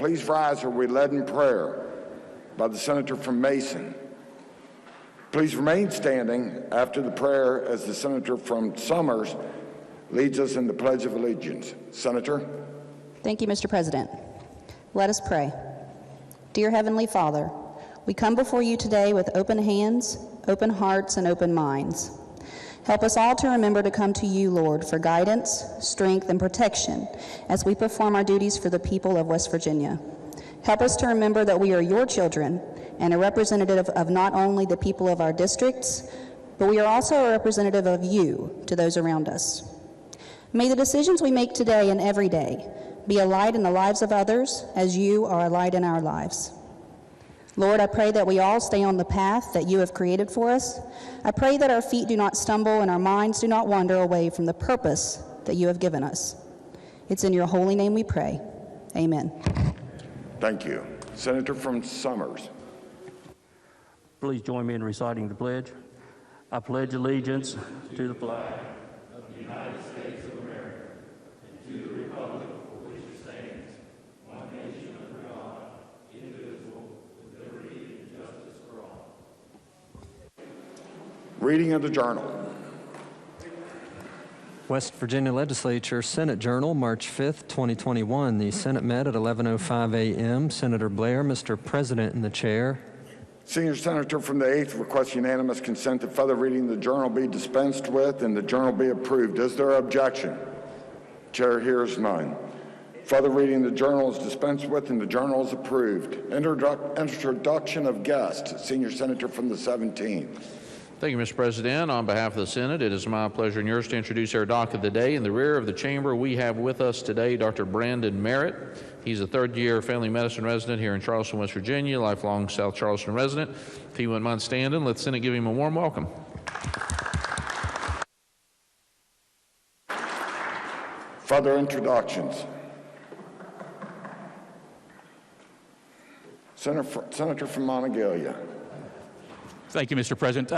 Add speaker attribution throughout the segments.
Speaker 1: please rise or we led in prayer by the Senator from Mason. Please remain standing after the prayer as the Senator from Summers leads us in the Pledge of Allegiance. Senator.
Speaker 2: Thank you, Mr. President. Let us pray. Dear Heavenly Father, we come before you today with open hands, open hearts, and open minds. Help us all to remember to come to you, Lord, for guidance, strength, and protection as we perform our duties for the people of West Virginia. Help us to remember that we are your children and a representative of not only the people of our districts, but we are also a representative of you to those around us. May the decisions we make today and every day be a light in the lives of others as you are a light in our lives. Lord, I pray that we all stay on the path that you have created for us. I pray that our feet do not stumble and our minds do not wander away from the purpose that you have given us. It's in your holy name we pray. Amen.
Speaker 3: Thank you. Senator from Summers.
Speaker 4: Please join me in reciting the pledge. I pledge allegiance to the flag
Speaker 5: of the United States of America and to the republic for which it stands, one nation under God, indivisible, with liberty and justice for all.
Speaker 3: Reading of the Journal.
Speaker 6: West Virginia Legislature Senate Journal, March 5th, 2021. The Senate met at 11:05 a.m. Senator Blair, Mr. President, in the chair.
Speaker 3: Senior Senator from the 8th requests unanimous consent that further reading of the Journal be dispensed with and the Journal be approved. Is there objection? Chair hears none. Further reading of the Journal is dispensed with and the Journal is approved. Introduction of guests. Senior Senator from the 17th.
Speaker 7: Thank you, Mr. President. On behalf of the Senate, it is my pleasure and yours to introduce our doc of the day. In the rear of the chamber, we have with us today Dr. Brandon Merritt. He's a third-year family medicine resident here in Charleston, West Virginia, lifelong South Charleston resident. If he wouldn't mind standing, let the Senate give him a warm welcome.
Speaker 3: Further introductions. Senator from Monongalia.
Speaker 8: Thank you, Mr. President.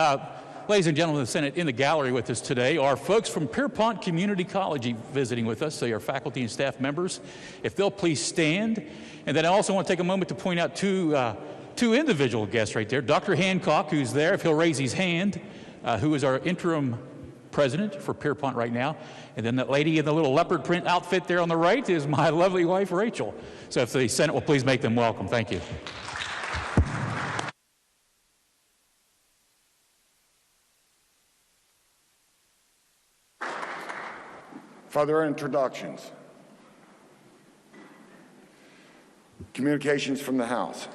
Speaker 8: Ladies and gentlemen of the Senate, in the gallery with us today are folks from Pierpont Community College visiting with us. They are faculty and staff members. If they'll please stand. And then I also want to take a moment to point out two individual guests right there. Dr. Hancock, who's there, if he'll raise his hand, who is our interim president for Pierpont right now. And then that lady in the little leopard print outfit there on the right is my lovely wife, Rachel. So if the Senate will please make them welcome. Thank you.
Speaker 3: Further introductions. Communications from the House.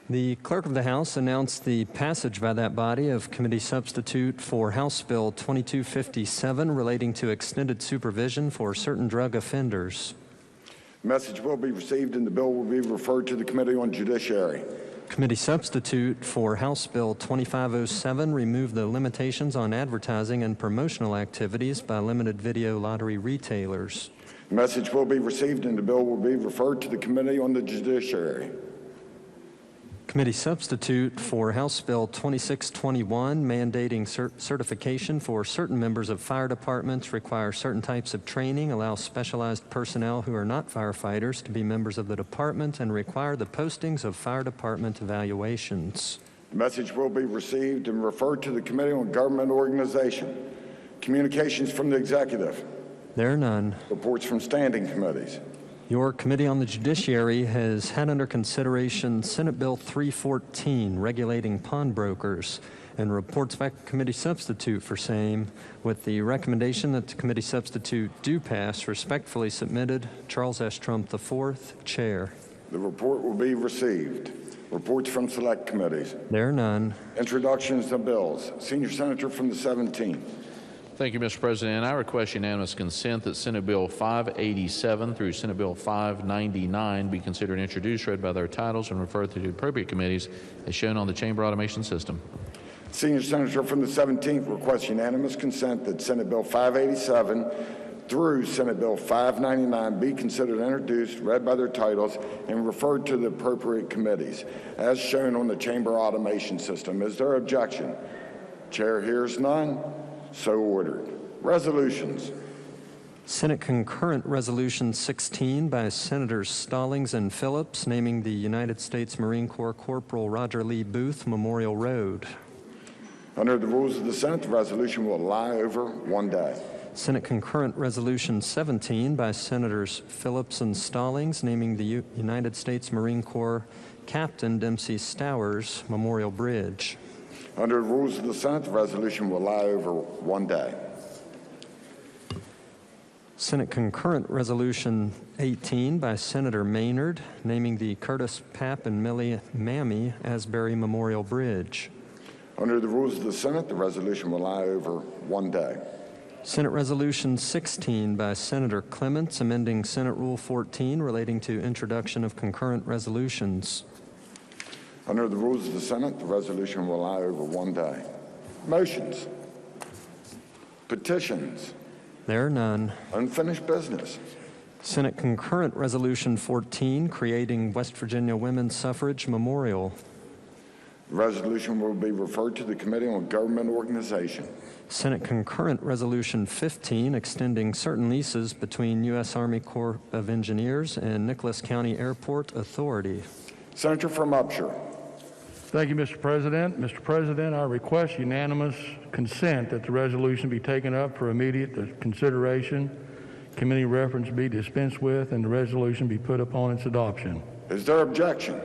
Speaker 6: The Clerk of the House announced the passage by that body of committee substitute for House Bill 2257 relating to extended supervision for certain drug offenders.
Speaker 3: The message will be received and the bill will be referred to the Committee on Judiciary.
Speaker 6: Committee substitute for House Bill 2507 removed the limitations on advertising and promotional activities by limited video lottery retailers.
Speaker 3: The message will be received and the bill will be referred to the Committee on the Judiciary.
Speaker 6: Committee substitute for House Bill 2621 mandating certification for certain members of fire departments, require certain types of training, allow specialized personnel who are not firefighters to be members of the department, and require the postings of fire department evaluations.
Speaker 3: The message will be received and referred to the Committee on Government Organization. Communications from the Executive.
Speaker 6: There are none.
Speaker 3: Reports from standing committees.
Speaker 6: Your Committee on the Judiciary has had under consideration Senate Bill 314, regulating pawnbrokers, and reports back to committee substitute for same, with the recommendation that the committee substitute do pass. Respectfully submitted, Charles S. Trump IV, Chair.
Speaker 3: The report will be received. Reports from select committees.
Speaker 6: There are none.
Speaker 3: Introductions of bills. Senior Senator from the 17th.
Speaker 7: Thank you, Mr. President. I request unanimous consent that Senate Bill 587 through Senate Bill 599 be considered introduced, read by their titles, and referred to the appropriate committees as shown on the chamber automation system.
Speaker 3: Senior Senator from the 17th requests unanimous consent that Senate Bill 587 through Senate Bill 599 be considered introduced, read by their titles, and referred to the appropriate committees as shown on the chamber automation system. Is there objection? Chair hears none. So ordered. Resolutions.
Speaker 6: Senate Concurrent Resolution 16 by Senators Stallings and Phillips naming the United States Marine Corps Corporal Roger Lee Booth Memorial Road.
Speaker 1: Under the rules of the Senate, the resolution will lie over one day.
Speaker 6: Senate Concurrent Resolution 17 by Senators Phillips and Stallings naming the United States Marine Corps Captain Dempsey Stowers Memorial Bridge.
Speaker 1: Under the rules of the Senate, the resolution will lie over one day.
Speaker 6: Senate Concurrent Resolution 18 by Senator Maynard naming the Curtis Papp and Millie Mammy Asbury Memorial Bridge.
Speaker 1: Under the rules of the Senate, the resolution will lie over one day.
Speaker 6: Senate Resolution 16 by Senator Clements amending Senate Rule 14 relating to introduction of concurrent resolutions.
Speaker 1: Under the rules of the Senate, the resolution will lie over one day. Motions. Petitions.
Speaker 6: There are none.
Speaker 1: Unfinished business.
Speaker 6: Senate Concurrent Resolution 14 creating West Virginia Women's Suffrage Memorial.
Speaker 1: The resolution will be referred to the Committee on Government Organization.
Speaker 6: Senate Concurrent Resolution 15 extending certain leases between U.S. Army Corps of Engineers and Nicholas County Airport Authority.
Speaker 1: Senator from Upshur.
Speaker 5: Thank you, Mr. President. Mr. President, I request unanimous consent that the resolution be taken up for immediate consideration, committee reference be dispensed with, and the resolution be put upon its adoption.
Speaker 1: Is there objection?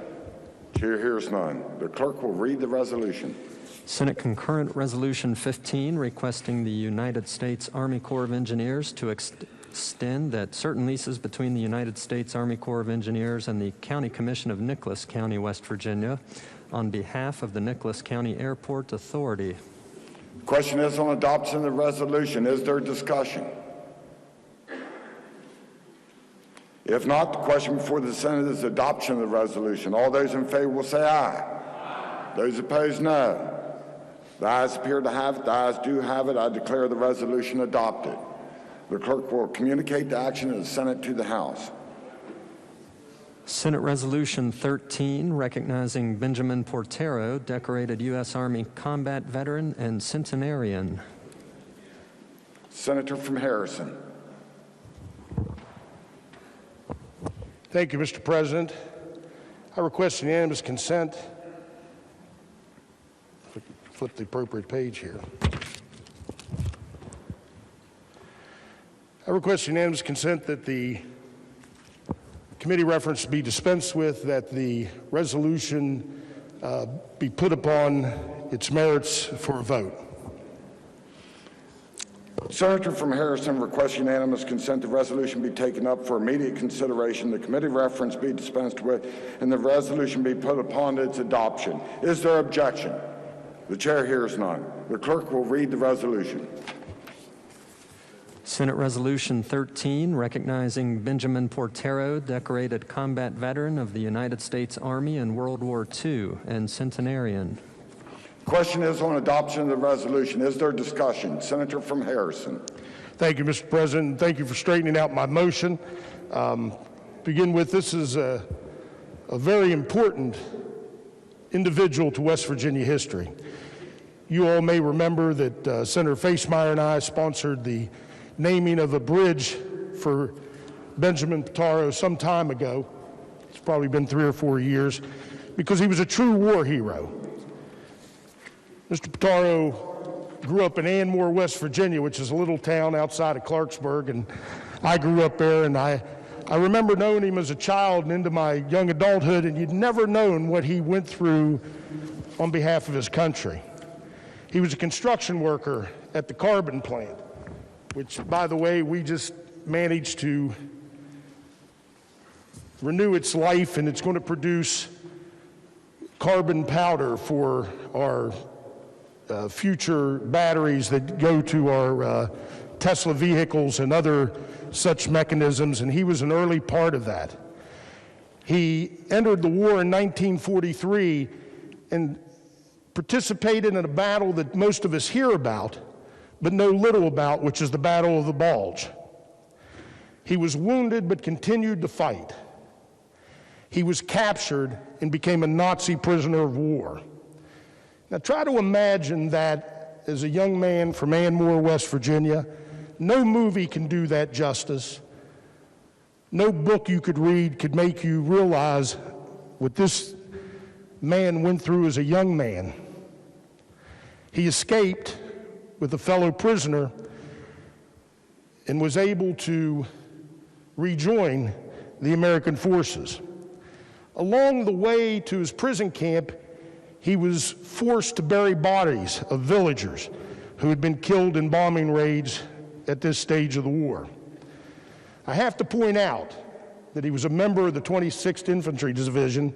Speaker 1: Chair hears none. The clerk will read the resolution.
Speaker 6: Senate Concurrent Resolution 15 requesting the United States Army Corps of Engineers to extend that certain leases between the United States Army Corps of Engineers and the County Commission of Nicholas County, West Virginia, on behalf of the Nicholas County Airport Authority.
Speaker 1: Question is on adoption of the resolution. Is there discussion? If not, the question before the Senate is adoption of the resolution. All those in favor will say aye. Aye. Those opposed, no. The ayes appear to have it. The ayes do have it. I declare the resolution adopted. The clerk will communicate the action of the Senate to the House.
Speaker 6: Senate Resolution 13 recognizing Benjamin Portero, decorated U.S. Army combat veteran and centenarian.
Speaker 1: Senator from Harrison.
Speaker 9: Thank you, Mr. President. I request unanimous consent. Flip the appropriate page here. I request unanimous consent that the committee reference be dispensed with, that the resolution be put upon its merits for a vote.
Speaker 1: Senator from Harrison requests unanimous consent the resolution be taken up for immediate consideration, the committee reference be dispensed with, and the resolution be put upon its adoption. Is there objection? The chair hears none. The clerk will read the resolution.
Speaker 6: Senate Resolution 13 recognizing Benjamin Portero, decorated combat veteran of the United States Army in World War II and centenarian.
Speaker 1: Question is on adoption of the resolution. Is there discussion? Senator from Harrison.
Speaker 9: Thank you, Mr. President. Thank you for straightening out my motion. Begin with, this is a very important individual to West Virginia history. You all may remember that Senator Facemeyer and I sponsored the naming of a bridge for Benjamin Portero some time ago. It's probably been 3 or 4 years, because he was a true war hero. Mr. Portero grew up in Anmore, West Virginia, which is a little town outside of Clarksburg, and I grew up there, and I remember knowing him as a child and into my young adulthood, and you'd never known what he went through on behalf of his country. He was a construction worker at the carbon plant, which, by the way, we just managed to renew its life, and it's going to produce carbon powder for our future batteries that go to our Tesla vehicles and other such mechanisms, and he was an early part of that. He entered the war in 1943 and participated in a battle that most of us hear about, but know little about, which is the Battle of the Bulge. He was wounded but continued to fight. He was captured and became a Nazi prisoner of war. Now try to imagine that as a young man from Anmore, West Virginia, no movie can do that justice. No book you could read could make you realize what this man went through as a young man. He escaped with a fellow prisoner and was able to rejoin the American forces. Along the way to his prison camp, he was forced to bury bodies of villagers who had been killed in bombing raids at this stage of the war. I have to point out that he was a member of the 26th Infantry Division,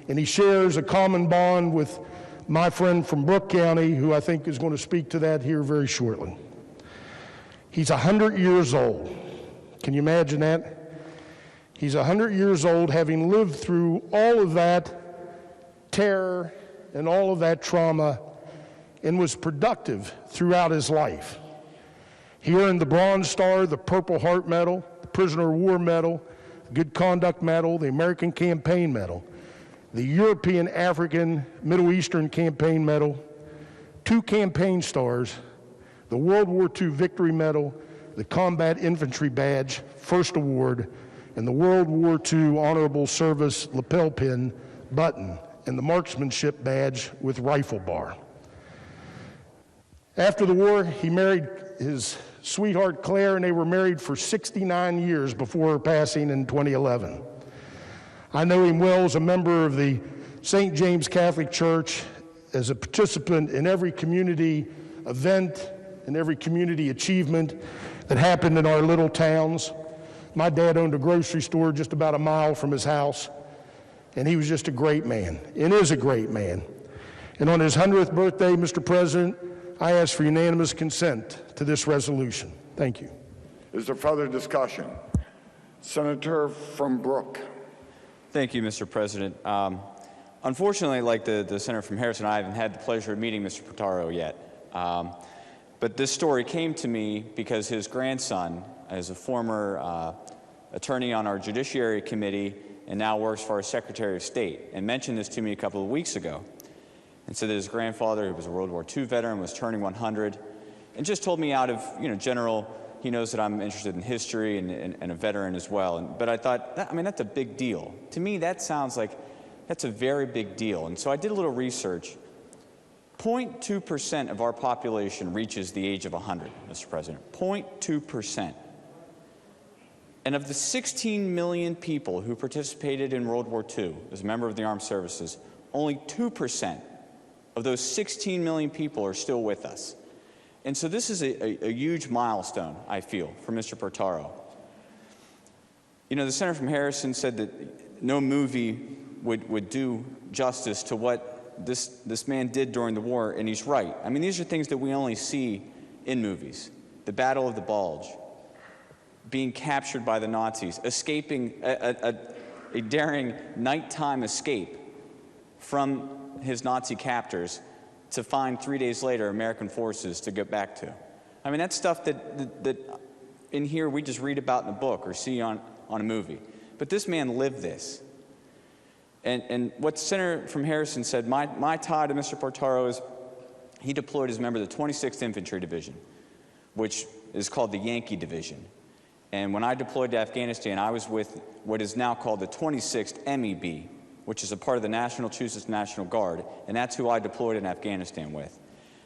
Speaker 9: and he shares a common bond with my friend from Brooke County, who I think is going to speak to that here very shortly. He's 100 years old. Can you imagine that? He's 100 years old, having lived through all of that terror and all of that trauma, and was productive throughout his life. He earned the Bronze Star, the Purple Heart Medal, the Prisoner of War Medal, the Good Conduct Medal, the American Campaign Medal, the European, African, Middle Eastern Campaign Medal, 2 Campaign Stars, the World War II Victory Medal, the Combat Infantry Badge, First Award, and the World War II Honorable Service lapel pin button, and the Marksmanship Badge with rifle bar. After the war, he married his sweetheart Claire, and they were married for 69 years before her passing in 2011. I know him well as a member of the St. James Catholic Church, as a participant in every community event and every community achievement that happened in our little towns. My dad owned a grocery store just about a mile from his house, and he was just a great man, and is a great man. And on his 100th birthday, Mr. President, I ask for unanimous consent to this resolution. Thank you.
Speaker 1: Is there further discussion? Senator from Brooke.
Speaker 10: Thank you, Mr. President. Unfortunately, like the senator from Harrison, I haven't had the pleasure of meeting Mr. Portaro yet. But this story came to me because his grandson is a former attorney on our Judiciary Committee and now works for our Secretary of State, and mentioned this to me a couple of weeks ago, and said that his grandfather, who was a World War II veteran, was turning 100, and just told me out of general, he knows that I'm interested in history and a veteran as well. But I thought, that's a big deal. To me, that sounds like that's a very big deal. And so I did a little research. 0.2% of our population reaches the age of 100, Mr. President. 0.2%. And of the 16 million people who participated in World War II as a member of the armed services, only 2% of those 16 million people are still with us. And so this is a huge milestone, I feel, for Mr. Portaro. The senator from Harrison said that no movie would do justice to what this man did during the war, and he's right. These are things that we only see in movies. The Battle of the Bulge, being captured by the Nazis, escaping a daring nighttime escape from his Nazi captors to find 3 days later American forces to get back to. That's stuff that in here we just read about in a book or see on a movie. But this man lived this. And what Senator from Harrison said, my tie to Mr. Portaro is he deployed as a member of the 26th Infantry Division, which is called the Yankee Division. And when I deployed to Afghanistan, I was with what is now called the 26th MEB, which is a part of the Massachusetts National Guard, and that's who I deployed in Afghanistan with.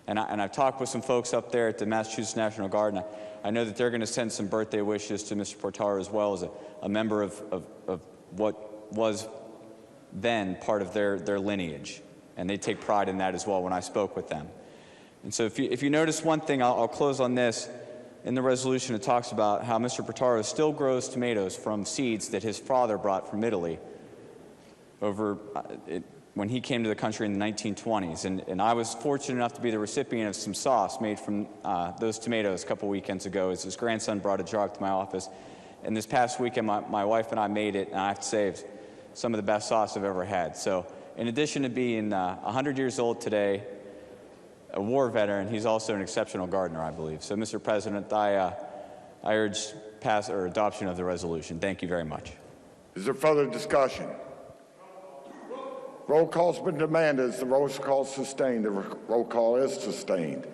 Speaker 10: And I've talked with some folks up there at the Massachusetts National Guard, and I know that they're going to send some birthday wishes to Mr. Portaro as well, as a member of what was then part of their lineage. And they take pride in that as well when I spoke with them. And so if you notice one thing, I'll close on this. In the resolution, it talks about how Mr. Portaro still grows tomatoes from seeds that his father brought from Italy when he came to the country in the 1920s. And I was fortunate enough to be the recipient of some sauce made from those tomatoes a couple weekends ago, as his grandson brought a jar up to my office. And this past weekend, my wife and I made it, and I have to say, it's some of the best sauce I've ever had. So in addition to being 100 years old today, a war veteran, he's also an exceptional gardener, I believe. So, Mr. President, I urge adoption of the resolution. Thank you very much.
Speaker 1: Is there further discussion? Roll call's been demanded. Is the roll call sustained? The roll call is sustained.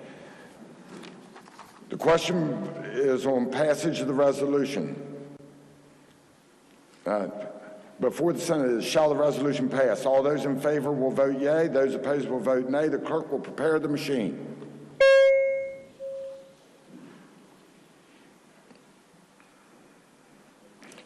Speaker 1: The question is on passage of the resolution. Before the Senate is, shall the resolution pass? All those in favor will vote yea. Those opposed will vote nay. The clerk will prepare the machine.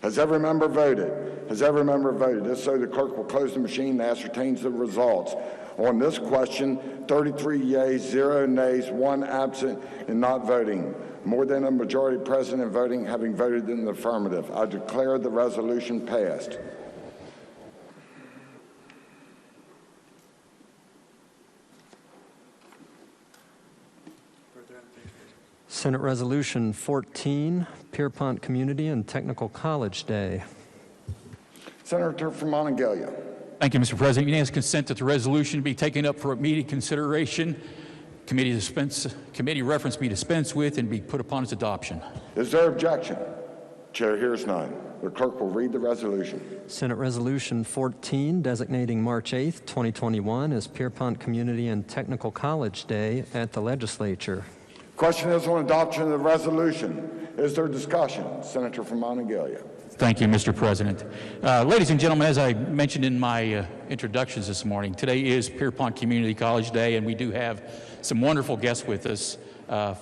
Speaker 1: Has every member voted? Has every member voted? If so, the clerk will close the machine and ascertain the results. On this question, 33 yeas, 0 nays, 1 absent and not voting. More than a majority present and voting, having voted in the affirmative. I declare the resolution passed.
Speaker 6: Senate Resolution 14, Pierpont Community and Technical College Day.
Speaker 1: Senator from Monongalia.
Speaker 8: Thank you, Mr. President. Unanimous consent that the resolution be taken up for immediate consideration, committee reference be dispensed with, and be put upon its adoption.
Speaker 1: Is there objection? Chair hears none. The clerk will read the resolution.
Speaker 6: Senate Resolution 14, designating March 8th, 2021 as Pierpont Community and Technical College Day at the Legislature.
Speaker 1: Question is on adoption of the resolution. Is there discussion? Senator from Monongalia.
Speaker 8: Thank you, Mr. President. Ladies and gentlemen, as I mentioned in my introductions this morning, today is Pierpont Community College Day, and we do have some wonderful guests with us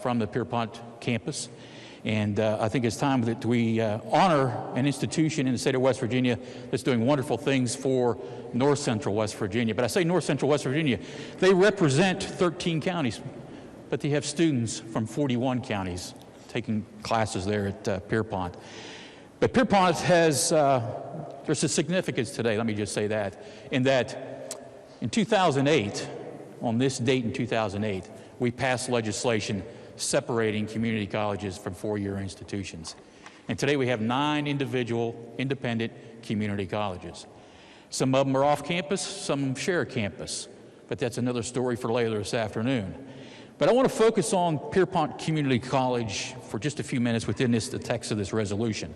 Speaker 8: from the Pierpont campus. And I think it's time that we honor an institution in the state of West Virginia that's doing wonderful things for North Central West Virginia. But I say North Central West Virginia, they represent 13 counties, but they have students from 41 counties taking classes there at Pierpont. But Pierpont has, there's a significance today, let me just say that, in 2008, on this date in 2008, we passed legislation separating community colleges from four-year institutions. And today we have 9 individual, independent community colleges. Some of them are off campus, some share a campus, but that's another story for later this afternoon. But I want to focus on Pierpont Community College for just a few minutes within the text of this resolution.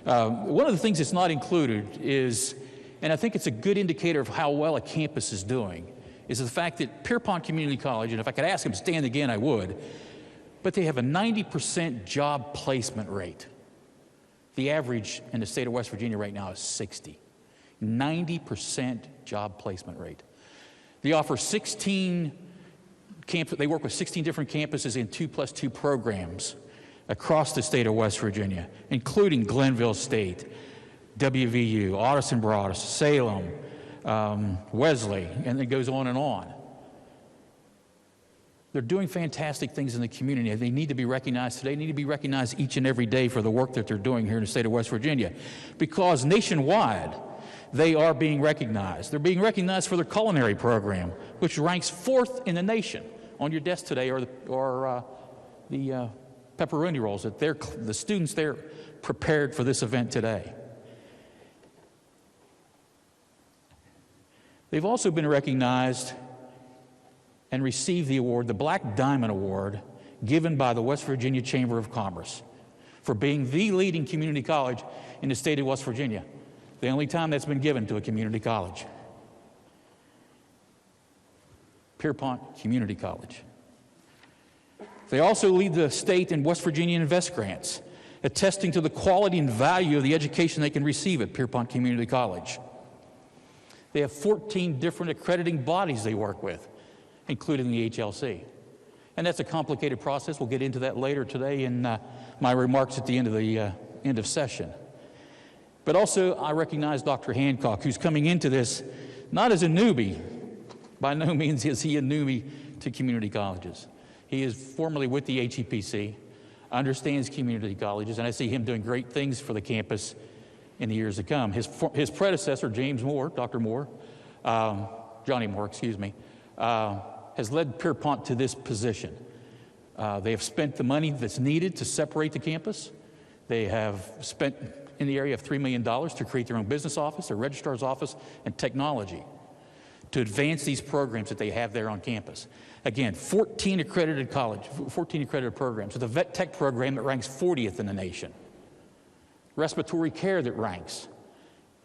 Speaker 8: One of the things that's not included is, and I think it's a good indicator of how well a campus is doing, is the fact that Pierpont Community College, and if I could ask them to stand again, I would, but they have a 90% job placement rate. The average in the state of West Virginia right now is 60. 90% job placement rate. They offer 16 they work with 16 different campuses in 2+2 programs across the state of West Virginia, including Glenville State, WVU, Ottoson Broaddus, Salem, Wesley, and it goes on and on. They're doing fantastic things in the community. They need to be recognized today. They need to be recognized each and every day for the work that they're doing here in the state of West Virginia. Because nationwide, they are being recognized. They're being recognized for their culinary program, which ranks 4th in the nation. On your desk today are the pepperoni rolls that the students there prepared for this event today. They've also been recognized and received the award, the Black Diamond Award, given by the West Virginia Chamber of Commerce for being the leading community college in the state of West Virginia. The only time that's been given to a community college. Pierpont Community College. They also lead the state in West Virginia Invest grants, attesting to the quality and value of the education they can receive at Pierpont Community College. They have 14 different accrediting bodies they work with, including the HLC. And that's a complicated process. We'll get into that later today in my remarks at the end of the end of session. But also, I recognize Dr. Hancock, who's coming into this not as a newbie. By no means is he a newbie to community colleges. He is formerly with the HEPC, understands community colleges, and I see him doing great things for the campus in the years to come. His predecessor, James Moore, Dr. Moore, Johnny Moore, excuse me, has led Pierpont to this position. They have spent the money that's needed to separate the campus. They have spent in the area of $3 million to create their own business office, their registrar's office, and technology to advance these programs that they have there on campus. Again, 14 accredited programs. So the Vet Tech program that ranks 40th in the nation. Respiratory care that ranks.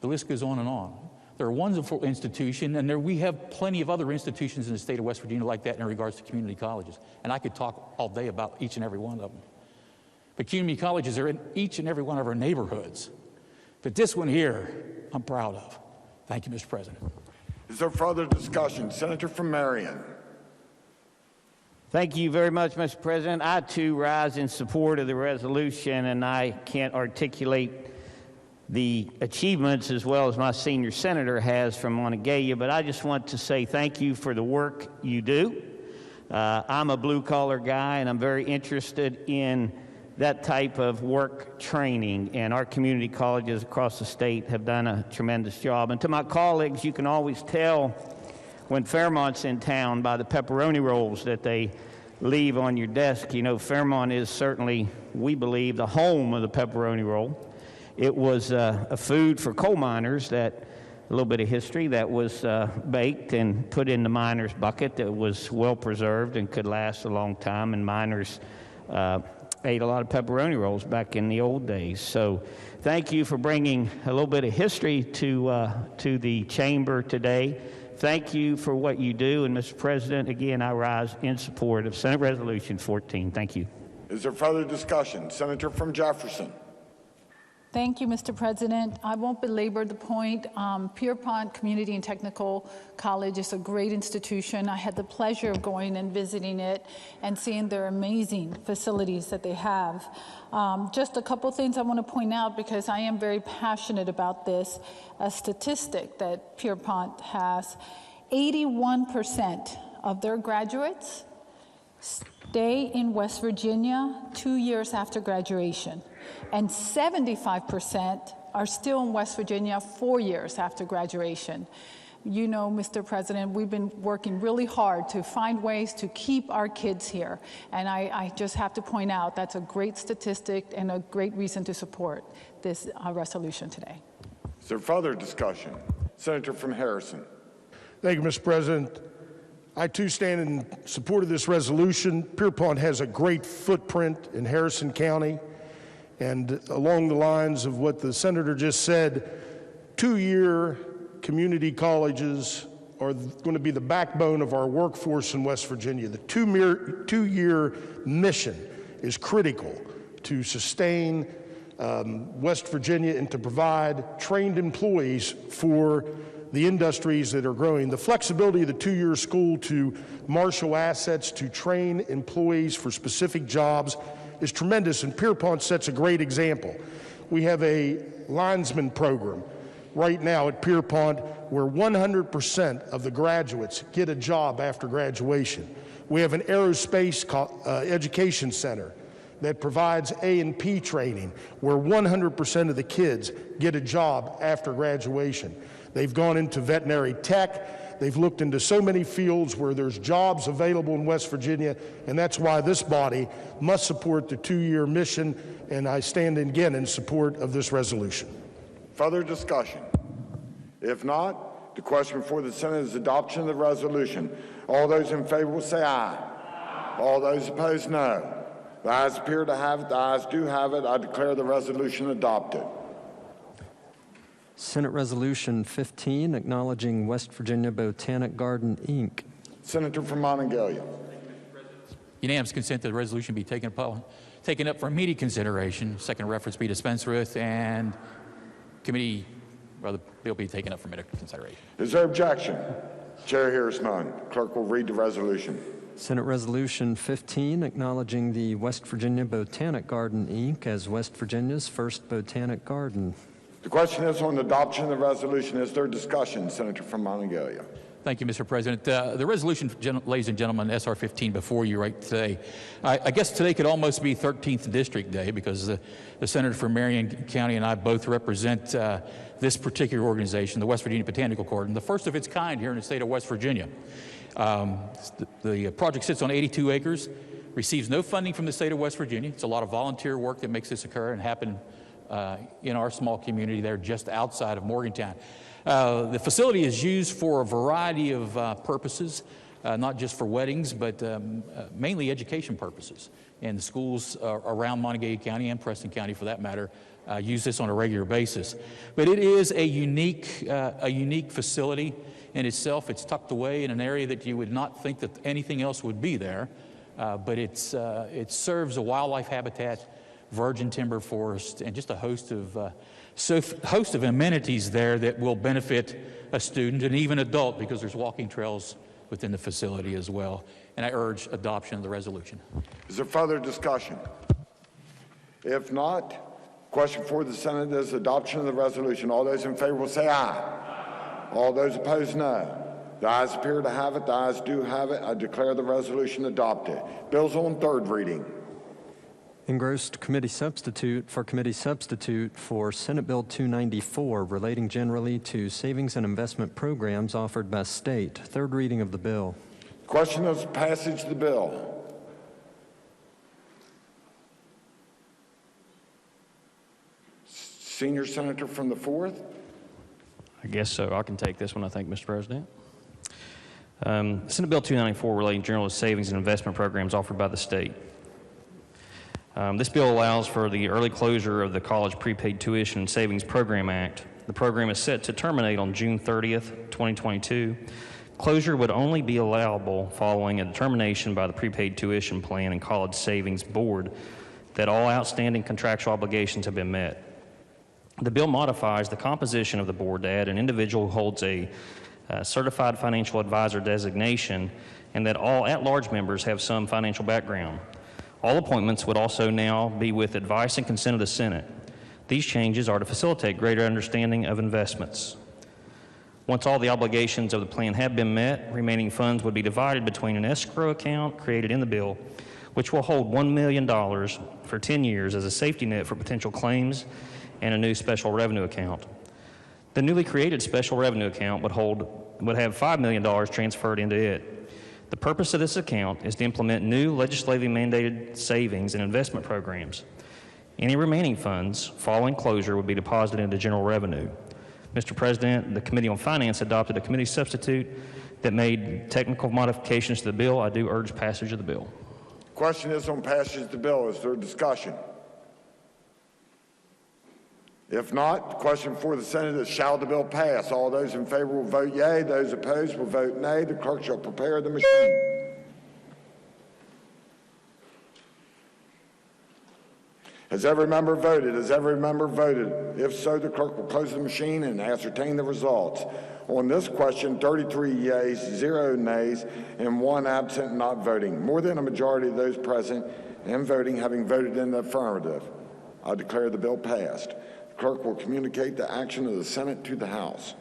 Speaker 8: The list goes on and on. They're a wonderful institution, and we have plenty of other institutions in the state of West Virginia like that in regards to community colleges. And I could talk all day about each and every one of them. But community colleges are in each and every one of our neighborhoods. But this one here, I'm proud of. Thank you, Mr. President.
Speaker 1: Is there further discussion? Senator from Marion.
Speaker 11: Thank you very much, Mr. President. I, too, rise in support of the resolution, and I can't articulate the achievements as well as my senior senator has from Monongalia, but I just want to say thank you for the work you do. I'm a blue-collar guy, and I'm very interested in that type of work training, and our community colleges across the state have done a tremendous job. And to my colleagues, you can always tell when Fairmont's in town by the pepperoni rolls that they leave on your desk. You know, Fairmont is certainly, we believe, the home of the pepperoni roll. It was a food for coal miners, that a little bit of history, that was baked and put in the miner's bucket that was well preserved and could last a long time, and miners ate a lot of pepperoni rolls back in the old days. So thank you for bringing a little bit of history to the chamber today. Thank you for what you do, and Mr. President, again, I rise in support of Senate Resolution 14. Thank you.
Speaker 1: Is there further discussion? Senator from Jefferson.
Speaker 12: Thank you, Mr. President. I won't belabor the point. Pierpont Community and Technical College is a great institution. I had the pleasure of going and visiting it and seeing their amazing facilities that they have. Just a couple things I want to point out because I am very passionate about this. A statistic that Pierpont has, 81% of their graduates stay in West Virginia 2 years after graduation. And 75% are still in West Virginia 4 years after graduation. You know, Mr. President, we've been working really hard to find ways to keep our kids here. And I just have to point out that's a great statistic and a great reason to support this resolution today.
Speaker 1: Is there further discussion? Senator from Harrison.
Speaker 9: Thank you, Mr. President. I, too, stand in support of this resolution. Pierpont has a great footprint in Harrison County. And along the lines of what the senator just said, two-year community colleges are going to be the backbone of our workforce in West Virginia. The two-year mission is critical to sustain West Virginia and to provide trained employees for the industries that are growing. The flexibility of the two-year school to marshal assets, to train employees for specific jobs is tremendous, and Pierpont sets a great example. We have a linesman program right now at Pierpont where 100% of the graduates get a job after graduation. We have an aerospace education center that provides A&P training where 100% of the kids get a job after graduation. They've gone into veterinary tech. They've looked into so many fields where there's jobs available in West Virginia, and that's why this body must support the two-year mission, and I stand again in support of this resolution.
Speaker 1: Further discussion? If not, the question before the Senate is adoption of the resolution. All those in favor will say aye. All those opposed, no. The ayes appear to have it. The ayes do have it. I declare the resolution adopted.
Speaker 6: Senate Resolution 15, acknowledging West Virginia Botanic Garden, Inc.
Speaker 1: Senator from Monongalia.
Speaker 8: Unanimous consent that the resolution be taken up for immediate consideration, second reference be dispensed with, and the bill be taken up for immediate consideration.
Speaker 1: Is there objection? Chair hears none. Clerk will read the resolution.
Speaker 6: Senate Resolution 15, acknowledging the West Virginia Botanic Garden, Inc. as West Virginia's first botanic garden.
Speaker 1: The question is on the adoption of the resolution. Is there discussion? Senator from Monongalia.
Speaker 8: Thank you, Mr. President. The resolution, ladies and gentlemen, SR 15 before you right today. I guess today could almost be 13th District Day because the senator from Marion County and I both represent this particular organization, the West Virginia Botanical Garden, the first of its kind here in the state of West Virginia. The project sits on 82 acres, receives no funding from the state of West Virginia. It's a lot of volunteer work that makes this occur and happen in our small community there just outside of Morgantown. The facility is used for a variety of purposes, not just for weddings, but mainly education purposes. And the schools around Monongalia County and Preston County, for that matter, use this on a regular basis. But it is a unique facility in itself. It's tucked away in an area that you would not think that anything else would be there, but it serves a wildlife habitat, virgin timber forest, and just a host of amenities there that will benefit a student and even adult, because there's walking trails within the facility as well. And I urge adoption of the resolution.
Speaker 1: Is there further discussion? If not, question for the Senate is adoption of the resolution. All those in favor will say aye. All those opposed, no. The ayes appear to have it. The ayes do have it. I declare the resolution adopted. Bills on third reading.
Speaker 6: Engrossed committee substitute for Senate Bill 294 relating generally to savings and investment programs offered by state. Third reading of the bill.
Speaker 1: Question is passage of the bill. Senior Senator from the 4th.
Speaker 13: I guess so. I can take this one, I think, Mr. President. Senate Bill 294 relating general to savings and investment programs offered by the state. This bill allows for the early closure of the College Prepaid Tuition and Savings Program Act. The program is set to terminate on June 30th, 2022. Closure would only be allowable following a determination by the Prepaid Tuition Plan and College Savings Board that all outstanding contractual obligations have been met. The bill modifies the composition of the board to add an individual who holds a certified financial advisor designation, and that all at-large members have some financial background. All appointments would also now be with advice and consent of the Senate. These changes are to facilitate greater understanding of investments. Once all the obligations of the plan have been met, remaining funds would be divided between an escrow account created in the bill, which will hold $1 million for 10 years as a safety net for potential claims, and a new special revenue account. The newly created special revenue account would have $5 million transferred into it. The purpose of this account is to implement new legislatively mandated savings and investment programs. Any remaining funds following closure would be deposited into general revenue. Mr. President, the Committee on Finance adopted a committee substitute that made technical modifications to the bill. I do urge passage of the bill.
Speaker 1: Question is on passage of the bill. Is there discussion? If not, the question for the Senate is, shall the bill pass? All those in favor will vote yea. Those opposed will vote nay. The clerk shall prepare the machine. Has every member voted? Has every member voted? If so, the clerk will close the machine and ascertain the results. On this question, 33 yeas, 0 nays, and 1 absent and not voting. More than a majority of those present and voting having voted in the affirmative. I declare the bill passed. The clerk will communicate the action of the Senate to the House.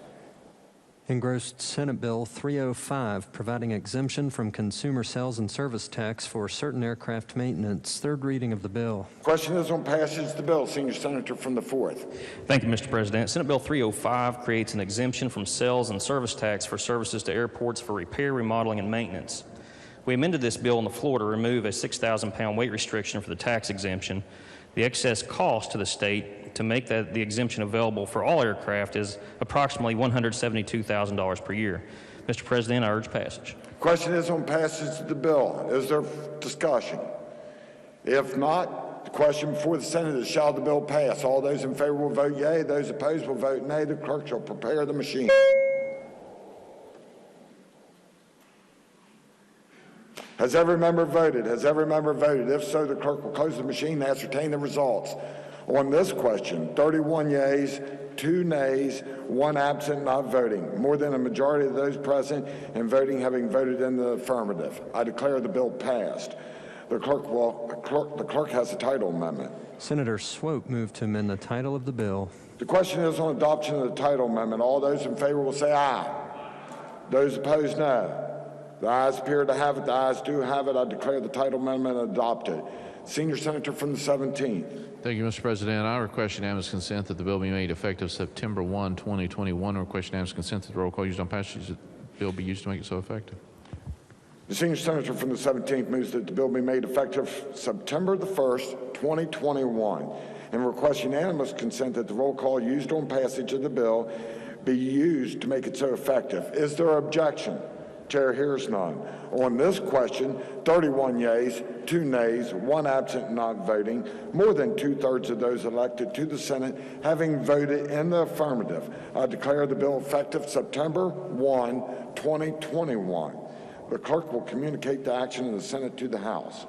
Speaker 6: Engrossed Senate Bill 305, providing exemption from consumer sales and service tax for certain aircraft maintenance. Third reading of the bill.
Speaker 1: Question is on passage of the bill. Senior Senator from the 4th.
Speaker 13: Thank you, Mr. President. Senate Bill 305 creates an exemption from sales and service tax for services to airports for repair, remodeling, and maintenance. We amended this bill on the floor to remove a 6,000-pound weight restriction for the tax exemption. The excess cost to the state to make the exemption available for all aircraft is approximately $172,000 per year. Mr. President, I urge passage.
Speaker 1: Question is on passage of the bill. Is there discussion? If not, the question before the Senate is, shall the bill pass? All those in favor will vote yea. Those opposed will vote nay. The clerk shall prepare the machine. Has every member voted? Has every member voted? If so, the clerk will close the machine and ascertain the results. On this question, 31 yeas, 2 nays, 1 absent not voting. More than a majority of those present and voting having voted in the affirmative. I declare the bill passed. The clerk has a title amendment.
Speaker 6: Senator Swope moved to amend the title of the bill.
Speaker 1: The question is on adoption of the title amendment. All those in favor will say aye. Those opposed, no. The ayes appear to have it. The ayes do have it. I declare the title amendment adopted. Senior Senator from the 17th.
Speaker 7: Thank you, Mr. President. I request unanimous consent that the bill be made effective September 1, 2021. I request unanimous consent that the roll call used on passage of the bill be used to make it so effective.
Speaker 1: The Senior Senator from the 17th moves that the bill be made effective September the 1st, 2021, and requests unanimous consent that the roll call used on passage of the bill be used to make it so effective. Is there objection? Chair hears none. On this question, 31 yeas, 2 nays, 1 absent and not voting, more than 2/3 of those elected to the Senate having voted in the affirmative. I declare the bill effective September 1, 2021. The clerk will communicate the action of the Senate to the House.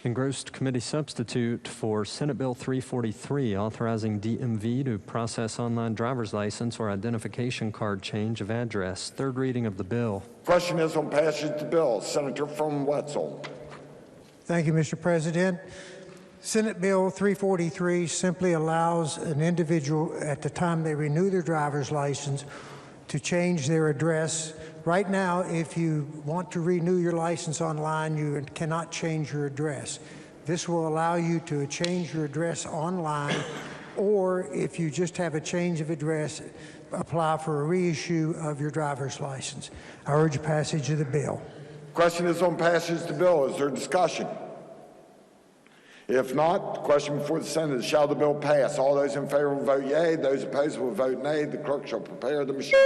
Speaker 6: Engrossed committee substitute for Senate Bill 343, authorizing DMV to process online driver's license or identification card change of address. Third reading of the bill.
Speaker 1: Question is on passage of the bill. Senator from Wetzel.
Speaker 14: Thank you, Mr. President. Senate Bill 343 simply allows an individual at the time they renew their driver's license to change their address. Right now, if you want to renew your license online, you cannot change your address. This will allow you to change your address online, or if you just have a change of address, apply for a reissue of your driver's license. I urge passage of the bill.
Speaker 1: Question is on passage of the bill. Is there discussion? If not, the question before the Senate is, shall the bill pass? All those in favor will vote yea. Those opposed will vote nay. The clerk shall prepare the machine.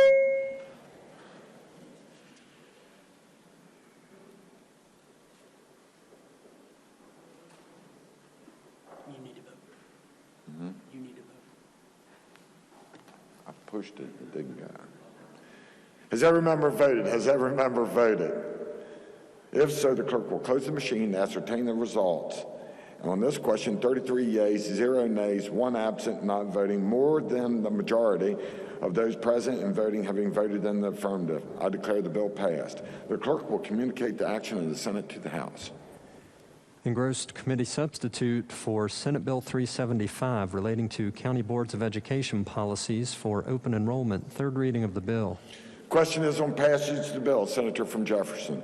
Speaker 4: You need to vote. You need to vote.
Speaker 1: I pushed it. It didn't go. Has every member voted? Has every member voted? If so, the clerk will close the machine and ascertain the results. And on this question, 33 yeas, 0 nays, 1 absent, not voting, more than the majority of those present and voting having voted in the affirmative. I declare the bill passed. The clerk will communicate the action of the Senate to the House.
Speaker 6: Engrossed committee substitute for Senate Bill 375, relating to county boards of education policies for open enrollment. Third reading of the bill.
Speaker 1: Question is on passage of the bill. Senator from Jefferson.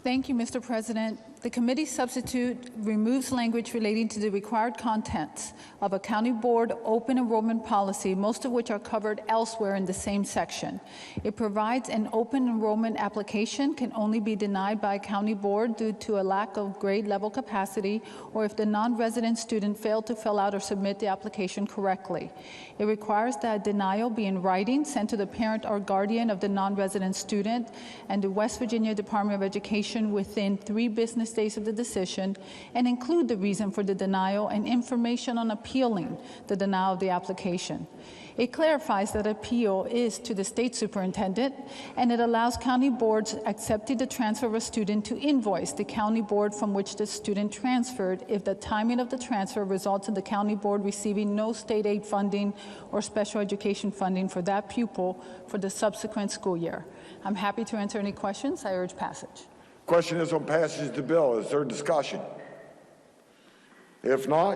Speaker 12: Thank you, Mr. President. The committee substitute removes language relating to the required contents of a county board open enrollment policy, most of which are covered elsewhere in the same section. It provides an open enrollment application can only be denied by a county board due to a lack of grade level capacity, or if the non-resident student failed to fill out or submit the application correctly. It requires that denial be in writing, sent to the parent or guardian of the non-resident student and the West Virginia Department of Education within 3 business days of the decision, and include the reason for the denial and information on appealing the denial of the application. It clarifies that appeal is to the state superintendent, and it allows county boards accepting the transfer of a student to invoice the county board from which the student transferred if the timing of the transfer results in the county board receiving no state aid funding or special education funding for that pupil for the subsequent school year. I'm happy to answer any questions. I urge passage.
Speaker 1: Question is on passage of the bill. Is there discussion? If not,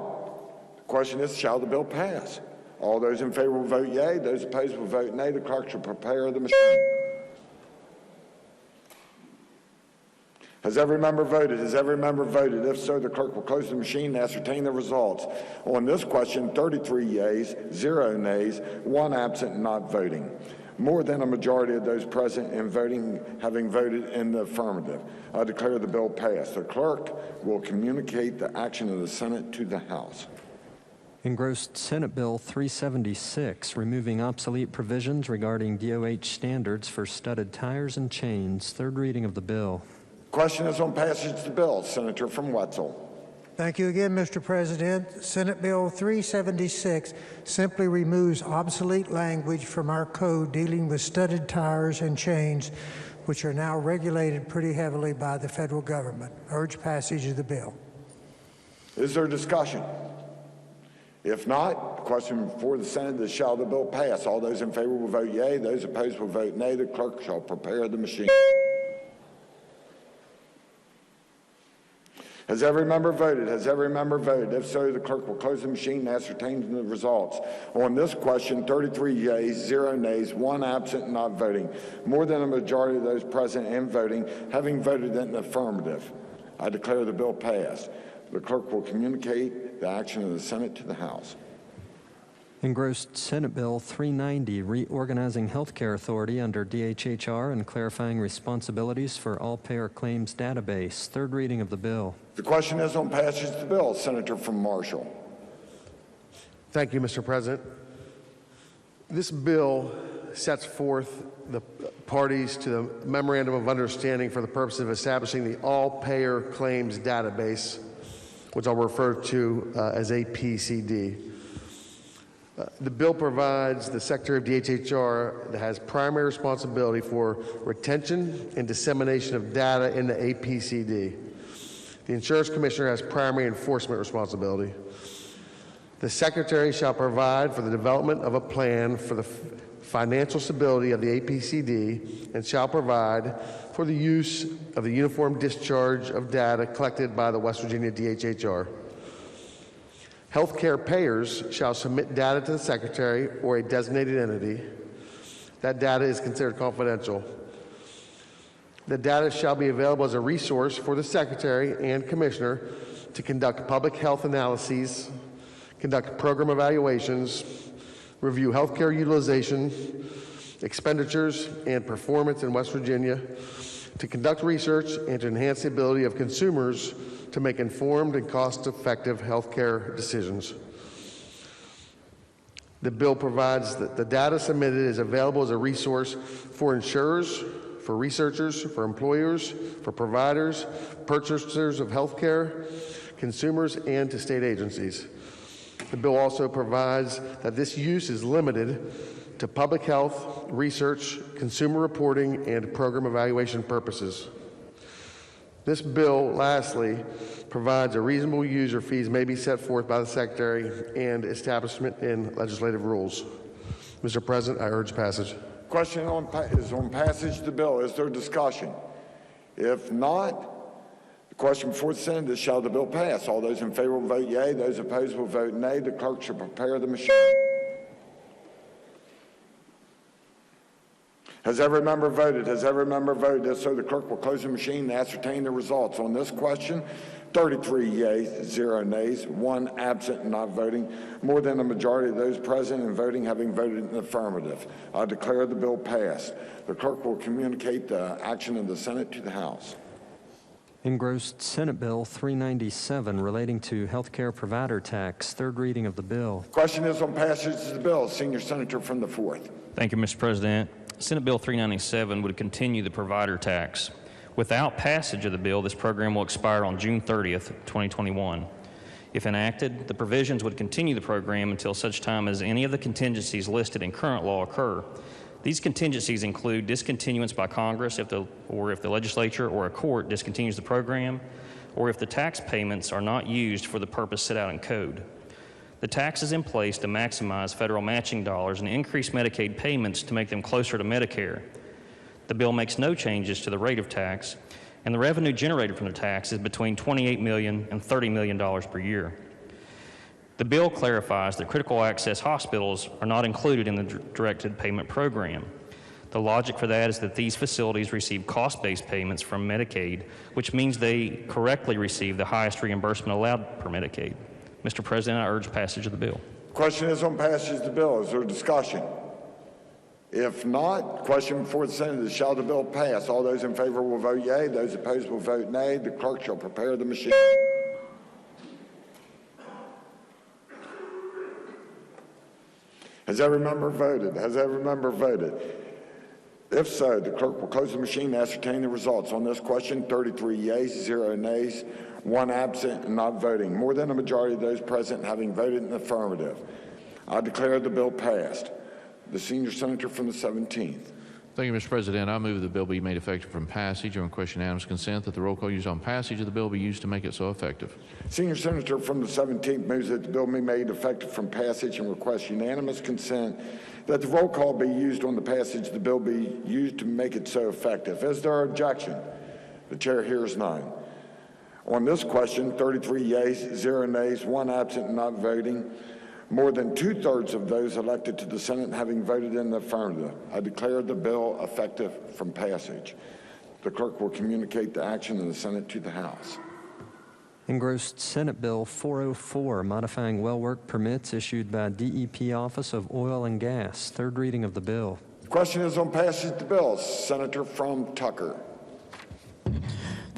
Speaker 1: the question is, shall the bill pass? All those in favor will vote yea. Those opposed will vote nay. The clerk shall prepare the machine. Has every member voted? Has every member voted? If so, the clerk will close the machine and ascertain the results. On this question, 33 yeas, 0 nays, 1 absent and not voting. More than a majority of those present and voting having voted in the affirmative. I declare the bill passed. The clerk will communicate the action of the Senate to the House.
Speaker 6: Engrossed Senate Bill 376, removing obsolete provisions regarding DOH standards for studded tires and chains. Third reading of the bill.
Speaker 1: Question is on passage of the bill. Senator from Wetzel.
Speaker 14: Thank you again, Mr. President. Senate Bill 376 simply removes obsolete language from our code dealing with studded tires and chains, which are now regulated pretty heavily by the federal government. Urge passage of the bill.
Speaker 1: Is there discussion? If not, the question before the Senate is, shall the bill pass? All those in favor will vote yea. Those opposed will vote nay. The clerk shall prepare the machine. Has every member voted? Has every member voted? If so, the clerk will close the machine and ascertain the results. On this question, 33 yeas, 0 nays, 1 absent and not voting. More than a majority of those present and voting having voted in the affirmative. I declare the bill passed. The clerk will communicate the action of the Senate to the House.
Speaker 6: Engrossed Senate Bill 390, reorganizing healthcare authority under DHHR and clarifying responsibilities for all-payer claims database. Third reading of the bill.
Speaker 1: The question is on passage of the bill. Senator from Marshall.
Speaker 9: Thank you, Mr. President. This bill
Speaker 15: sets forth the parties to the Memorandum of Understanding for the purpose of establishing the All-Payer Claims Database, which I'll refer to as APCD. The bill provides the Secretary of DHHR that has primary responsibility for retention and dissemination of data in the APCD. The Insurance Commissioner has primary enforcement responsibility. The Secretary shall provide for the development of a plan for the financial stability of the APCD and shall provide for the use of the uniform discharge of data collected by the West Virginia DHHR. Healthcare payers shall submit data to the Secretary or a designated entity. That data is considered confidential. The data shall be available as a resource for the Secretary and Commissioner to conduct public health analyses, conduct program evaluations, review healthcare utilization, expenditures, and performance in West Virginia, to conduct research and to enhance the ability of consumers to make informed and cost-effective healthcare decisions. The bill provides that the data submitted is available as a resource for insurers, for researchers, for employers, for providers, purchasers of healthcare, consumers, and to state agencies. The bill also provides that this use is limited to public health, research, consumer reporting, and program evaluation purposes. This bill, lastly, provides a reasonable user fees may be set forth by the Secretary and establishment in legislative rules. Mr. President, I urge passage.
Speaker 1: Question is on passage of the bill. Is there discussion? If not, the question before the Senate is, shall the bill pass? All those in favor will vote yea. Those opposed will vote nay. The clerk shall prepare the machine. Has every member voted? Has every member voted? If so, the clerk will close the machine and ascertain the results. On this question, 33 yeas, 0 nays, 1 absent and not voting. More than a majority of those present and voting having voted in the affirmative. I declare the bill passed. The clerk will communicate the action of the Senate to the House.
Speaker 6: Engrossed Senate Bill 397 relating to healthcare provider tax. Third reading of the bill.
Speaker 1: Question is on passage of the bill. Senior Senator from the 4th.
Speaker 13: Thank you, Mr. President. Senate Bill 397 would continue the provider tax. Without passage of the bill, this program will expire on June 30th, 2021. If enacted, the provisions would continue the program until such time as any of the contingencies listed in current law occur. These contingencies include discontinuance by Congress if the legislature or a court discontinues the program, or if the tax payments are not used for the purpose set out in code. The tax is in place to maximize federal matching dollars and increase Medicaid payments to make them closer to Medicare. The bill makes no changes to the rate of tax, and the revenue generated from the tax is between $28 million and $30 million per year. The bill clarifies that critical access hospitals are not included in the directed payment program. The logic for that is that these facilities receive cost-based payments from Medicaid, which means they correctly receive the highest reimbursement allowed per Medicaid. Mr. President, I urge passage of the bill.
Speaker 1: Question is on passage of the bill. Is there discussion? If not, question before the Senate is, shall the bill pass? All those in favor will vote yea. Those opposed will vote nay. The clerk shall prepare the machine. Has every member voted? Has every member voted? If so, the clerk will close the machine and ascertain the results. On this question, 33 yeas, 0 nays, 1 absent and not voting. More than a majority of those present having voted in the affirmative. I declare the bill passed. The senior senator from the 17th.
Speaker 7: Thank you, Mr. President. I move the bill be made effective from passage or on question unanimous consent that the roll call used on passage of the bill be used to make it so effective.
Speaker 1: Senior senator from the 17th moves that the bill be made effective from passage and requests unanimous consent that the roll call be used on the passage of the bill be used to make it so effective. Is there objection? The chair hears none. On this question, 33 yeas, 0 nays, 1 absent and not voting. More than 2/3 of those elected to the Senate having voted in the affirmative. I declare the bill effective from passage. The clerk will communicate the action of the Senate to the House.
Speaker 6: Engrossed Senate Bill 404, modifying well work permits issued by DEP Office of Oil and Gas. Third reading of the bill.
Speaker 1: The question is on passage of the bill. Senator from Tucker.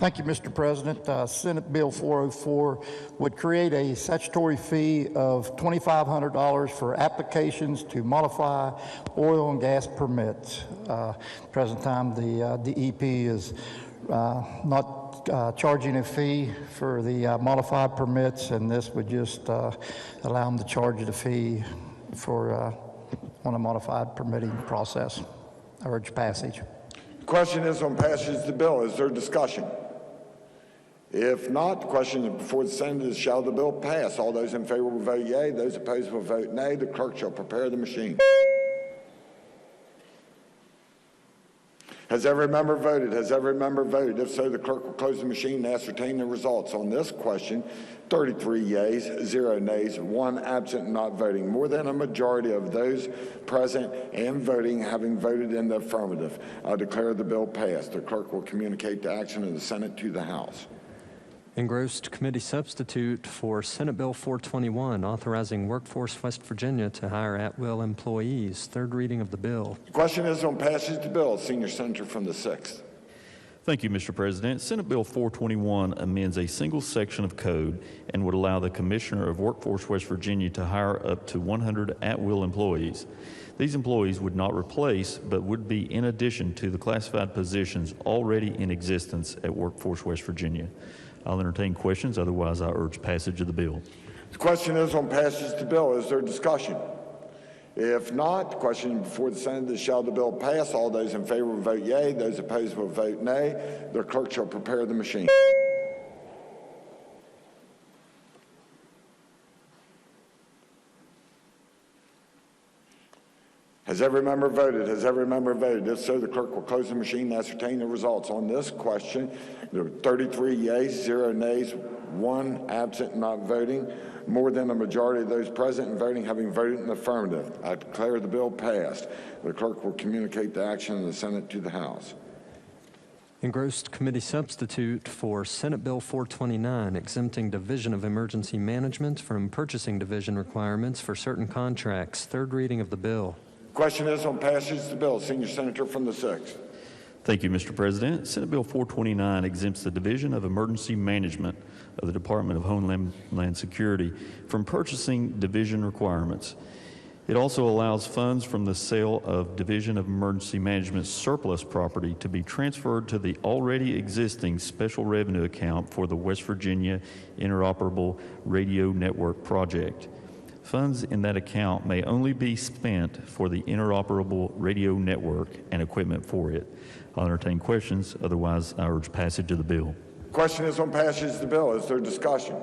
Speaker 16: Thank you, Mr. President. Senate Bill 404 would create a statutory fee of $2,500 for applications to modify oil and gas permits. Present time, the DEP is not charging a fee for the modified permits, and this would just allow them to charge the fee for on a modified permitting process. I urge passage.
Speaker 1: The question is on passage of the bill. Is there discussion? If not, the question is before the Senate is, shall the bill pass? All those in favor will vote yea. Those opposed will vote nay. The clerk shall prepare the machine. Has every member voted? Has every member voted? If so, the clerk will close the machine and ascertain the results. On this question, 33 yeas, 0 nays, 1 absent and not voting. More than a majority of those present and voting having voted in the affirmative. I declare the bill passed. The clerk will communicate the action of the Senate to the House.
Speaker 6: Engrossed committee substitute for Senate Bill 421, authorizing Workforce West Virginia to hire at-will employees. Third reading of the bill.
Speaker 1: The question is on passage of the bill. Senior Senator from the 6th.
Speaker 17: Thank you, Mr. President. Senate Bill 421 amends a single section of code and would allow the Commissioner of Workforce West Virginia to hire up to 100 at-will employees. These employees would not replace, but would be in addition to the classified positions already in existence at Workforce West Virginia. I'll entertain questions. Otherwise, I urge passage of the bill.
Speaker 1: The question is on passage of the bill. Is there discussion? If not, the question before the Senate is, shall the bill pass? All those in favor will vote yea. Those opposed will vote nay. The clerk shall prepare the machine. Has every member voted? Has every member voted? If so, the clerk will close the machine and ascertain the results. On this question, there were 33 yeas, 0 nays, 1 absent and not voting. More than a majority of those present and voting having voted in the affirmative. I declare the bill passed. The clerk will communicate the action of the Senate to the House.
Speaker 6: Engrossed committee substitute for Senate Bill 429, exempting Division of Emergency Management from purchasing division requirements for certain contracts. Third reading of the bill.
Speaker 1: Question is on passage of the bill. Senior Senator from the 6th.
Speaker 17: Thank you, Mr. President. Senate Bill 429 exempts the Division of Emergency Management of the Department of Homeland Security from purchasing division requirements. It also allows funds from the sale of Division of Emergency Management surplus property to be transferred to the already existing special revenue account for the West Virginia Interoperable Radio Network Project. Funds in that account may only be spent for the interoperable radio network and equipment for it. I'll entertain questions. Otherwise, I urge passage of the bill.
Speaker 1: Question is on passage of the bill. Is there discussion?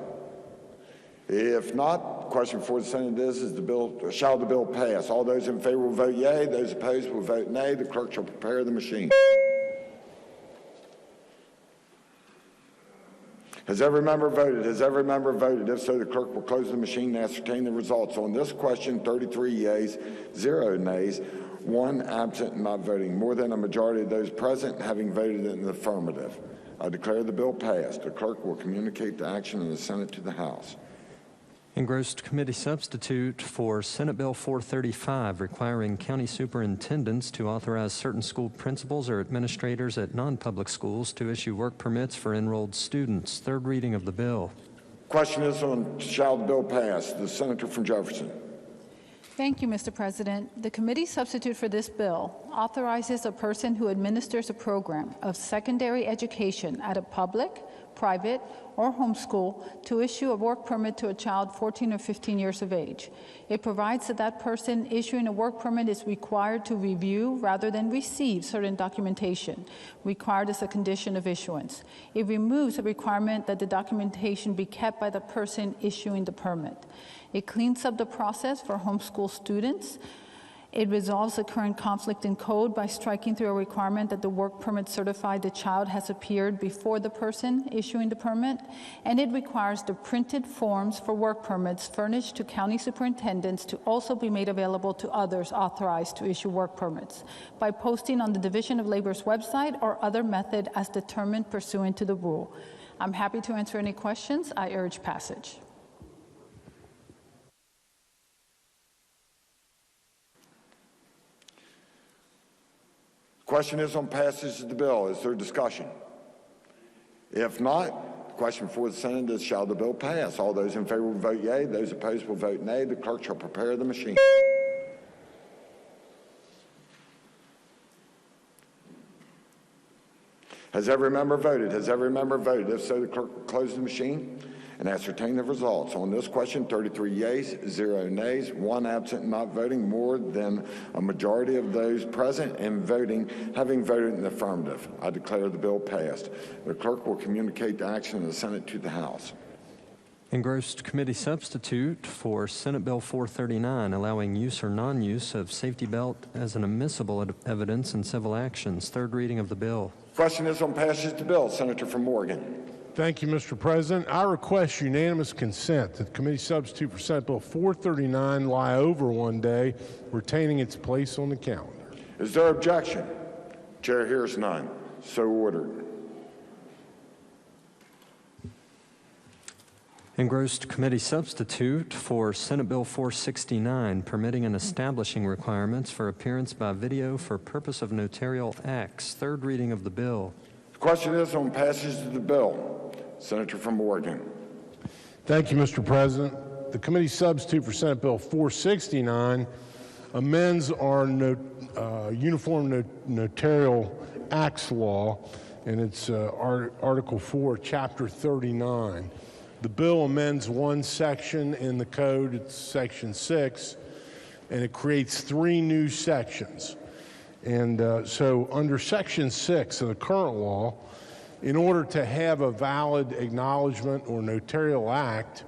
Speaker 1: If not, the question before the Senate is the bill, shall the bill pass? All those in favor will vote yea. Those opposed will vote nay. The clerk shall prepare the machine. Has every member voted? Has every member voted? If so, the clerk will close the machine and ascertain the results. On this question, 33 yeas, 0 nays, 1 absent and not voting. More than a majority of those present having voted in the affirmative. I declare the bill passed. The clerk will communicate the action of the Senate to the House.
Speaker 6: Engrossed committee substitute for Senate Bill 435, requiring county superintendents to authorize certain school principals or administrators at non-public schools to issue work permits for enrolled students. Third reading of the bill.
Speaker 1: Question is on, shall the bill pass? The Senator from Jefferson.
Speaker 12: Thank you, Mr. President. The committee substitute for this bill authorizes a person who administers a program of secondary education at a public, private, or homeschool to issue a work permit to a child 14 or 15 years of age. It provides that that person issuing a work permit is required to review rather than receive certain documentation required as a condition of issuance. It removes a requirement that the documentation be kept by the person issuing the permit. It cleans up the process for homeschool students. It resolves the current conflict in code by striking through a requirement that the work permit certify the child has appeared before the person issuing the permit, and it requires the printed forms for work permits furnished to county superintendents to also be made available to others authorized to issue work permits by posting on the Division of Labor's website or other method as determined pursuant to the rule. I'm happy to answer any questions. I urge passage.
Speaker 1: Question is on passage of the bill. Is there discussion? If not, the question before the Senate is, shall the bill pass? All those in favor will vote yea. Those opposed will vote nay. The clerk shall prepare the machine. Has every member voted? Has every member voted? If so, the clerk will close the machine and ascertain the results. On this question, 33 yeas, 0 nays, 1 absent and not voting. More than a majority of those present and voting having voted in the affirmative. I declare the bill passed. The clerk will communicate the action of the Senate to the House.
Speaker 6: Engrossed committee substitute for Senate Bill 439, allowing use or non-use of safety belt as an admissible evidence in civil actions. Third reading of the bill.
Speaker 1: Question is on passage of the bill. Senator from Oregon.
Speaker 9: Thank you, Mr. President. I request unanimous consent that the committee substitute for Senate Bill 439 lie over one day, retaining its place on the calendar.
Speaker 1: Is there objection? Chair hears none. So ordered.
Speaker 6: Engrossed committee substitute for Senate Bill 469, permitting and establishing requirements for appearance by video for purpose of notarial acts. Third reading of the bill.
Speaker 1: The question is on passage of the bill. Senator from Oregon.
Speaker 9: Thank you, Mr. President. The committee substitute for Senate Bill 469 amends our Uniform Notarial Acts law, and it's Article 4, Chapter 39. The bill amends one section in the code, it's Section 6, and it creates 3 new sections. And so under Section 6 of the current law, in order to have a valid acknowledgement or notarial act,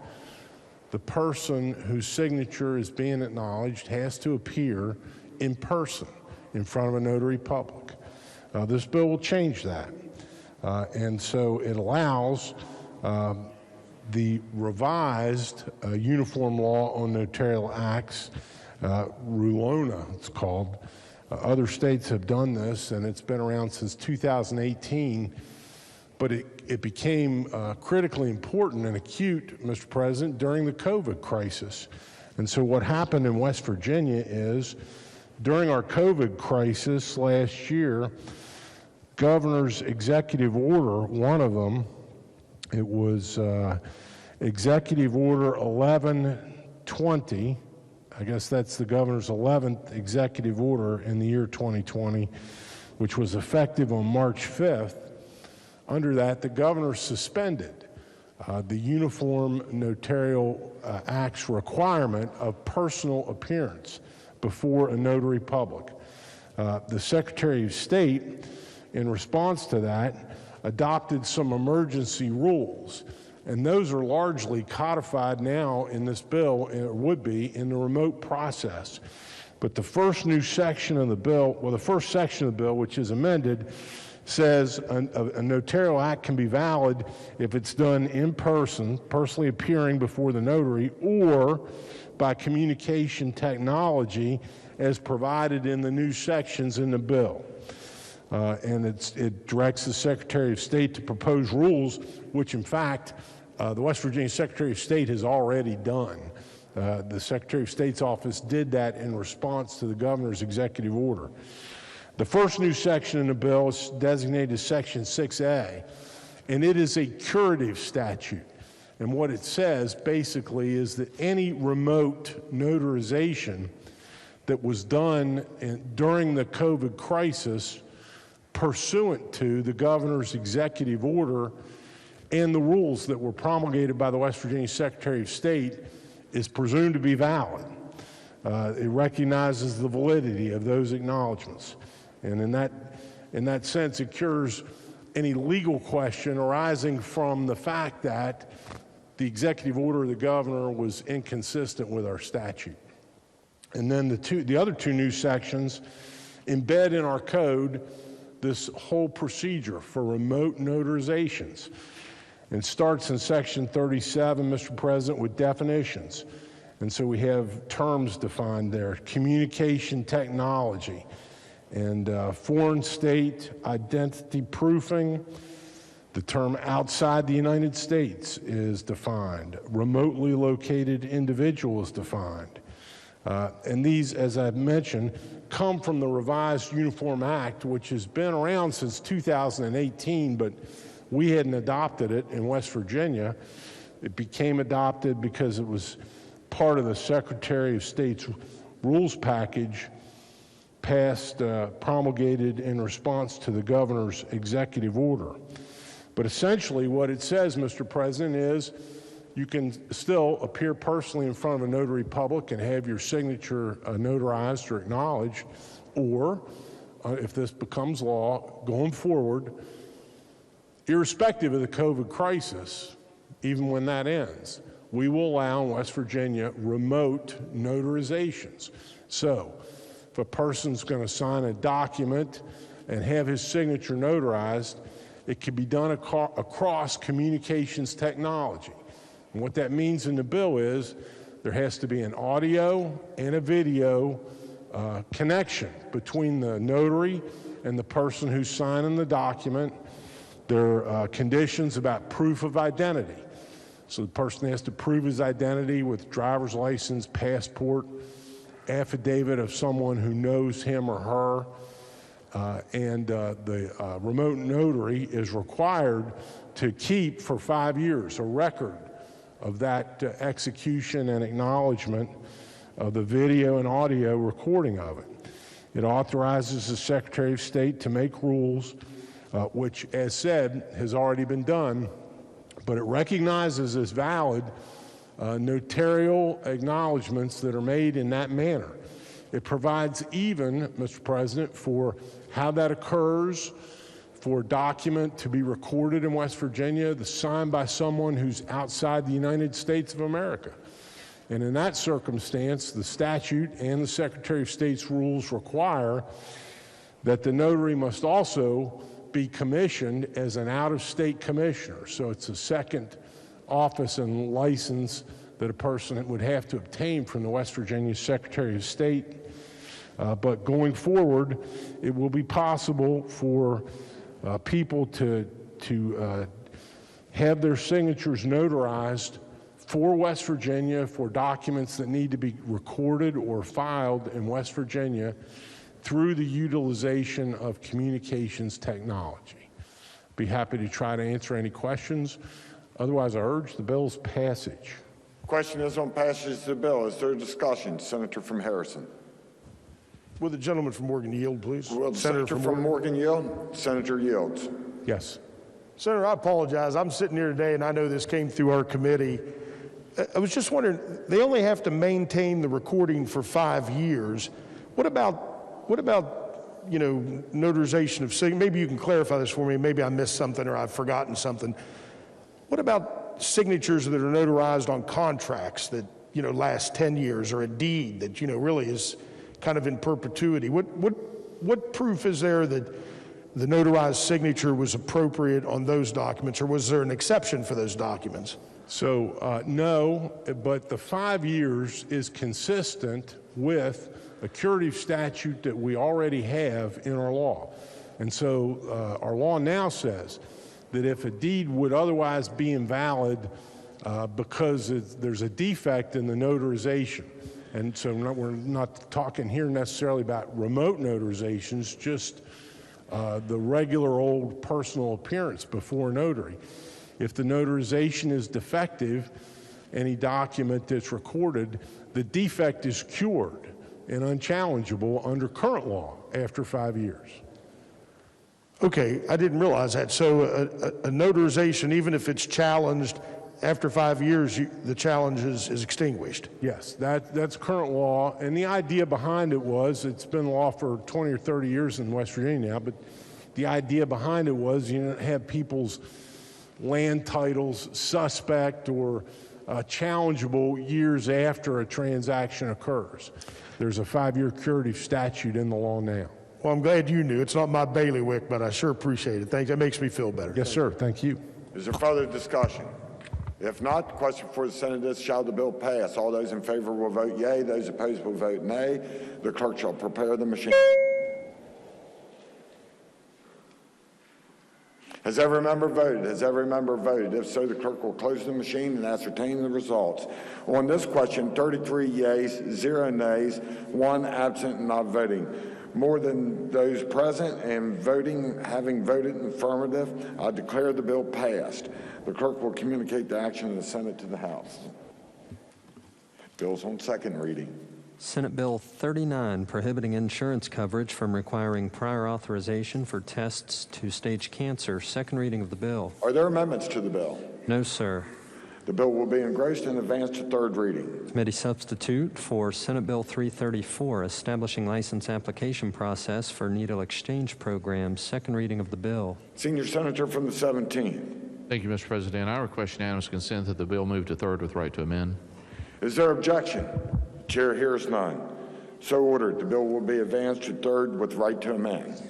Speaker 9: the person whose signature is being acknowledged has to appear in person in front of a notary public. This bill will change that. And so it allows the revised Uniform Law on Notarial Acts, RULONA it's called. Other states have done this, and it's been around since 2018. But it became critically important and acute, Mr. President, during the COVID crisis. And so what happened in West Virginia is, during our COVID crisis last year, governor's executive order, one of them, it was Executive Order 1120, I guess that's the governor's 11th executive order in the year 2020, which was effective on March 5th. Under that, the governor suspended the Uniform Notarial Acts requirement of personal appearance before a notary public. The Secretary of State, in response to that, adopted some emergency rules, and those are largely codified now in this bill, and it would be in the remote process. But the first new section of the bill, well, the first section of the bill, which is amended, says a notarial act can be valid if it's done in person, personally appearing before the notary, or by communication technology as provided in the new sections in the bill. And it directs the Secretary of State to propose rules, which in fact, the West Virginia Secretary of State has already done. The Secretary of State's office did that in response to the governor's executive order. The first new section in the bill is designated as Section 6A, and it is a curative statute. And what it says basically is that any remote notarization that was done during the COVID crisis pursuant to the governor's executive order and the rules that were promulgated by the West Virginia Secretary of State is presumed to be valid. It recognizes the validity of those acknowledgments. And in that sense, it cures any legal question arising from the fact that the executive order of the governor was inconsistent with our statute. And then the other 2 new sections embed in our code this whole procedure for remote notarizations. It starts in Section 37, Mr. President, with definitions. And so we have terms defined there: communication technology, and foreign state identity proofing. The term outside the United States is defined. Remotely located individual is defined. And these, as I've mentioned, come from the revised Uniform Act, which has been around since 2018, but We hadn't adopted it in West Virginia. It became adopted because it was part of the Secretary of State's rules package passed, promulgated in response to the governor's executive order. But essentially what it says, Mr. President, is you can still appear personally in front of a notary public and have your signature notarized or acknowledged, or if this becomes law going forward, irrespective of the COVID crisis, even when that ends, we will allow in West Virginia remote notarizations. So if a person's going to sign a document and have his signature notarized, it can be done across communications technology. And what that means in the bill is there has to be an audio and a video connection between the notary and the person who's signing the document. There are conditions about proof of identity. So the person has to prove his identity with driver's license, passport, affidavit of someone who knows him or her. And the remote notary is required to keep for 5 years a record of that execution and acknowledgement of the video and audio recording of it. It authorizes the Secretary of State to make rules, which, as said, has already been done, but it recognizes as valid notarial acknowledgments that are made in that manner. It provides even, Mr. President, for how that occurs, for a document to be recorded in West Virginia, signed by someone who's outside the United States of America. And in that circumstance, the statute and the Secretary of State's rules require that the notary must also be commissioned as an out-of-state commissioner. So it's a second office and license that a person would have to obtain from the West Virginia Secretary of State. But going forward, it will be possible for people to have their signatures notarized for West Virginia for documents that need to be recorded or filed in West Virginia through the utilization of communications technology. Be happy to try to answer any questions. Otherwise, I urge the bill's passage.
Speaker 1: Question is on passage of the bill. Is there a discussion? Senator from Harrison.
Speaker 9: Will the gentleman from Morgan yield, please?
Speaker 1: Will the Senator from Morgan yield? Senator yields.
Speaker 9: Yes. Senator, I apologize. I'm sitting here today, and I know this came through our committee. I was just wondering, they only have to maintain the recording for 5 years. What about notarization of signatures? Maybe you can clarify this for me. Maybe I missed something or I've forgotten something. What about signatures that are notarized on contracts that, last 10 years, or a deed that, really is kind of in perpetuity? What proof is there that the notarized signature was appropriate on those documents, or was there an exception for those documents?
Speaker 5: So, no, but the 5 years is consistent with a curative statute that we already have in our law. And so our law now says that if a deed would otherwise be invalid because there's a defect in the notarization, and so we're not talking here necessarily about remote notarizations, just the regular old personal appearance before notary. If the notarization is defective, any document that's recorded, the defect is cured and unchallengeable under current law after 5 years.
Speaker 9: Okay, I didn't realize that. So a notarization, even if it's challenged after 5 years, the challenge is extinguished?
Speaker 5: Yes, that's current law. And the idea behind it was, it's been law for 20 or 30 years in West Virginia now, but the idea behind it was you don't have people's land titles suspect or challengeable years after a transaction occurs. There's a 5-year curative statute in the law now.
Speaker 9: Well, I'm glad you knew. It's not my bailiwick, but I sure appreciate it. Thanks. That makes me feel better.
Speaker 5: Yes, sir. Thank you.
Speaker 1: Is there further discussion? If not, the question before the Senate is, shall the bill pass? All those in favor will vote yea. Those opposed will vote nay. The clerk shall prepare the machine. Has every member voted? Has every member voted? If so, the clerk will close the machine and ascertain the results. On this question, 33 yeas, 0 nays, 1 absent and not voting. more than those present and having voted in affirmative, I declare the bill passed. The clerk will communicate the action of the Senate to the House. Bills on second reading.
Speaker 6: Senate Bill 39, prohibiting insurance coverage from requiring prior authorization for tests to stage cancer. Second reading of the bill.
Speaker 1: Are there amendments to the bill?
Speaker 6: No, sir.
Speaker 1: The bill will be engrossed and advanced to third reading.
Speaker 6: Committee substitute for Senate Bill 334, establishing license application process for needle exchange programs. Second reading of the bill.
Speaker 1: Senior Senator from the 17th.
Speaker 7: Thank you, Mr. President. I request unanimous consent that the bill move to third with right to amend.
Speaker 1: Is there objection? Chair hears none. So ordered. The bill will be advanced to third with right to amend.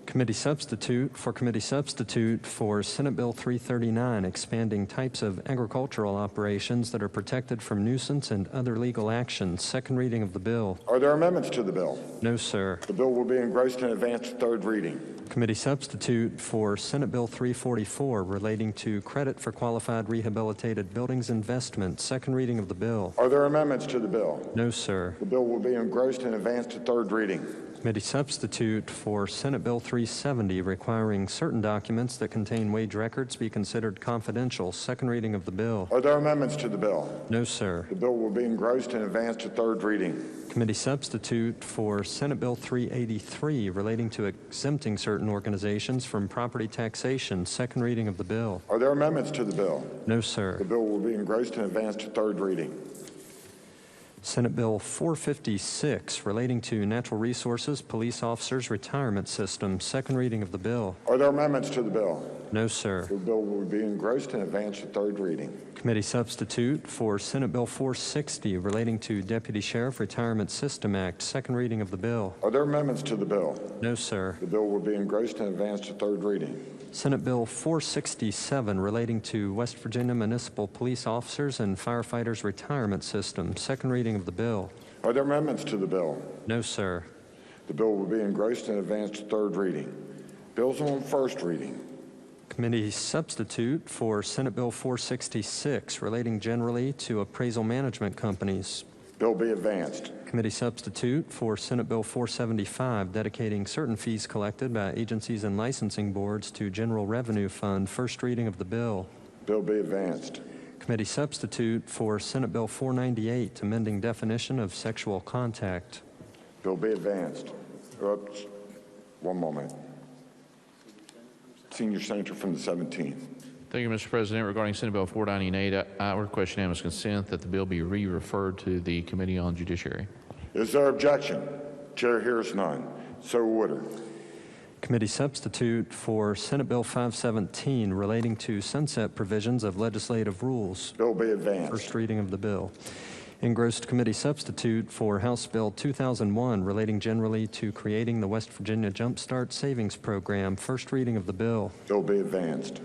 Speaker 6: Committee substitute for Senate Bill 339, expanding types of agricultural operations that are protected from nuisance and other legal actions. Second reading of the bill.
Speaker 1: Are there amendments to the bill?
Speaker 6: No, sir.
Speaker 1: The bill will be engrossed and advanced to third reading.
Speaker 6: Committee substitute for Senate Bill 344, relating to credit for qualified rehabilitated buildings investment. Second reading of the bill.
Speaker 1: Are there amendments to the bill?
Speaker 6: No, sir.
Speaker 1: The bill will be engrossed and advanced to third reading.
Speaker 6: Committee substitute for Senate Bill 370, requiring certain documents that contain wage records be considered confidential. Second reading of the bill.
Speaker 1: Are there amendments to the bill?
Speaker 6: No, sir.
Speaker 1: The bill will be engrossed and advanced to third reading.
Speaker 6: Committee substitute for Senate Bill 383, relating to exempting certain organizations from property taxation. Second reading of the bill.
Speaker 1: Are there amendments to the bill?
Speaker 6: No, sir.
Speaker 1: The bill will be engrossed and advanced to third reading.
Speaker 6: Senate Bill 456, relating to natural resources police officers retirement system. Second reading of the bill.
Speaker 1: Are there amendments to the bill?
Speaker 6: No, sir.
Speaker 1: The bill will be engrossed and advanced to third reading.
Speaker 6: Committee substitute for Senate Bill 460, relating to Deputy Sheriff Retirement System Act. Second reading of the bill.
Speaker 1: Are there amendments to the bill?
Speaker 6: No, sir.
Speaker 1: The bill will be engrossed and advanced to third reading.
Speaker 6: Senate Bill 467, relating to West Virginia Municipal Police Officers and Firefighters Retirement System. Second reading of the bill.
Speaker 1: Are there amendments to the bill?
Speaker 6: No, sir.
Speaker 1: The bill will be engrossed and advanced to third reading. Bills on first reading.
Speaker 6: Committee substitute for Senate Bill 466, relating generally to appraisal management companies.
Speaker 1: Bill be advanced.
Speaker 6: Committee substitute for Senate Bill 475, dedicating certain fees collected by agencies and licensing boards to General Revenue Fund. First reading of the bill.
Speaker 1: Bill be advanced.
Speaker 6: Committee substitute for Senate Bill 498, amending definition of sexual contact.
Speaker 1: Bill be advanced. Oops. One moment. Senior Senator from the 17th.
Speaker 7: Thank you, Mr. President. Regarding Senate Bill 498, I request unanimous consent that the bill be re-referred to the Committee on Judiciary.
Speaker 1: Is there objection? Chair hears none. So ordered.
Speaker 6: Committee substitute for Senate Bill 517, relating to sunset provisions of legislative rules.
Speaker 1: Bill be advanced.
Speaker 6: First reading of the bill. Engrossed committee substitute for House Bill 2001, relating generally to creating the West Virginia Jumpstart Savings Program. First reading of the bill.
Speaker 1: Bill be advanced.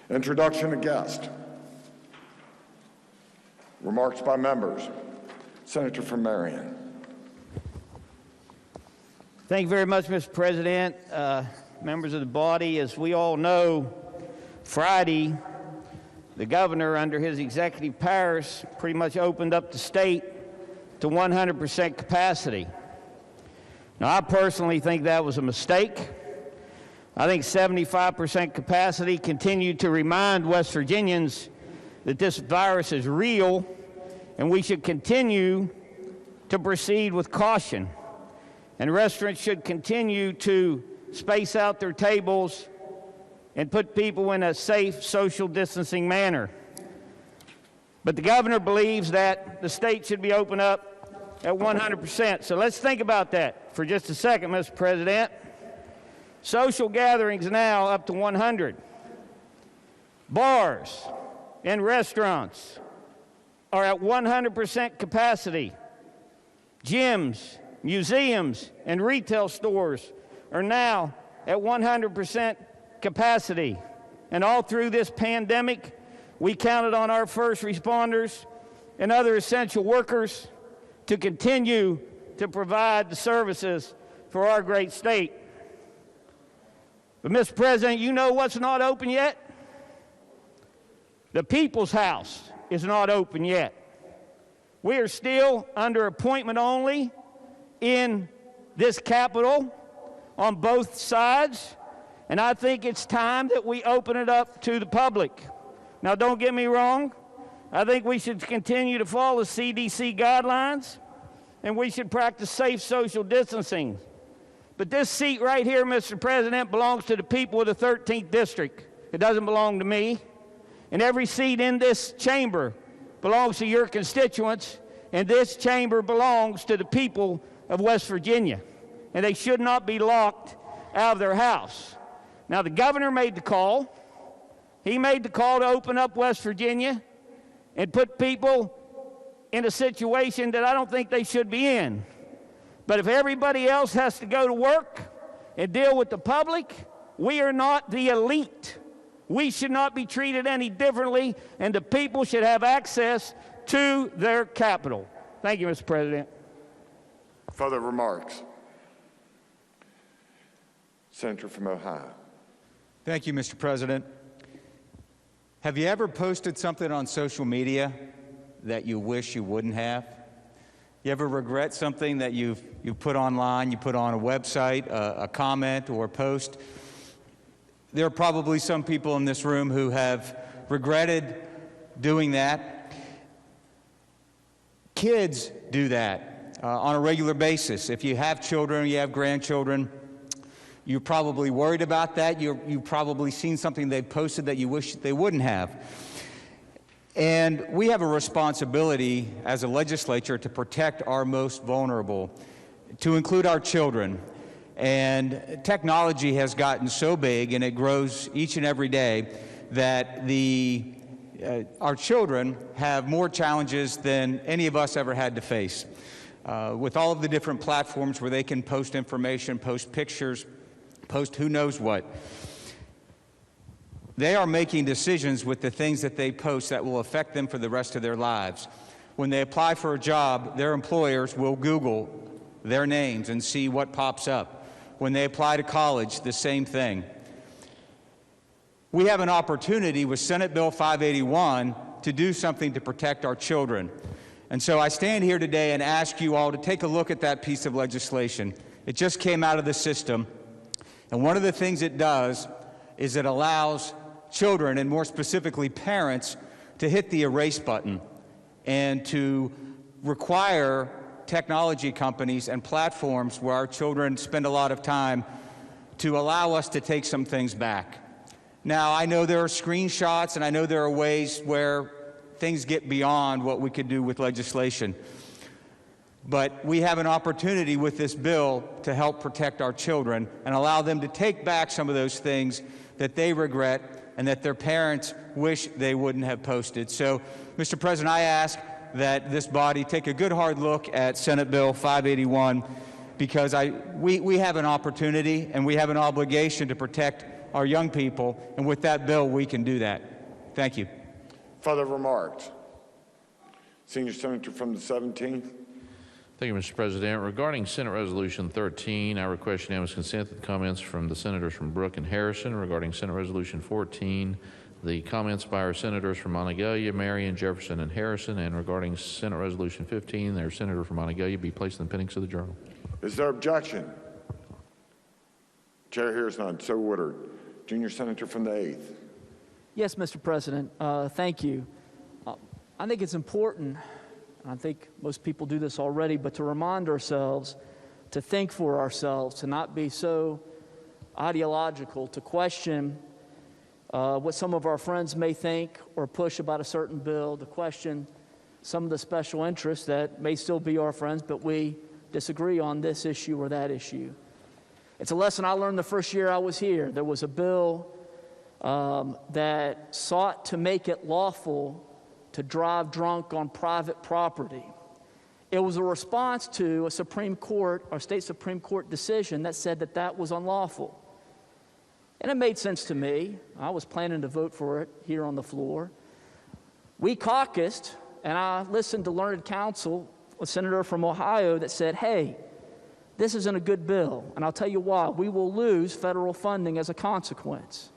Speaker 1: Introduction of guest. Remarks by members. Senator from Marion.
Speaker 11: Thank you very much, Mr. President. Members of the body, as we all know, Friday, the governor, under his executive powers, pretty much opened up the state to 100% capacity. Now, I personally think that was a mistake. I think 75% capacity continued to remind West Virginians that this virus is real, and we should continue to proceed with caution. And restaurants should continue to space out their tables and put people in a safe social distancing manner. But the governor believes that the state should be open up at 100%. So let's think about that for just a second, Mr. President. Social gatherings now up to 100. Bars and restaurants are at 100% capacity. Gyms, museums, and retail stores are now at 100% capacity. And all through this pandemic, we counted on our first responders and other essential workers to continue to provide the services for our great state. But, Mr. President, you know what's not open yet? The People's House is not open yet. We are still under appointment only in this Capitol on both sides, and I think it's time that we open it up to the public. Now, don't get me wrong. I think we should continue to follow CDC guidelines, and we should practice safe social distancing. But this seat right here, Mr. President, belongs to the people of the 13th District. It doesn't belong to me. And every seat in this chamber belongs to your constituents, and this chamber belongs to the people of West Virginia. And they should not be locked out of their house. Now, the governor made the call. He made the call to open up West Virginia and put people in a situation that I don't think they should be in. But if everybody else has to go to work and deal with the public, we are not the elite. We should not be treated any differently, and the people should have access to their capital. Thank you, Mr. President.
Speaker 1: Further remarks? Senator from Ohio.
Speaker 18: Thank you, Mr. President. Have you ever posted something on social media that you wish you wouldn't have? You ever regret something that you've put online, you put on a website, a comment or a post? There are probably some people in this room who have regretted doing that. Kids do that on a regular basis. If you have children, you have grandchildren, you're probably worried about that. You've probably seen something they posted that you wish they wouldn't have. And we have a responsibility as a legislature to protect our most vulnerable, to include our children. And technology has gotten so big, and it grows each and every day, that our children have more challenges than any of us ever had to face. With all of the different platforms where they can post information, post pictures, post who knows what. They are making decisions with the things that they post that will affect them for the rest of their lives. When they apply for a job, their employers will Google their names and see what pops up. When they apply to college, the same thing. We have an opportunity with Senate Bill 581 to do something to protect our children. And so I stand here today and ask you all to take a look at that piece of legislation. It just came out of the system. And one of the things it does is it allows children, and more specifically parents, to hit the erase button and to require technology companies and platforms where our children spend a lot of time to allow us to take some things back. Now, I know there are screenshots, and I know there are ways where things get beyond what we could do with legislation. But we have an opportunity with this bill to help protect our children and allow them to take back some of those things that they regret and that their parents wish they wouldn't have posted. So, Mr. President, I ask that this body take a good hard look at Senate Bill 581 because we have an opportunity and we have an obligation to protect our young people, and with that bill we can do that. Thank you.
Speaker 1: Further remarks? Senior Senator from the 17th.
Speaker 7: Thank you, Mr. President. Regarding Senate Resolution 13, I request unanimous consent that the comments from the senators from Brooke and Harrison. Regarding Senate Resolution 14, the comments by our senators from Monongalia, Marion, Jefferson, and Harrison. And regarding Senate Resolution 15, their senator from Monongalia be placed in the appendix of the journal.
Speaker 1: Is there objection? Chair hears none. So ordered. Junior Senator from the 8th.
Speaker 19: Yes, Mr. President. Thank you. I think it's important, and I think most people do this already, but to remind ourselves, to think for ourselves, to not be so ideological, to question what some of our friends may think or push about a certain bill, to question some of the special interests that may still be our friends, but we disagree on this issue or that issue. It's a lesson I learned the first year I was here. There was a bill that sought to make it lawful to drive drunk on private property. It was a response to a Supreme Court, or state Supreme Court decision that said that that was unlawful. And it made sense to me. I was planning to vote for it here on the floor. We caucused, and I listened to learned counsel, a senator from Ohio, that said, hey, this isn't a good bill, and I'll tell you why. We will lose federal funding as a consequence.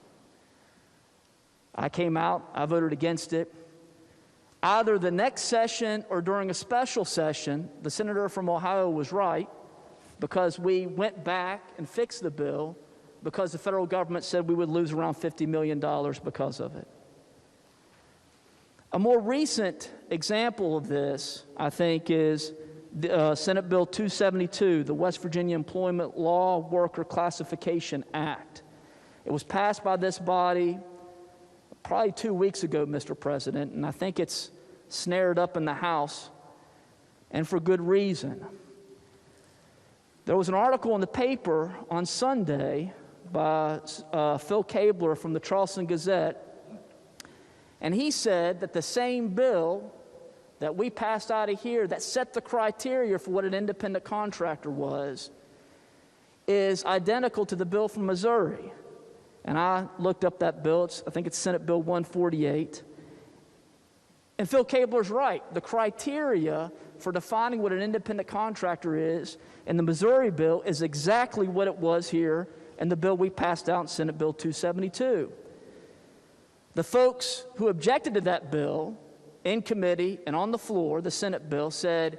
Speaker 19: I came out, I voted against it. either the next session or during a special session, the senator from Ohio was right, because we went back and fixed the bill because the federal government said we would lose around $50 million because of it. A more recent example of this, I think, is Senate Bill 272, the West Virginia Employment Law Worker Classification Act. It was passed by this body probably 2 weeks ago, Mr. President, and I think it's snared up in the House, and for good reason. There was an article in the paper on Sunday by Phil Kabler from the Charleston Gazette, and he said that the same bill that we passed out of here that set the criteria for what an independent contractor was is identical to the bill from Missouri. And I looked up that bill. I think it's Senate Bill 148. And Phil Kabler's right. The criteria for defining what an independent contractor is in the Missouri bill is exactly what it was here in the bill we passed out in Senate Bill 272. The folks who objected to that bill in committee and on the floor, the Senate bill, said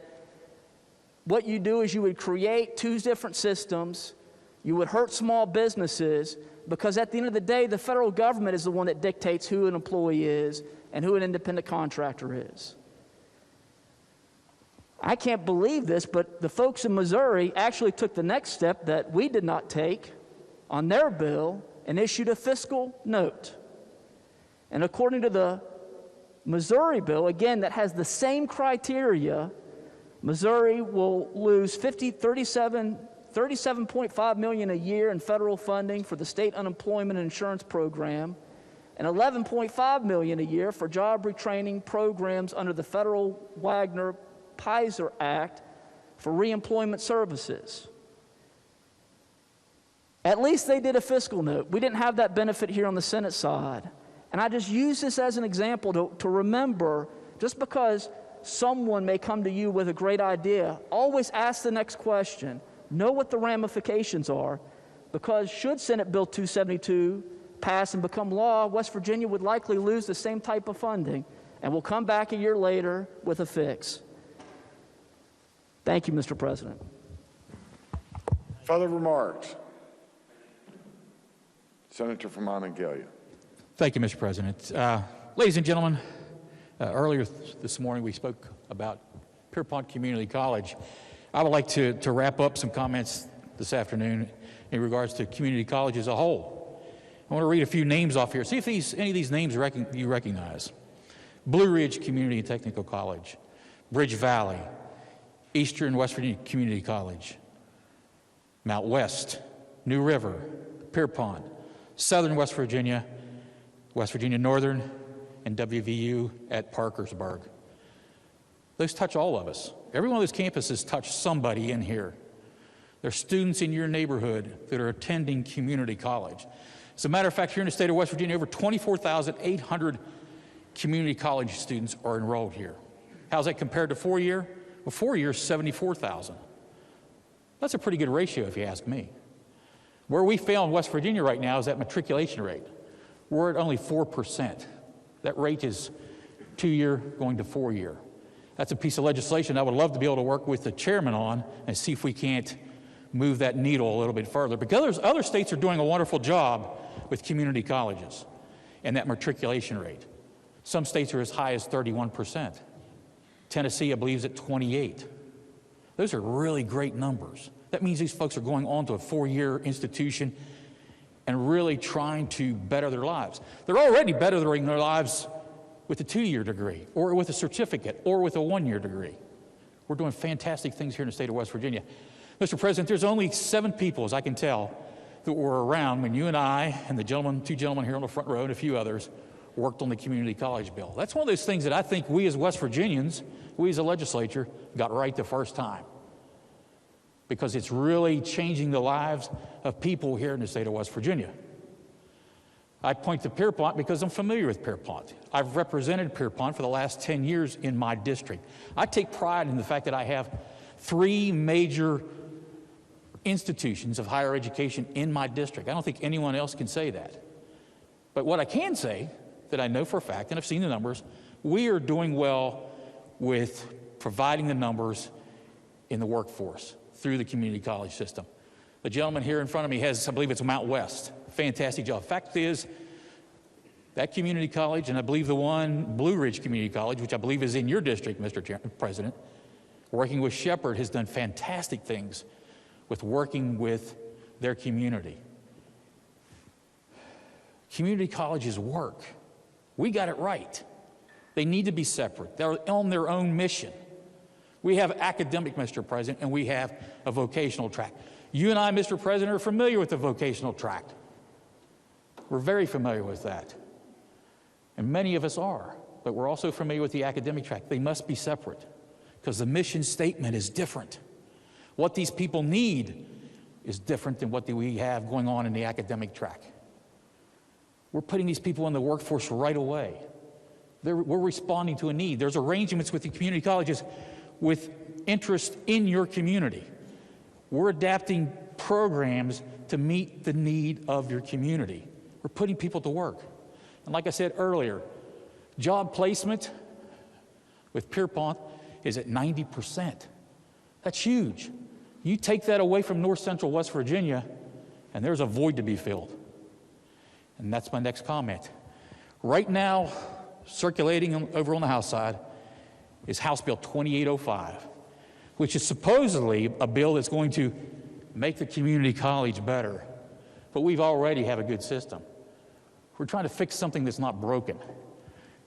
Speaker 19: what you do is you would create two different systems, you would hurt small businesses, because at the end of the day, the federal government is the one that dictates who an employee is and who an independent contractor is. I can't believe this, but the folks in Missouri actually took the next step that we did not take on their bill and issued a fiscal note. And according to the Missouri bill, again, that has the same criteria, Missouri will lose $37.5 million a year in federal funding for the state unemployment insurance program and $11.5 million a year for job retraining programs under the federal Wagner-Pizer Act for reemployment services. At least they did a fiscal note. We didn't have that benefit here on the Senate side. And I just use this as an example to remember, just because someone may come to you with a great idea, always ask the next question. Know what the ramifications are, because should Senate Bill 272 pass and become law, West Virginia would likely lose the same type of funding, and we'll come back a year later with a fix. Thank you, Mr. President.
Speaker 1: Further remarks? Senator from Monongalia.
Speaker 8: Thank you, Mr. President. Ladies and gentlemen, earlier this morning we spoke about Pierpont Community College. I would like to wrap up some comments this afternoon in regards to community college as a whole. I want to read a few names off here. See if any of these names you recognize. Blue Ridge Community and Technical College, Bridge Valley, Eastern West Virginia Community College, Mount West, New River, Pierpont, Southern West Virginia Northern, and WVU at Parkersburg. Those touch all of us. Every one of those campuses touch somebody in here. There are students in your neighborhood that are attending community college. As a matter of fact, here in the state of West Virginia, over 24,800 community college students are enrolled here. How's that compared to 4 year? Well, 4 years, 74,000. That's a pretty good ratio if you ask me. Where we fail in West Virginia right now is that matriculation rate. We're at only 4%. That rate is 2 year going to 4 year. That's a piece of legislation I would love to be able to work with the chairman on and see if we can't move that needle a little bit further. Because other states are doing a wonderful job with community colleges and that matriculation rate. Some states are as high as 31%. Tennessee, I believe, is at 28%. Those are really great numbers. That means these folks are going on to a 4-year institution and really trying to better their lives. They're already bettering their lives with a 2-year degree, or with a certificate, or with a 1-year degree. We're doing fantastic things here in the state of West Virginia. Mr. President, there's only 7 people, as I can tell, that were around when you and I and the gentleman, 2 gentlemen here on the front row and a few others worked on the community college bill. That's one of those things that I think we as West Virginians, we as a legislature, got right the first time. Because it's really changing the lives of people here in the state of West Virginia. I point to Pierpont because I'm familiar with Pierpont. I've represented Pierpont for the last 10 years in my district. I take pride in the fact that I have 3 major institutions of higher education in my district. I don't think anyone else can say that. But what I can say, that I know for a fact, and I've seen the numbers, We are doing well with providing the numbers in the workforce through the community college system. The gentleman here in front of me has, I believe it's Mount West. Fantastic job. Fact is, that community college, and I believe the one, Blue Ridge Community College, which I believe is in your district, Mr. President, working with Shepherd, has done fantastic things with working with their community. Community colleges work. We got it right. They need to be separate. They're on their own mission. We have academic, Mr. President, and we have a vocational track. You and I, Mr. President, are familiar with the vocational track. We're very familiar with that. And many of us are, but we're also familiar with the academic track. They must be separate because the mission statement is different. What these people need is different than what we have going on in the academic track. We're putting these people in the workforce right away. We're responding to a need. There's arrangements with the community colleges with interest in your community. We're adapting programs to meet the need of your community. We're putting people to work. And like I said earlier, job placement with Pierpont is at 90%. That's huge. You take that away from North Central West Virginia, and there's a void to be filled. And that's my next comment. Right now, circulating over on the House side is House Bill 2805, which is supposedly a bill that's going to make the community college better. But we've already have a good system. We're trying to fix something that's not broken.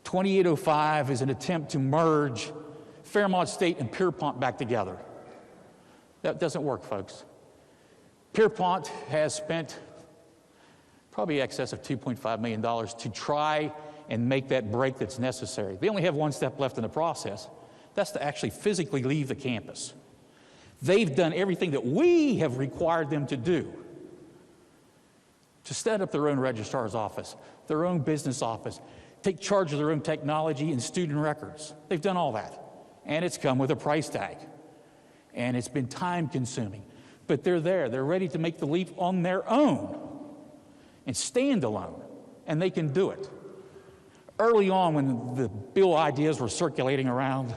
Speaker 8: 2805 is an attempt to merge Fairmont State and Pierpont back together. That doesn't work, folks. Pierpont has spent probably excess of $2.5 million to try and make that break that's necessary. They only have one step left in the process. That's to actually physically leave the campus. They've done everything that we have required them to do, to set up their own registrar's office, their own business office, take charge of their own technology and student records. They've done all that. And it's come with a price tag. And it's been time consuming. But they're there. They're ready to make the leap on their own and stand alone. And they can do it. Early on, when the bill ideas were circulating around,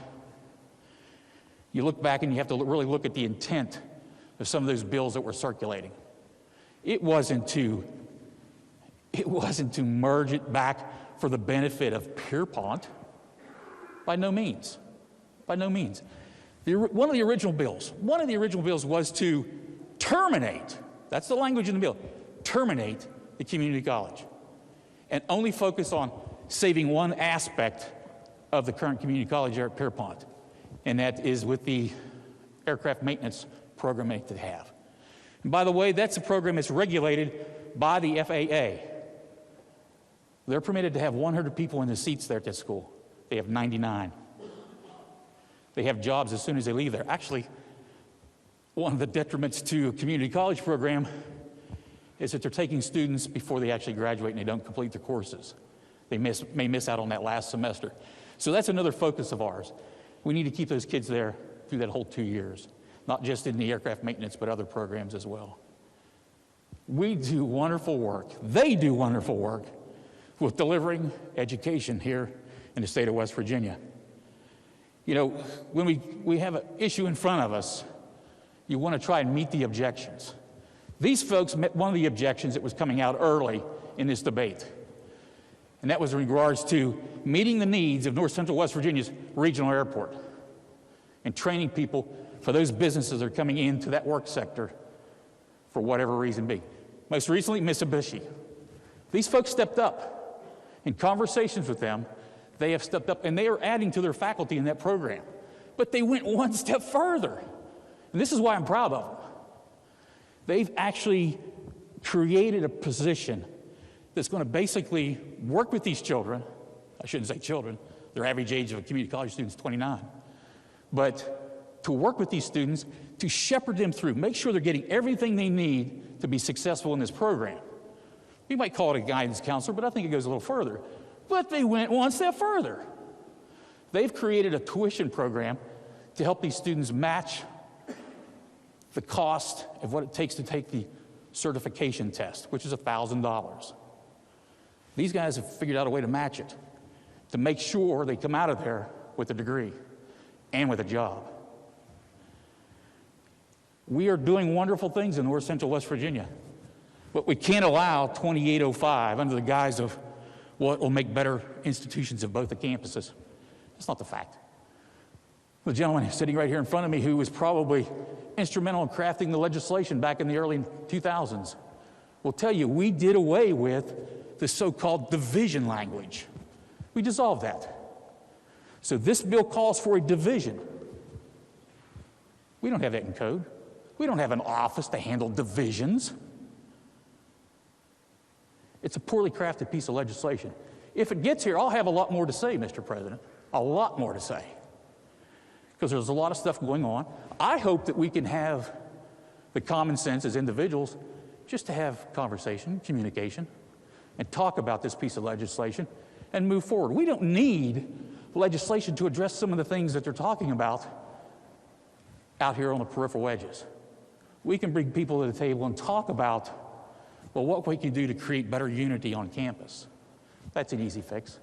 Speaker 8: you look back and you have to really look at the intent of some of those bills that were circulating. It wasn't to merge it back for the benefit of Pierpont. By no means. By no means. One of the original bills was to terminate, that's the language in the bill, terminate the community college and only focus on saving one aspect of the current community college here at Pierpont, and that is with the aircraft maintenance program that they have. And by the way, that's a program that's regulated by the FAA. They're permitted to have 100 people in the seats there at that school. They have 99. They have jobs as soon as they leave there. Actually, one of the detriments to a community college program is that they're taking students before they actually graduate and they don't complete their courses. They may miss out on that last semester. So that's another focus of ours. We need to keep those kids there through that whole 2 years, not just in the aircraft maintenance, but other programs as well. We do wonderful work. They do wonderful work with delivering education here in the state of West Virginia. You know, when we have an issue in front of us, you want to try and meet the objections. These folks met one of the objections that was coming out early in this debate, and that was in regards to meeting the needs of North Central West Virginia's regional airport and training people for those businesses that are coming into that work sector for whatever reason be. Most recently, Mitsubishi. These folks stepped up. In conversations with them, they have stepped up, and they are adding to their faculty in that program. But they went one step further. And this is why I'm proud of them. They've actually created a position that's going to basically work with these children. I shouldn't say children. Their average age of a community college student is 29. But to work with these students, to shepherd them through, make sure they're getting everything they need to be successful in this program. We might call it a guidance counselor, but I think it goes a little further. But they went one step further. They've created a tuition program to help these students match the cost of what it takes to take the certification test, which is $1,000. These guys have figured out a way to match it. to make sure they come out of there with a degree and with a job. We are doing wonderful things in North Central West Virginia, but we can't allow 2805 under the guise of what will make better institutions of both the campuses. That's not the fact. The gentleman sitting right here in front of me, who was probably instrumental in crafting the legislation back in the early 2000s, will tell you we did away with the so-called division language. We dissolved that. So this bill calls for a division. We don't have that in code. We don't have an office to handle divisions. It's a poorly crafted piece of legislation. If it gets here, I'll have a lot more to say, Mr. President, a lot more to say, because there's a lot of stuff going on. I hope that we can have the common sense as individuals just to have conversation, communication, and talk about this piece of legislation and move forward. We don't need legislation to address some of the things that they're talking about out here on the peripheral edges. We can bring people to the table and talk about, well, what we can do to create better unity on campus. That's an easy fix.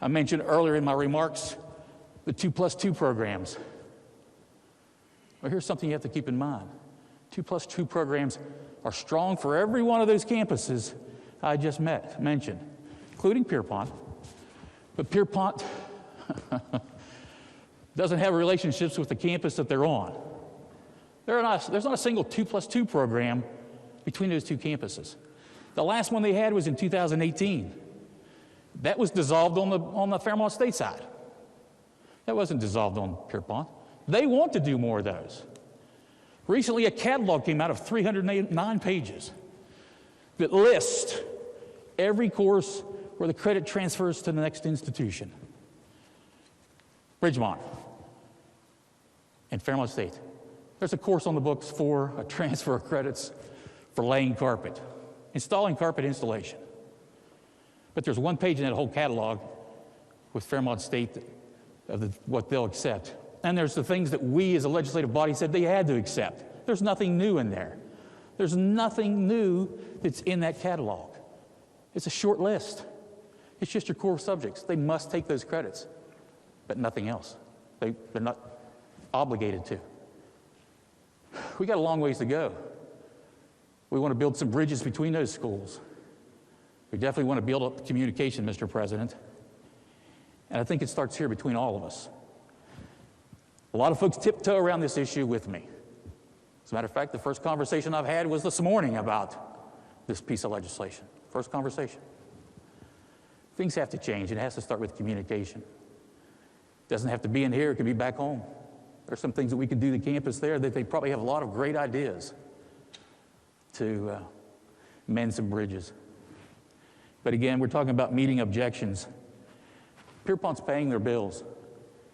Speaker 8: I mentioned earlier in my remarks the 2+2 programs. Well, here's something you have to keep in mind. 2+2 programs are strong for every one of those campuses I just mentioned, including Pierpont. But Pierpont doesn't have relationships with the campus that they're on. There's not a single 2+2 program between those two campuses. The last one they had was in 2018. That was dissolved on the Fairmont State side. That wasn't dissolved on Pierpont. They want to do more of those. Recently, a catalog came out of 309 pages that lists every course where the credit transfers to the next institution. Ridgemont and Fairmont State. There's a course on the books for a transfer of credits for laying carpet, installing carpet installation. But there's one page in that whole catalog with Fairmont State of what they'll accept. And there's the things that we as a legislative body said they had to accept. There's nothing new in there. There's nothing new that's in that catalog. It's a short list. It's just your core subjects. They must take those credits, but nothing else. They're not obligated to. We got a long ways to go. We want to build some bridges between those schools. We definitely want to build up communication, Mr. President. And I think it starts here between all of us. A lot of folks tiptoe around this issue with me. As a matter of fact, the first conversation I've had was this morning about this piece of legislation. First conversation. Things have to change. It has to start with communication. It doesn't have to be in here. It can be back home. There's some things that we can do to the campus there that they probably have a lot of great ideas to mend some bridges. But again, we're talking about meeting objections. Pierpont's paying their bills,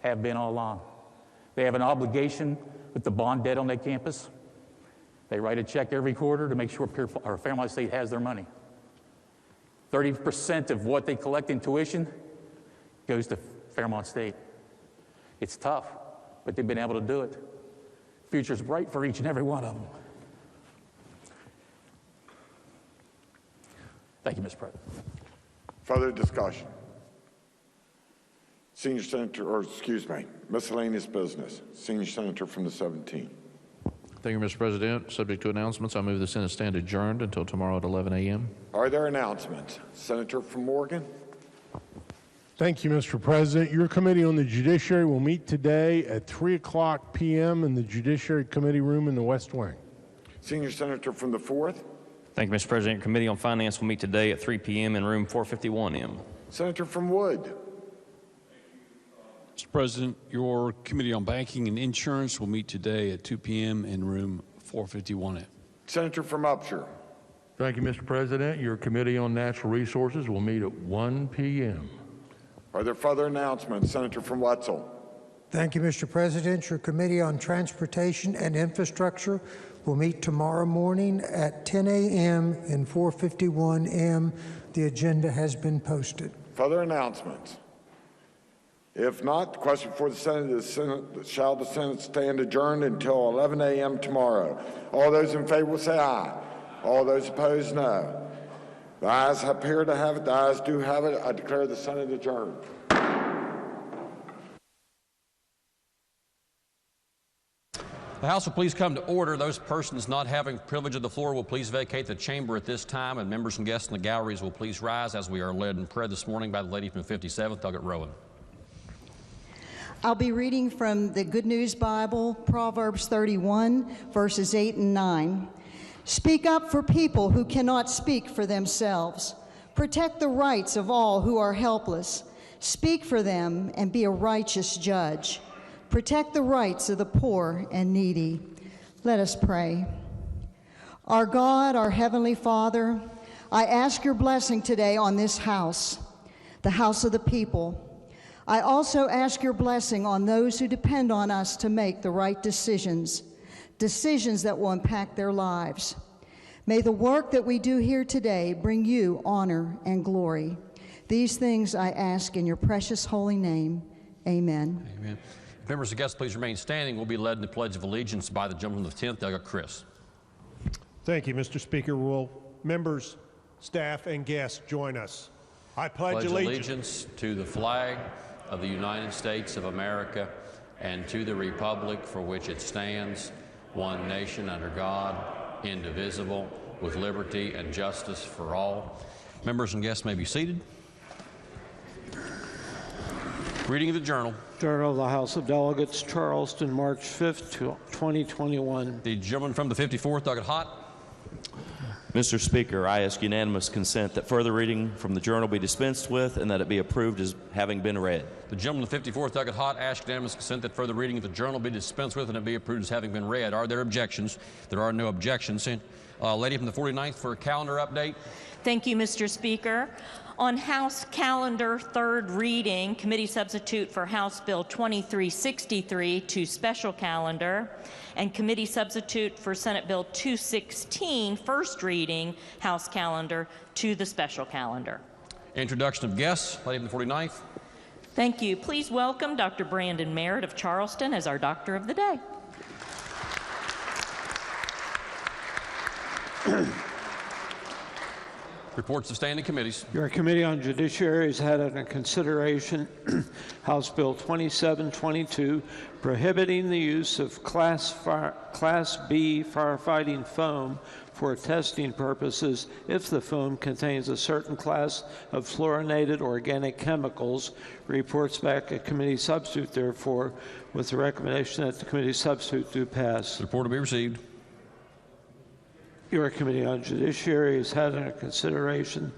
Speaker 8: have been all along. They have an obligation with the bond debt on that campus. They write a check every quarter to make sure Fairmont State has their money. 30% of what they collect in tuition goes to Fairmont State. It's tough, but they've been able to do it. Future's bright for each and every one of them. Thank you, Mr. President.
Speaker 1: Further discussion? Miscellaneous business. Senior Senator from the 17th.
Speaker 7: Thank you, Mr. President. Subject to announcements, I move the Senate stand adjourned until tomorrow at 11 a.m.
Speaker 1: Are there announcements? Senator from Morgan.
Speaker 9: Thank you, Mr. President. Your Committee on the Judiciary will meet today at 3:00 p.m. in the Judiciary Committee room in the West Wing.
Speaker 1: Senior Senator from the 4th.
Speaker 13: Thank you, Mr. President. Committee on Finance will meet today at 3 p.m. in room 451M.
Speaker 1: Senator from Wood.
Speaker 20: Mr. President, your Committee on Banking and Insurance will meet today at 2 p.m. in room 451A.
Speaker 1: Senator from Upshur.
Speaker 5: Thank you, Mr. President. Your Committee on Natural Resources will meet at 1 p.m.
Speaker 1: Are there further announcements? Senator from Wetzel.
Speaker 14: Thank you, Mr. President. Your Committee on Transportation and Infrastructure will meet tomorrow morning at 10 a.m. in 451M. The agenda has been posted.
Speaker 1: Further announcements? If not, the question for the Senate, shall the Senate stand adjourned until 11 a.m. tomorrow? All those in favor will say aye. All those opposed, no. The ayes appear to have it. The ayes do have it. I declare the Senate adjourned.
Speaker 21: The House will please come to order. Those persons not having privilege of the floor will please vacate the chamber at this time, and members and guests in the galleries will please rise as we are led in prayer this morning by the lady from the 57th, Doggett Rowan.
Speaker 22: I'll be reading from the Good News Bible, Proverbs 31, verses 8 and 9. Speak up for people who cannot speak for themselves. Protect the rights of all who are helpless. Speak for them and be a righteous judge. Protect the rights of the poor and needy. Let us pray. Our God, our Heavenly Father, I ask your blessing today on this house, the house of the people. I also ask your blessing on those who depend on us to make the right decisions, decisions that will impact their lives. May the work that we do here today bring you honor and glory. These things I ask in your precious holy name. Amen.
Speaker 21: Amen. Members and guests, please remain standing. We'll be led in the Pledge of Allegiance by the gentleman of the 10th, Doggett Chris.
Speaker 23: Thank you, Mr. Speaker. Will members, staff, and guests join us? I pledge
Speaker 21: allegiance to the flag of the United States of America and to the republic for which it stands, one nation under God, indivisible, with liberty and justice for all. Members and guests may be seated. Reading of the Journal.
Speaker 24: Journal of the House of Delegates, Charleston, March 5th, 2021.
Speaker 21: The gentleman from the 54th, Doggett Hott.
Speaker 25: Mr. Speaker, I ask unanimous consent that further reading from the Journal be dispensed with and that it be approved as having been read.
Speaker 21: The gentleman of the 54th, Doggett Hott, asks unanimous consent that further reading of the Journal be dispensed with and it be approved as having been read. Are there objections? There are no objections. Lady from the 49th for a calendar update.
Speaker 26: Thank you, Mr. Speaker. On House calendar, third reading, committee substitute for House Bill 2363 to special calendar, and committee substitute for Senate Bill 216, first reading, House calendar to the special calendar.
Speaker 21: Introduction of guests. Lady from the 49th.
Speaker 26: Thank you. Please welcome Dr. Brandon Merritt of Charleston as our Doctor of the Day.
Speaker 21: Reports of standing committees.
Speaker 24: Your Committee on Judiciary has had under consideration House Bill 2722, prohibiting the use of Class B firefighting foam for testing purposes if the foam contains a certain class of fluorinated organic chemicals. Reports back a committee substitute, therefore, with the recommendation that the committee substitute do pass.
Speaker 21: The report will be received.
Speaker 24: Your Committee on Judiciary has had under consideration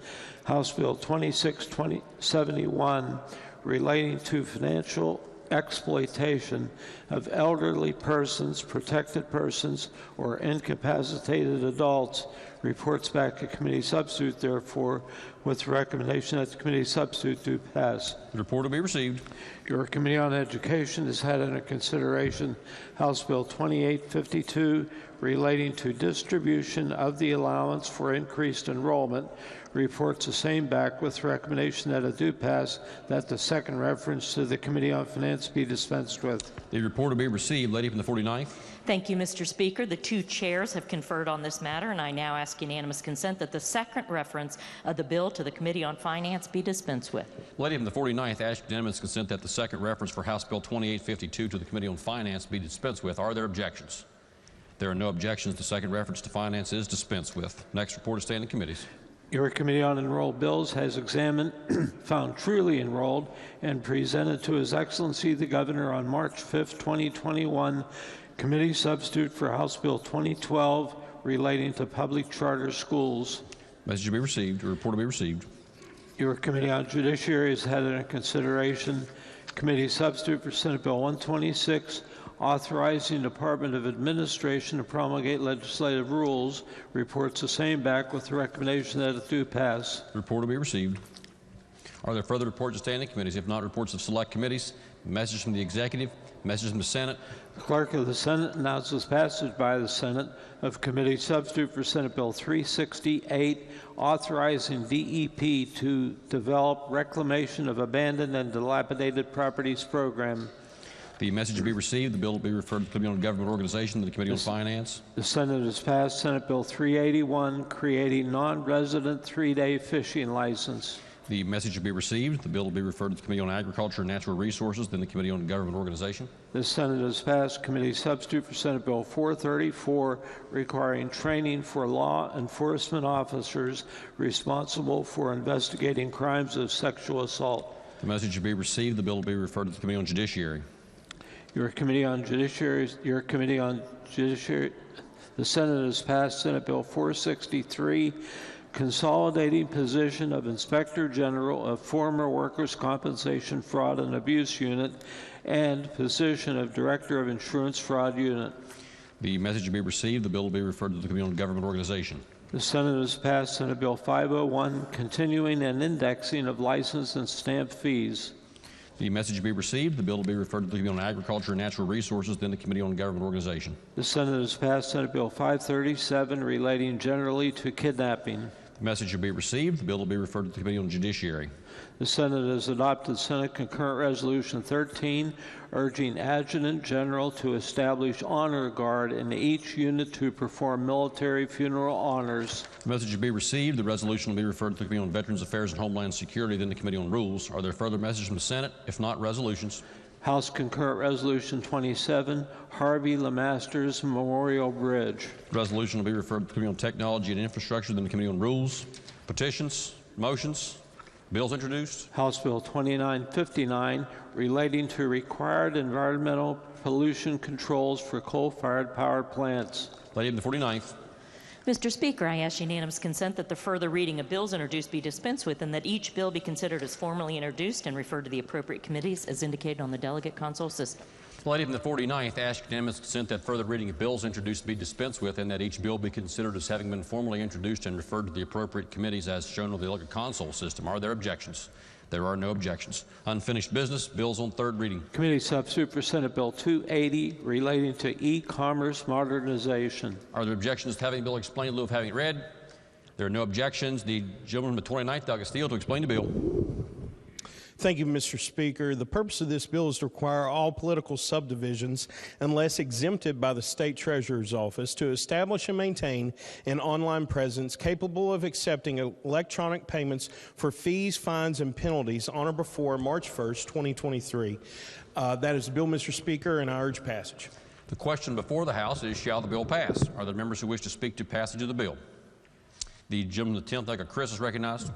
Speaker 24: House Bill 2671 relating to financial exploitation of elderly persons, protected persons, or incapacitated adults. Reports back a committee substitute, therefore, with the recommendation that the committee substitute do pass.
Speaker 21: The report will be received.
Speaker 24: Your Committee on Education has had under consideration House Bill 2852 relating to distribution of the allowance for increased enrollment. Reports the same back with recommendation that it do pass, that the second reference to the Committee on Finance be dispensed with.
Speaker 21: The report will be received. Lady from the 49th.
Speaker 26: Thank you, Mr. Speaker. The two chairs have conferred on this matter, and I now ask unanimous consent that the second reference of the bill to the Committee on Finance be dispensed with.
Speaker 21: Lady from the 49th asks unanimous consent that the second reference for House Bill 2852 to the Committee on Finance be dispensed with. Are there objections? There are no objections. The second reference to finance is dispensed with. Next report of standing committees.
Speaker 24: Your Committee on Enrolled Bills has examined, found truly enrolled, and presented to His Excellency the Governor on March 5th, 2021, committee substitute for House Bill 2012 relating to public charter schools.
Speaker 21: Message will be received. The report will be received.
Speaker 24: Your Committee on Judiciary has had under consideration committee substitute for Senate Bill 126, authorizing the Department of Administration to promulgate legislative rules. Reports the same back with the recommendation that it do pass.
Speaker 21: The report will be received. Are there further reports of standing committees? If not, reports of select committees, messages from the executive, messages from the Senate.
Speaker 24: The Clerk of the Senate announces passage by the Senate of committee substitute for Senate Bill 368, authorizing DEP to develop reclamation of abandoned and dilapidated properties program.
Speaker 21: The message will be received. The bill will be referred to the Committee on Government Organization and the Committee on Finance.
Speaker 24: The Senate has passed Senate Bill 381, creating non-resident 3-day fishing license.
Speaker 21: The message will be received. The bill will be referred to the Committee on Agriculture and Natural Resources, then the Committee on Government Organization.
Speaker 24: The Senate has passed committee substitute for Senate Bill 434, requiring training for law enforcement officers responsible for investigating crimes of sexual assault.
Speaker 21: The message will be received. The bill will be referred to the Committee on Judiciary.
Speaker 24: The Senate has passed Senate Bill 463, consolidating position of Inspector General of former Workers' Compensation Fraud and Abuse Unit and position of Director of Insurance Fraud Unit.
Speaker 21: The message will be received. The bill will be referred to the Committee on Government Organization.
Speaker 24: The Senate has passed Senate Bill 501, continuing and indexing of license and stamp fees.
Speaker 21: The message will be received. The bill will be referred to the Committee on Agriculture and Natural Resources, then the Committee on Government Organization.
Speaker 24: The Senate has passed Senate Bill 537, relating generally to kidnapping.
Speaker 21: The message will be received. The bill will be referred to the Committee on Judiciary.
Speaker 24: The Senate has adopted Senate Concurrent Resolution 13, urging Adjutant General to establish honor guard in each unit to perform military funeral honors.
Speaker 21: The message will be received. The resolution will be referred to the Committee on Veterans Affairs and Homeland Security, then the Committee on Rules. Are there further messages from the Senate? If not, resolutions.
Speaker 24: House Concurrent Resolution 27, Harvey Lemasters Memorial Bridge.
Speaker 21: The resolution will be referred to the Committee on Technology and Infrastructure, then the Committee on Rules. Petitions, motions, bills introduced.
Speaker 24: House Bill 2959, relating to required environmental pollution controls for coal-fired power plants.
Speaker 21: Lady of the 49th.
Speaker 26: Mr. Speaker, I ask unanimous consent that the further reading of bills introduced be dispensed with and that each bill be considered as formally introduced and referred to the appropriate committees as indicated on the delegate console system.
Speaker 21: The lady from the 49th asks unanimous consent that further reading of bills introduced be dispensed with and that each bill be considered as having been formally introduced and referred to the appropriate committees as shown on the delegate console system. Are there objections? There are no objections. Unfinished business, bills on third reading.
Speaker 24: Committee substitute for Senate Bill 280, relating to e-commerce modernization.
Speaker 21: Are there objections to having the bill explained in lieu of having it read? There are no objections. The gentleman from the 29th, Doug Steele, to explain the bill.
Speaker 2: Thank you, Mr. Speaker. The purpose of this bill is to require all political subdivisions, unless exempted by the State Treasurer's Office, to establish and maintain an online presence capable of accepting electronic payments for fees, fines, and penalties on or before March 1st, 2023. That is the bill, Mr. Speaker, and I urge passage.
Speaker 21: The question before the House is, shall the bill pass? Are there members who wish to speak to passage of the bill? The gentleman from the 10th, Doug Chris, is recognized.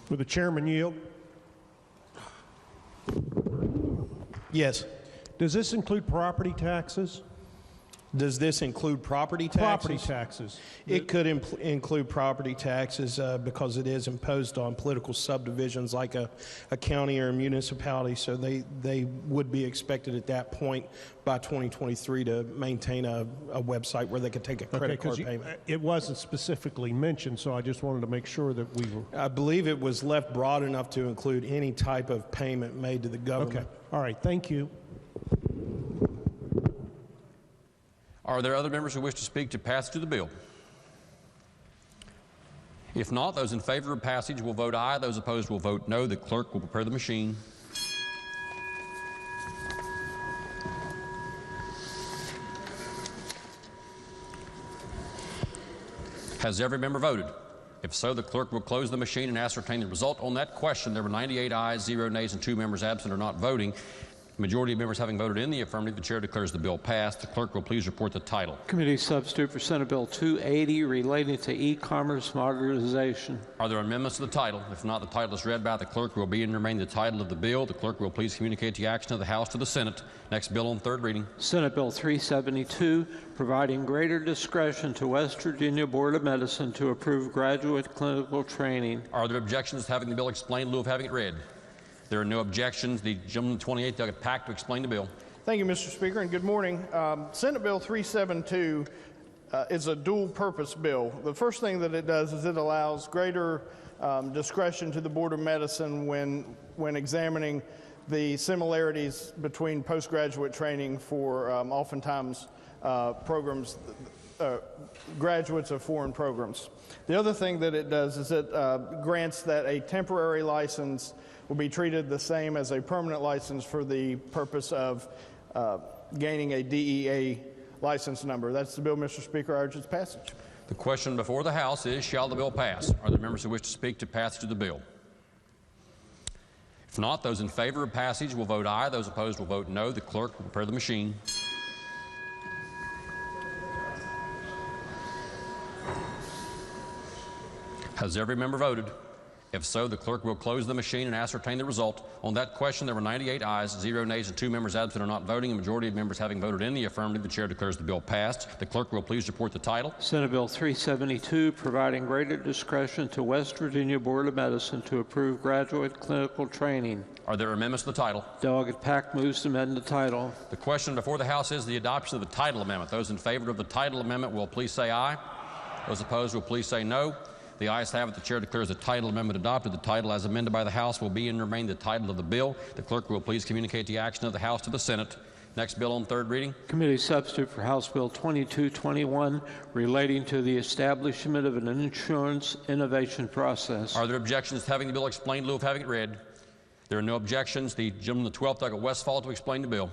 Speaker 23: Will the chairman yield?
Speaker 2: Yes.
Speaker 23: Does this include property taxes?
Speaker 2: Does this include property taxes?
Speaker 23: Property taxes.
Speaker 2: It could include property taxes because it is imposed on political subdivisions like a county or a municipality, so they would be expected at that point by 2023 to maintain a website where they could take a credit card payment.
Speaker 23: It wasn't specifically mentioned, so I just wanted to make sure that we were...
Speaker 2: I believe it was left broad enough to include any type of payment made to the government.
Speaker 23: Okay. All right. Thank you.
Speaker 21: Are there other members who wish to speak to passage of the bill? If not, those in favor of passage will vote aye. Those opposed will vote no. The clerk will prepare the machine. Has every member voted? If so, the clerk will close the machine and ascertain the result on that question. There were 98 ayes, 0 nays, and 2 members absent or not voting. Majority of members having voted in the affirmative, the chair declares the bill passed. The clerk will please report the title.
Speaker 24: Committee substitute for Senate Bill 280, relating to e-commerce modernization.
Speaker 21: Are there amendments to the title? If not, the title is read by the clerk. Will be and remain the title of the bill. The clerk will please communicate the action of the House to the Senate. Next bill on third reading.
Speaker 24: Senate Bill 372, providing greater discretion to West Virginia Board of Medicine to approve graduate clinical training.
Speaker 21: Are there objections to having the bill explained in lieu of having it read? There are no objections. The gentleman 28th, Doug Pack, to explain the bill.
Speaker 3: Thank you, Mr. Speaker, and good morning. Senate Bill 372 is a dual-purpose bill. The first thing that it does is it allows greater discretion to the Board of Medicine when examining the similarities between postgraduate training for oftentimes programs, graduates of foreign programs. The other thing that it does is it grants that a temporary license will be treated the same as a permanent license for the purpose of gaining a DEA license number. That's the bill, Mr. Speaker. I urge its passage.
Speaker 21: The question before the House is, shall the bill pass? Are there members who wish to speak to passage of the bill? If not, those in favor of passage will vote aye. Those opposed will vote no. The clerk will prepare the machine. Has every member voted? If so, the clerk will close the machine and ascertain the result. On that question, there were 98 ayes, 0 nays, and 2 members absent or not voting. A majority of members having voted in the affirmative, the chair declares the bill passed. The clerk will please report the title.
Speaker 24: Senate Bill 372, providing greater discretion to West Virginia Board of Medicine to approve graduate clinical training.
Speaker 21: Are there amendments to the title?
Speaker 24: Delegate Pack moves to amend the title.
Speaker 21: The question before the House is the adoption of the title amendment. Those in favor of the title amendment will please say aye. Those opposed will please say no. The ayes have it. The chair declares the title amendment adopted. The title as amended by the House will be and remain the title of the bill. The clerk will please communicate the action of the House to the Senate. Next bill on third reading.
Speaker 24: Committee substitute for House Bill 2221 relating to the establishment of an insurance innovation process.
Speaker 21: Are there objections to having the bill explained in lieu of having it read? There are no objections. The gentleman, the 12th, Douglas Westfall, to explain the bill.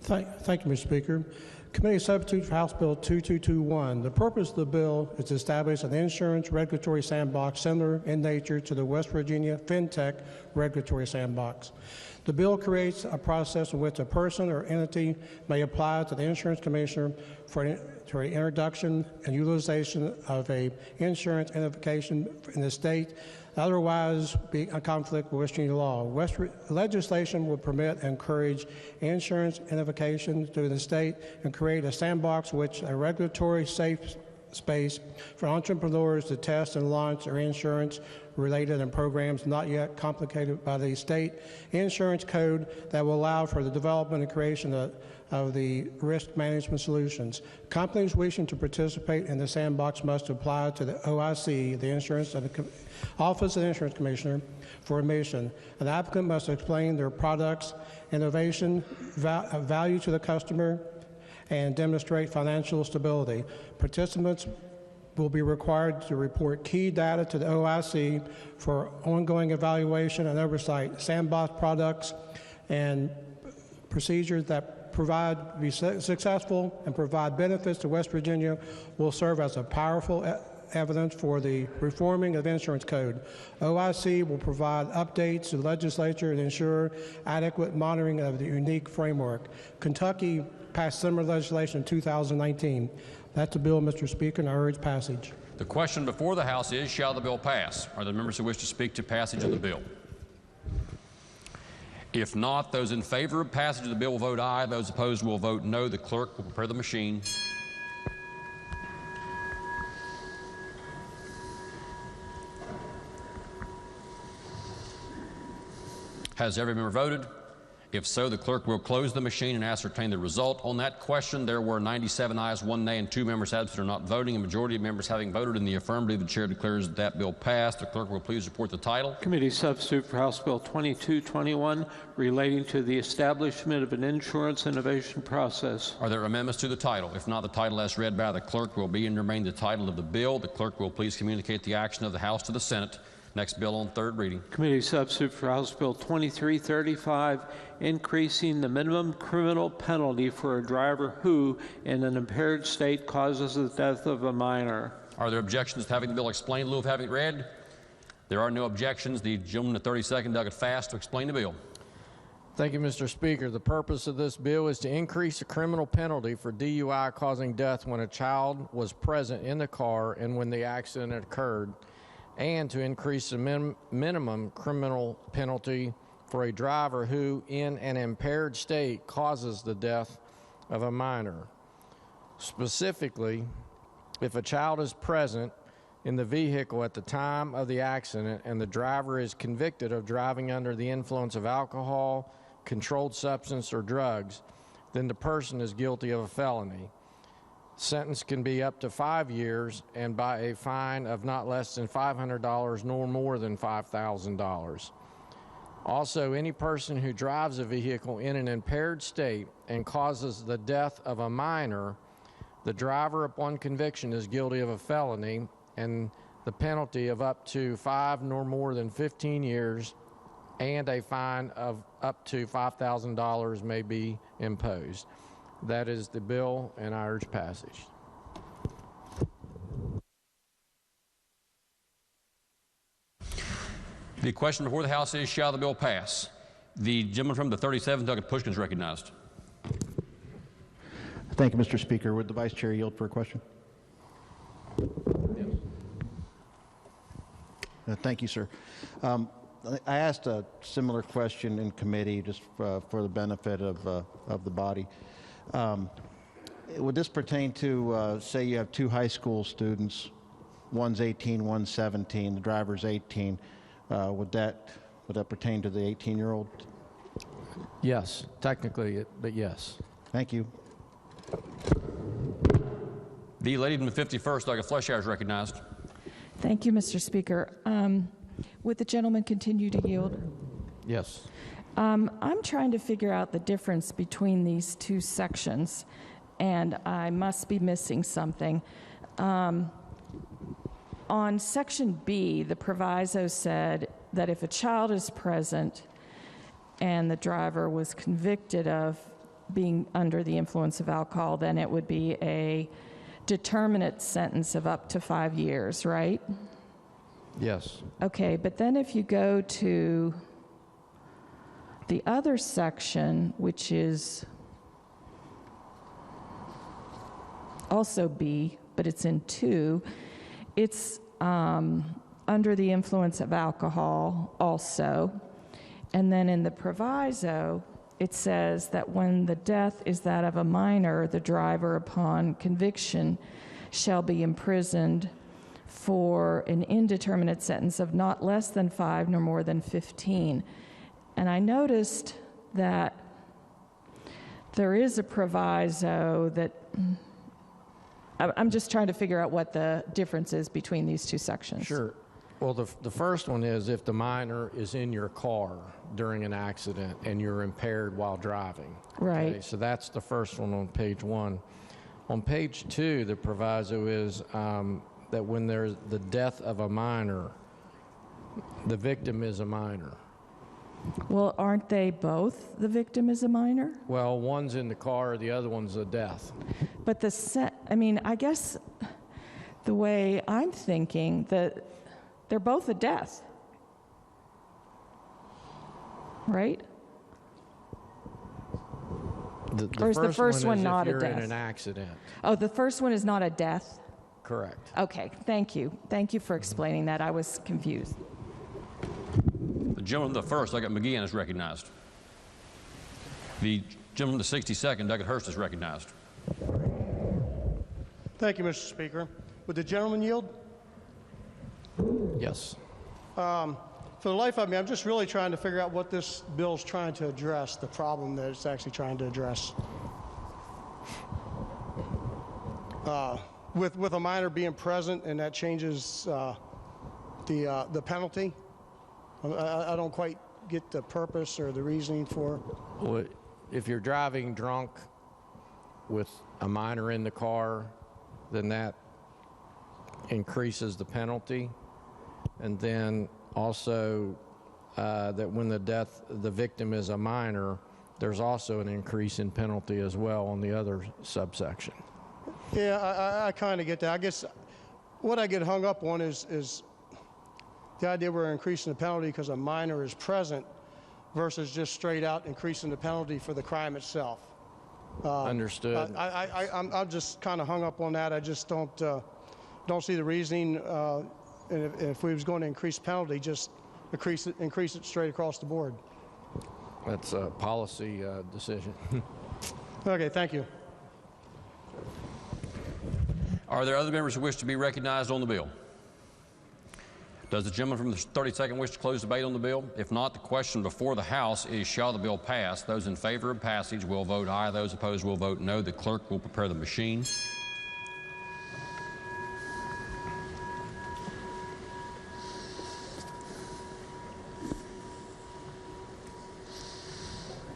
Speaker 4: Thank you, Mr. Speaker. Committee substitute for House Bill 2221. The purpose of the bill is to establish an insurance regulatory sandbox similar in nature to the West Virginia FinTech regulatory sandbox. The bill creates a process in which a person or entity may apply to the insurance commissioner for an introduction and utilization of a insurance identification in the state, otherwise be a conflict with West Virginia law. Legislation will permit and encourage insurance identification through the state and create a sandbox which a regulatory safe space for entrepreneurs to test and launch their insurance-related and programs not yet complicated by the state insurance code that will allow for the development and creation of the risk management solutions. Companies wishing to participate in the sandbox must apply to the OIC, the Office of the Insurance Commissioner, for admission. An applicant must explain their products, innovation, value to the customer, and demonstrate financial stability. Participants will be required to report key data to the OIC for ongoing evaluation and oversight. Sandbox products and procedures that be successful and provide benefits to West Virginia will serve as a powerful evidence for the reforming of the insurance code. OIC will provide updates to the legislature and ensure adequate monitoring of the unique framework. Kentucky passed similar legislation in 2019. That's the bill, Mr. Speaker, and I urge passage.
Speaker 21: The question before the House is, shall the bill pass? Are there members who wish to speak to passage of the bill? If not, those in favor of passage of the bill will vote aye. Those opposed will vote no. The clerk will prepare the machine. Has every member voted? If so, the clerk will close the machine and ascertain the result. On that question, there were 97 ayes, 1 nay, and 2 members absent or not voting. A majority of members having voted in the affirmative, the chair declares that bill passed. The clerk will please report the title.
Speaker 24: Committee substitute for House Bill 2221 relating to the establishment of an insurance innovation process.
Speaker 21: Are there amendments to the title? If not, the title as read by the clerk will be and remain the title of the bill. The clerk will please communicate the action of the House to the Senate. Next bill on third reading.
Speaker 24: Committee substitute for House Bill 2335, increasing the minimum criminal penalty for a driver who, in an impaired state, causes the death of a minor.
Speaker 21: Are there objections to having the bill explained in lieu of having it read? There are no objections. The gentleman, the 32nd, Douglas Fast, to explain the bill.
Speaker 10: Thank you, Mr. Speaker. The purpose of this bill is to increase the criminal penalty for DUI causing death when a child was present in the car and when the accident occurred, and to increase the minimum criminal penalty for a driver who, in an impaired state, causes the death of a minor. Specifically, if a child is present in the vehicle at the time of the accident and the driver is convicted of driving under the influence of alcohol, controlled substance, or drugs, then the person is guilty of a felony. Sentence can be up to 5 years and by a fine of not less than $500 nor more than $5,000. Also, any person who drives a vehicle in an impaired state and causes the death of a minor, the driver upon conviction is guilty of a felony, and the penalty of up to 5 nor more than 15 years and a fine of up to $5,000 may be imposed. That is the bill, and I urge passage.
Speaker 21: The question before the House is, shall the bill pass? The gentleman from the 37th, Douglas Pushkin, is recognized.
Speaker 6: Thank you, Mr. Speaker. Would the Vice Chair yield for a question? Thank you, sir. I asked a similar question in committee just for the benefit of the body. Would this pertain to, say you have two high school students, one's 18, one's 17, the driver's 18, would that pertain to the 18-year-old?
Speaker 10: Yes, technically, but yes.
Speaker 6: Thank you.
Speaker 21: The lady from the 51st, Douglas Fleshauer, is recognized.
Speaker 11: Thank you, Mr. Speaker. Would the gentleman continue to yield?
Speaker 10: Yes.
Speaker 11: I'm trying to figure out the difference between these two sections, and I must be missing something. On Section B, the proviso said that if a child is present and the driver was convicted of being under the influence of alcohol, then it would be a determinate sentence of up to 5 years, right?
Speaker 10: Yes.
Speaker 11: Okay, but then if you go to the other section, which is also B, but it's in 2, it's under the influence of alcohol also. And then in the proviso, it says that when the death is that of a minor, the driver upon conviction shall be imprisoned for an indeterminate sentence of not less than 5 nor more than 15. And I noticed that there is a proviso that I'm just trying to figure out what the difference is between these two sections.
Speaker 10: Sure. Well, the first one is if the minor is in your car during an accident and you're impaired while driving.
Speaker 11: Right.
Speaker 10: Okay, so that's the first one on page 1. On page 2, the proviso is that when there's the death of a minor, the victim is a minor.
Speaker 11: Well, aren't they both? The victim is a minor?
Speaker 10: Well, one's in the car, the other one's a death.
Speaker 11: But I guess the way I'm thinking that they're both a death, right? Or is the first one not a death?
Speaker 10: If you're in an accident.
Speaker 11: Oh, the first one is not a death?
Speaker 10: Correct.
Speaker 11: Okay, thank you. Thank you for explaining that. I was confused.
Speaker 21: The gentleman from the 1st, Douglas McGeehan, is recognized. The gentleman from the 62nd, Douglas Hurst, is recognized.
Speaker 4: Thank you, Mr. Speaker. Would the gentleman yield?
Speaker 10: Yes.
Speaker 4: For the life of me, I'm just really trying to figure out what this bill is trying to address, the problem that it's actually trying to address. With a minor being present, and that changes the penalty. I don't quite get the purpose or the reasoning for.
Speaker 10: Well, if you're driving drunk with a minor in the car, then that increases the penalty. And then also that when the victim is a minor, there's also an increase in penalty as well on the other subsection.
Speaker 4: Yeah, I kind of get that. I guess what I get hung up on is the idea we're increasing the penalty because a minor is present versus just straight out increasing the penalty for the crime itself.
Speaker 10: Understood.
Speaker 4: I'm just kind of hung up on that. I just don't see the reasoning. And if we was going to increase penalty, just increase it straight across the board.
Speaker 10: That's a policy decision.
Speaker 4: Okay, thank you.
Speaker 21: Are there other members who wish to be recognized on the bill? Does the gentleman from the 32nd wish to close debate on the bill? If not, the question before the House is, shall the bill pass? Those in favor of passage will vote aye. Those opposed will vote no. The clerk will prepare the machine.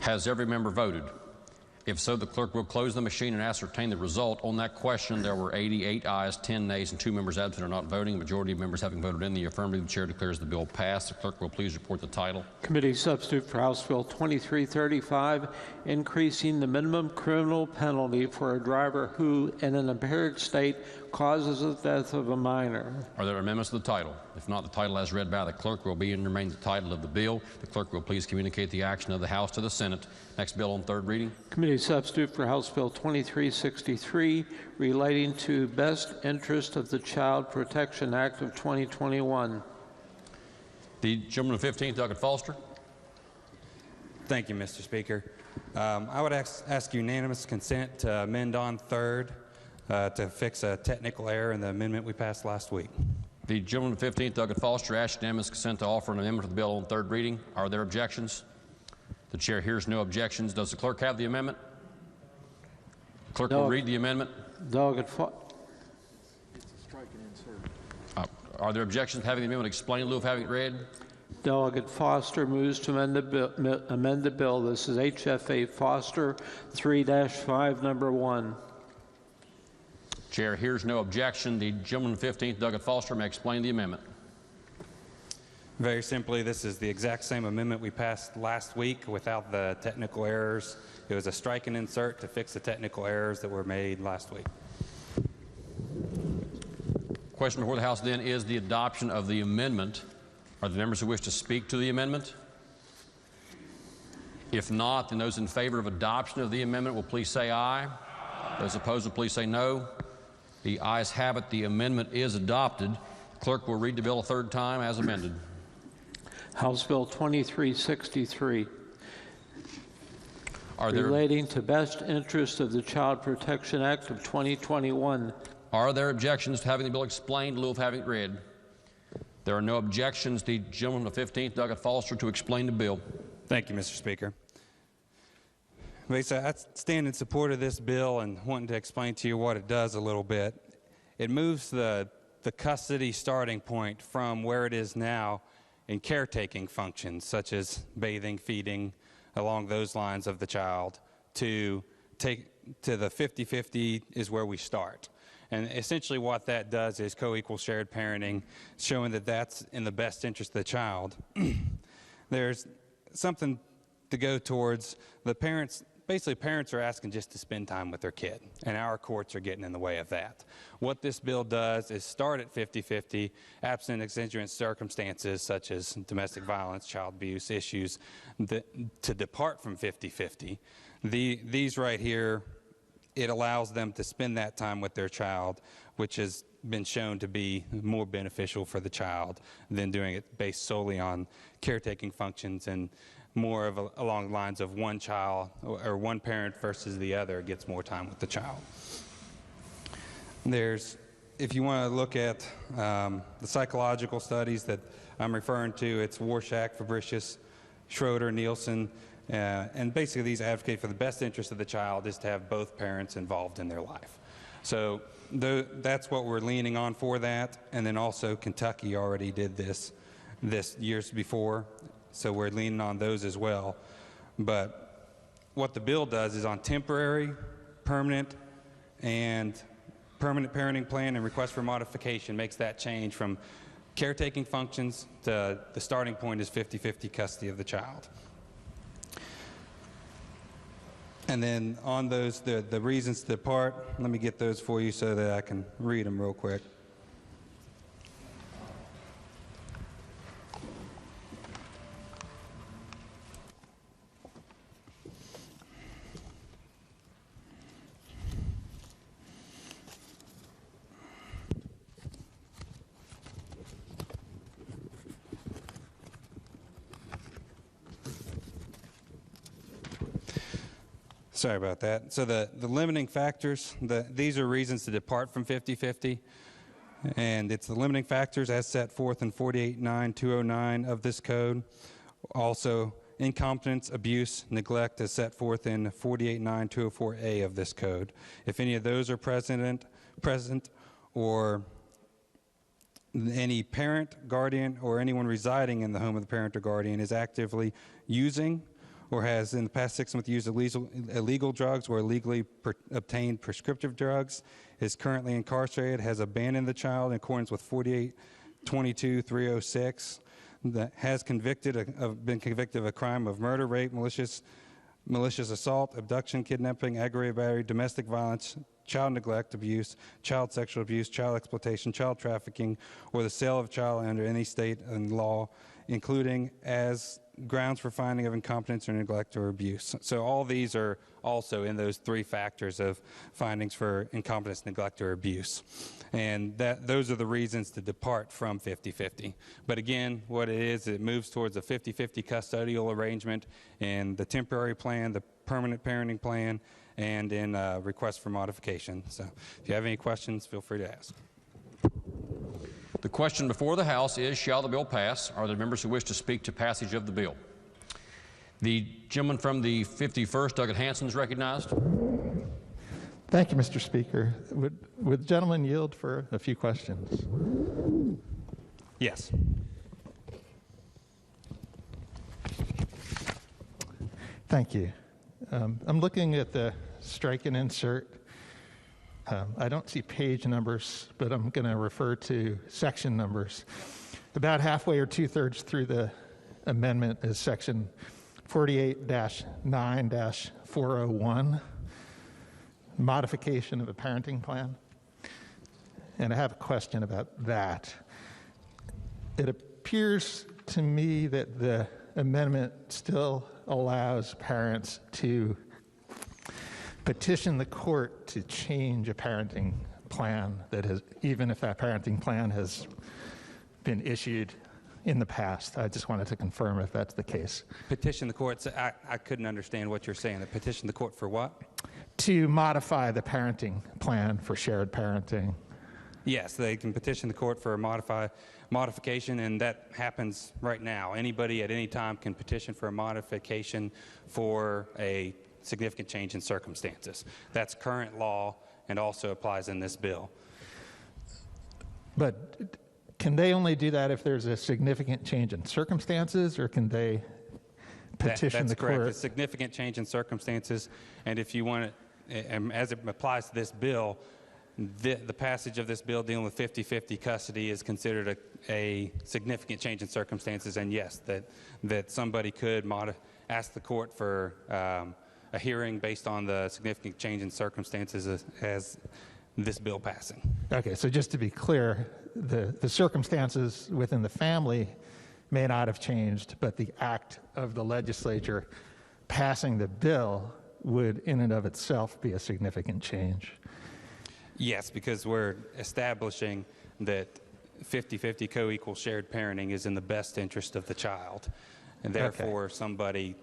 Speaker 21: Has every member voted? If so, the clerk will close the machine and ascertain the result. On that question, there were 88 ayes, 10 nays, and 2 members absent or not voting. A majority of members having voted in the affirmative, the chair declares the bill passed. The clerk will please report the title.
Speaker 24: Committee substitute for House Bill 2335, increasing the minimum criminal penalty for a driver who, in an impaired state, causes the death of a minor.
Speaker 21: Are there amendments to the title? If not, the title as read by the clerk will be and remain the title of the bill. The clerk will please communicate the action of the House to the Senate. Next bill on third reading.
Speaker 24: Committee substitute for House Bill 2363, relating to Best Interest of the Child Protection Act of 2021.
Speaker 21: The gentleman of 15th, Douglas Foster.
Speaker 12: Thank you, Mr. Speaker. I would ask unanimous consent to amend on third to fix a technical error in the amendment we passed last week.
Speaker 21: The gentleman of 15th, Douglas Foster, asks unanimous consent to offer an amendment to the bill on third reading. Are there objections? The chair hears no objections. Does the clerk have the amendment? Clerk will read the amendment. Are there objections to having the amendment explained in lieu of having it read?
Speaker 24: Delegate Foster moves to amend the bill. This is HFA Foster 3-5, number 1.
Speaker 21: Chair hears no objection. The gentleman of 15th, Douglas Foster, may explain the amendment.
Speaker 12: Very simply, this is the exact same amendment we passed last week without the technical errors. It was a strike and insert to fix the technical errors that were made last week.
Speaker 21: Question before the House then is the adoption of the amendment. Are there members who wish to speak to the amendment? If not, then those in favor of adoption of the amendment will please say aye. Those opposed will please say no. The ayes have it. The amendment is adopted. Clerk will read the bill a third time as amended.
Speaker 24: House Bill 2363.
Speaker 21: Relating
Speaker 24: to Best Interest of the Child Protection Act of 2021.
Speaker 21: Are there objections to having the bill explained in lieu of having it read? There are no objections. The gentleman of 15th, Douglas Foster, to explain the bill.
Speaker 12: Thank you, Mr. Speaker. I stand in support of this bill and wanting to explain to you what it does a little bit. It moves the custody starting point from where it is now in caretaking functions such as bathing, feeding, along those lines of the child, to the 50-50 is where we start. And essentially what that does is co-equal shared parenting, showing that that's in the best interest of the child. There's something to go towards. The parents, basically parents are asking just to spend time with their kid, and our courts are getting in the way of that. What this bill does is start at 50-50, absent exigent circumstances such as domestic violence, child abuse issues, to depart from 50-50. These right here, it allows them to spend that time with their child, which has been shown to be more beneficial for the child than doing it based solely on caretaking functions and more of along the lines of one child or one parent versus the other gets more time with the child. If you want to look at the psychological studies that I'm referring to, it's Warshak, Fabricius, Schroeder, Nielsen, and basically these advocate for the best interest of the child is to have both parents involved in their life. So that's what we're leaning on for that, and then also Kentucky already did this years before, so we're leaning on those as well. But what the bill does is on temporary, permanent, and permanent parenting plan and request for modification makes that change from caretaking functions to the starting point is 50-50 custody of the child. And then on those, the reasons to depart, let me get those for you so that I can read them real quick. Sorry about that. So the limiting factors, these are reasons to depart from 50-50. And it's the limiting factors as set forth in 48.9.209 of this code. Also, incompetence, abuse, neglect as set forth in 48.9.204A of this code. If any of those are present, or any parent, guardian, or anyone residing in the home of the parent or guardian is actively using or has in the past 6 months used illegal drugs or illegally obtained prescriptive drugs, is currently incarcerated, has abandoned the child in accordance with 4822-306, that has been convicted of a crime of murder, rape, malicious assault, abduction, kidnapping, aggravated battery, domestic violence, child neglect, abuse, child sexual abuse, child exploitation, child trafficking, or the sale of a child under any state and law, including as grounds for finding of incompetence or neglect or abuse. So all these are also in those 3 factors of findings for incompetence, neglect, or abuse. And those are the reasons to depart from 50-50. But again, what it is, it moves towards a 50-50 custodial arrangement in the temporary plan, the permanent parenting plan, and in request for modification. So if you have any questions, feel free to ask.
Speaker 21: The question before the House is, shall the bill pass? Are there members who wish to speak to passage of the bill? The gentleman from the 51st, Douglas Hanson, is recognized.
Speaker 8: Thank you, Mr. Speaker. Would the gentleman yield for a few questions?
Speaker 12: Yes.
Speaker 8: Thank you. I'm looking at the strike and insert. I don't see page numbers, but I'm going to refer to section numbers. About halfway or 2/3 through the amendment is section 48-9-401, modification of a parenting plan. And I have a question about that. It appears to me that the amendment still allows parents to petition the court to change a parenting plan that has, even if that parenting plan has been issued in the past. I just wanted to confirm if that's the case.
Speaker 12: Petition the court. So I couldn't understand what you're saying. Petition the court for what?
Speaker 8: To modify the parenting plan for shared parenting.
Speaker 12: Yes, they can petition the court for a modification, and that happens right now. Anybody at any time can petition for a modification for a significant change in circumstances. That's current law and also applies in this bill.
Speaker 8: But can they only do that if there's a significant change in circumstances, or can they petition the court?
Speaker 12: That's correct. A significant change in circumstances, and if you want it, as it applies to this bill, the passage of this bill dealing with 50-50 custody is considered a significant change in circumstances, and yes, that somebody could ask the court for a hearing based on the significant change in circumstances as this bill passing.
Speaker 8: Okay, so just to be clear, the circumstances within the family may not have changed, but the act of the legislature passing the bill would in and of itself be a significant change.
Speaker 12: Yes, because we're establishing that 50-50 co-equal shared parenting is in the best interest of the child, and therefore somebody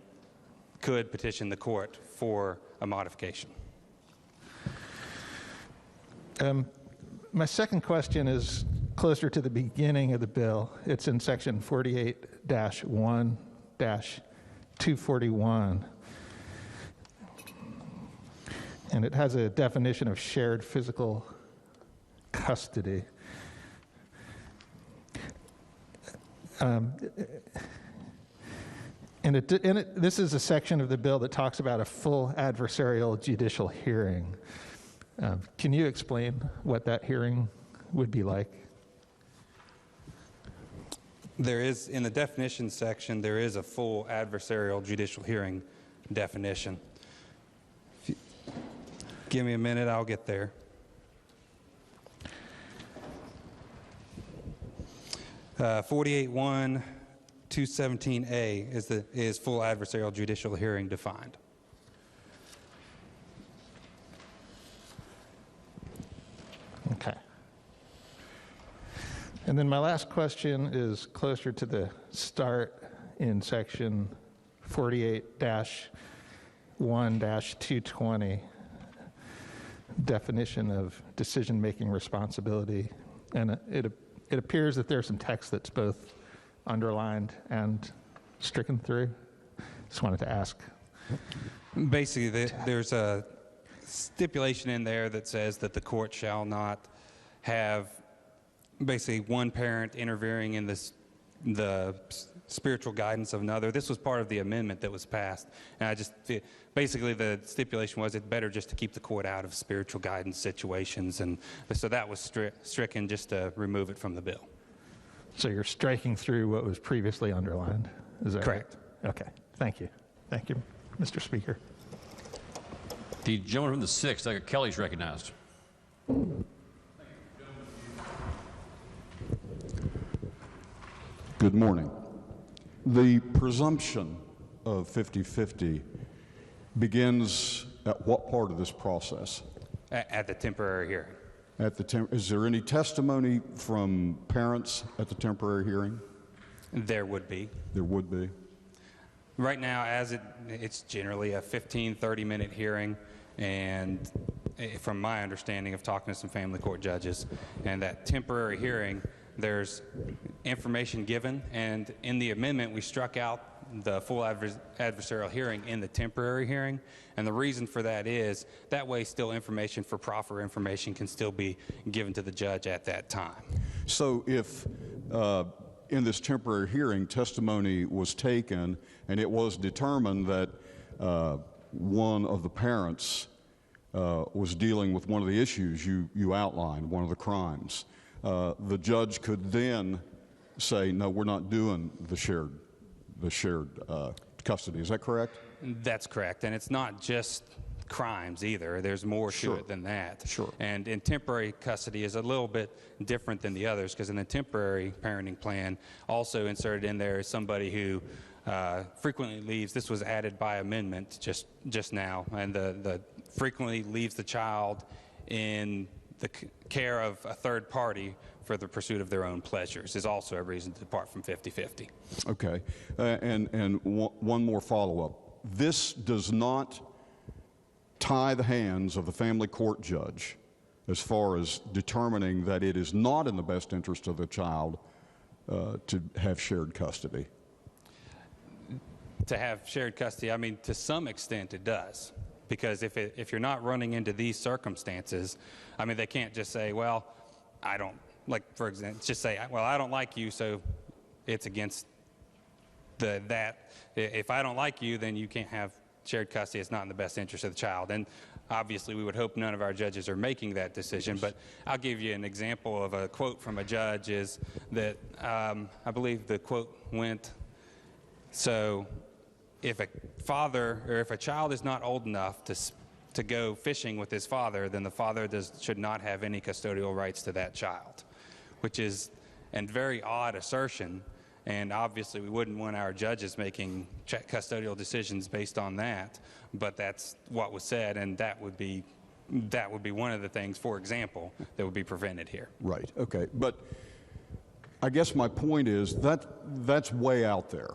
Speaker 12: could petition the court for a modification.
Speaker 8: My second question is closer to the beginning of the bill. It's in section 48-1-241. And it has a definition of shared physical custody. This is a section of the bill that talks about a full adversarial judicial hearing. Can you explain what that hearing would be like?
Speaker 12: There is, in the definition section, there is a full adversarial judicial hearing definition. Give me a minute, I'll get there. Uh, 48-1-217A is full adversarial judicial hearing defined.
Speaker 8: Okay. And then my last question is closer to the start in section 48-1-220, definition of decision-making responsibility. And it appears that there's some text that's both underlined and stricken through. Just wanted to ask.
Speaker 12: Basically, there's a stipulation in there that says that the court shall not have basically one parent interfering in the spiritual guidance of another. This was part of the amendment that was passed. And I just, basically the stipulation was it's better just to keep the court out of spiritual guidance situations. And so that was stricken just to remove it from the bill.
Speaker 8: So you're striking through what was previously underlined? Is that
Speaker 12: correct?
Speaker 8: Right? Okay. Thank you. Thank you, Mr. Speaker.
Speaker 21: The gentleman from the 6th, Dr. Kelly, is recognized.
Speaker 7: Good morning. The presumption of 50-50 begins at what part of this process?
Speaker 12: At the temporary hearing.
Speaker 7: Is there any testimony from parents at the temporary hearing?
Speaker 12: There would be.
Speaker 7: There would be.
Speaker 12: Right now, it's generally a 15, 30-minute hearing, and from my understanding of talking to some family court judges, and that temporary hearing, there's information given, and in the amendment, we struck out the full adversarial hearing in the temporary hearing, and the reason for that is that way still information for proffer information can still be given to the judge at that time.
Speaker 7: So if in this temporary hearing testimony was taken and it was determined that one of the parents was dealing with one of the issues you outlined, one of the crimes, the judge could then say, no, we're not doing the shared custody. Is that correct?
Speaker 12: That's correct. And it's not just crimes either. There's more to it than that.
Speaker 7: Sure.
Speaker 12: And in temporary custody is a little bit different than the others, because in the temporary parenting plan, also inserted in there is somebody who frequently leaves. This was added by amendment just now, and the frequently leaves the child in the care of a third party for the pursuit of their own pleasures is also a reason to depart from 50-50.
Speaker 7: Okay. And one more follow-up. This does not tie the hands of the family court judge as far as determining that it is not in the best interest of the child to have shared custody.
Speaker 12: To have shared custody, I mean, to some extent it does. Because if you're not running into these circumstances, I mean, they can't just say, well, I don't, like, for example, just say, well, I don't like you, so it's against that. If I don't like you, then you can't have shared custody. It's not in the best interest of the child. And obviously, we would hope none of our judges are making that decision. But I'll give you an example of a quote from a judge is that I believe the quote went, so if a father or if a child is not old enough to go fishing with his father, then the father should not have any custodial rights to that child, which is a very odd assertion. And obviously, we wouldn't want our judges making custodial decisions based on that, but that's what was said, and that would be one of the things, for example, that would be prevented here.
Speaker 7: Right. Okay. But I guess my point is that's way out there.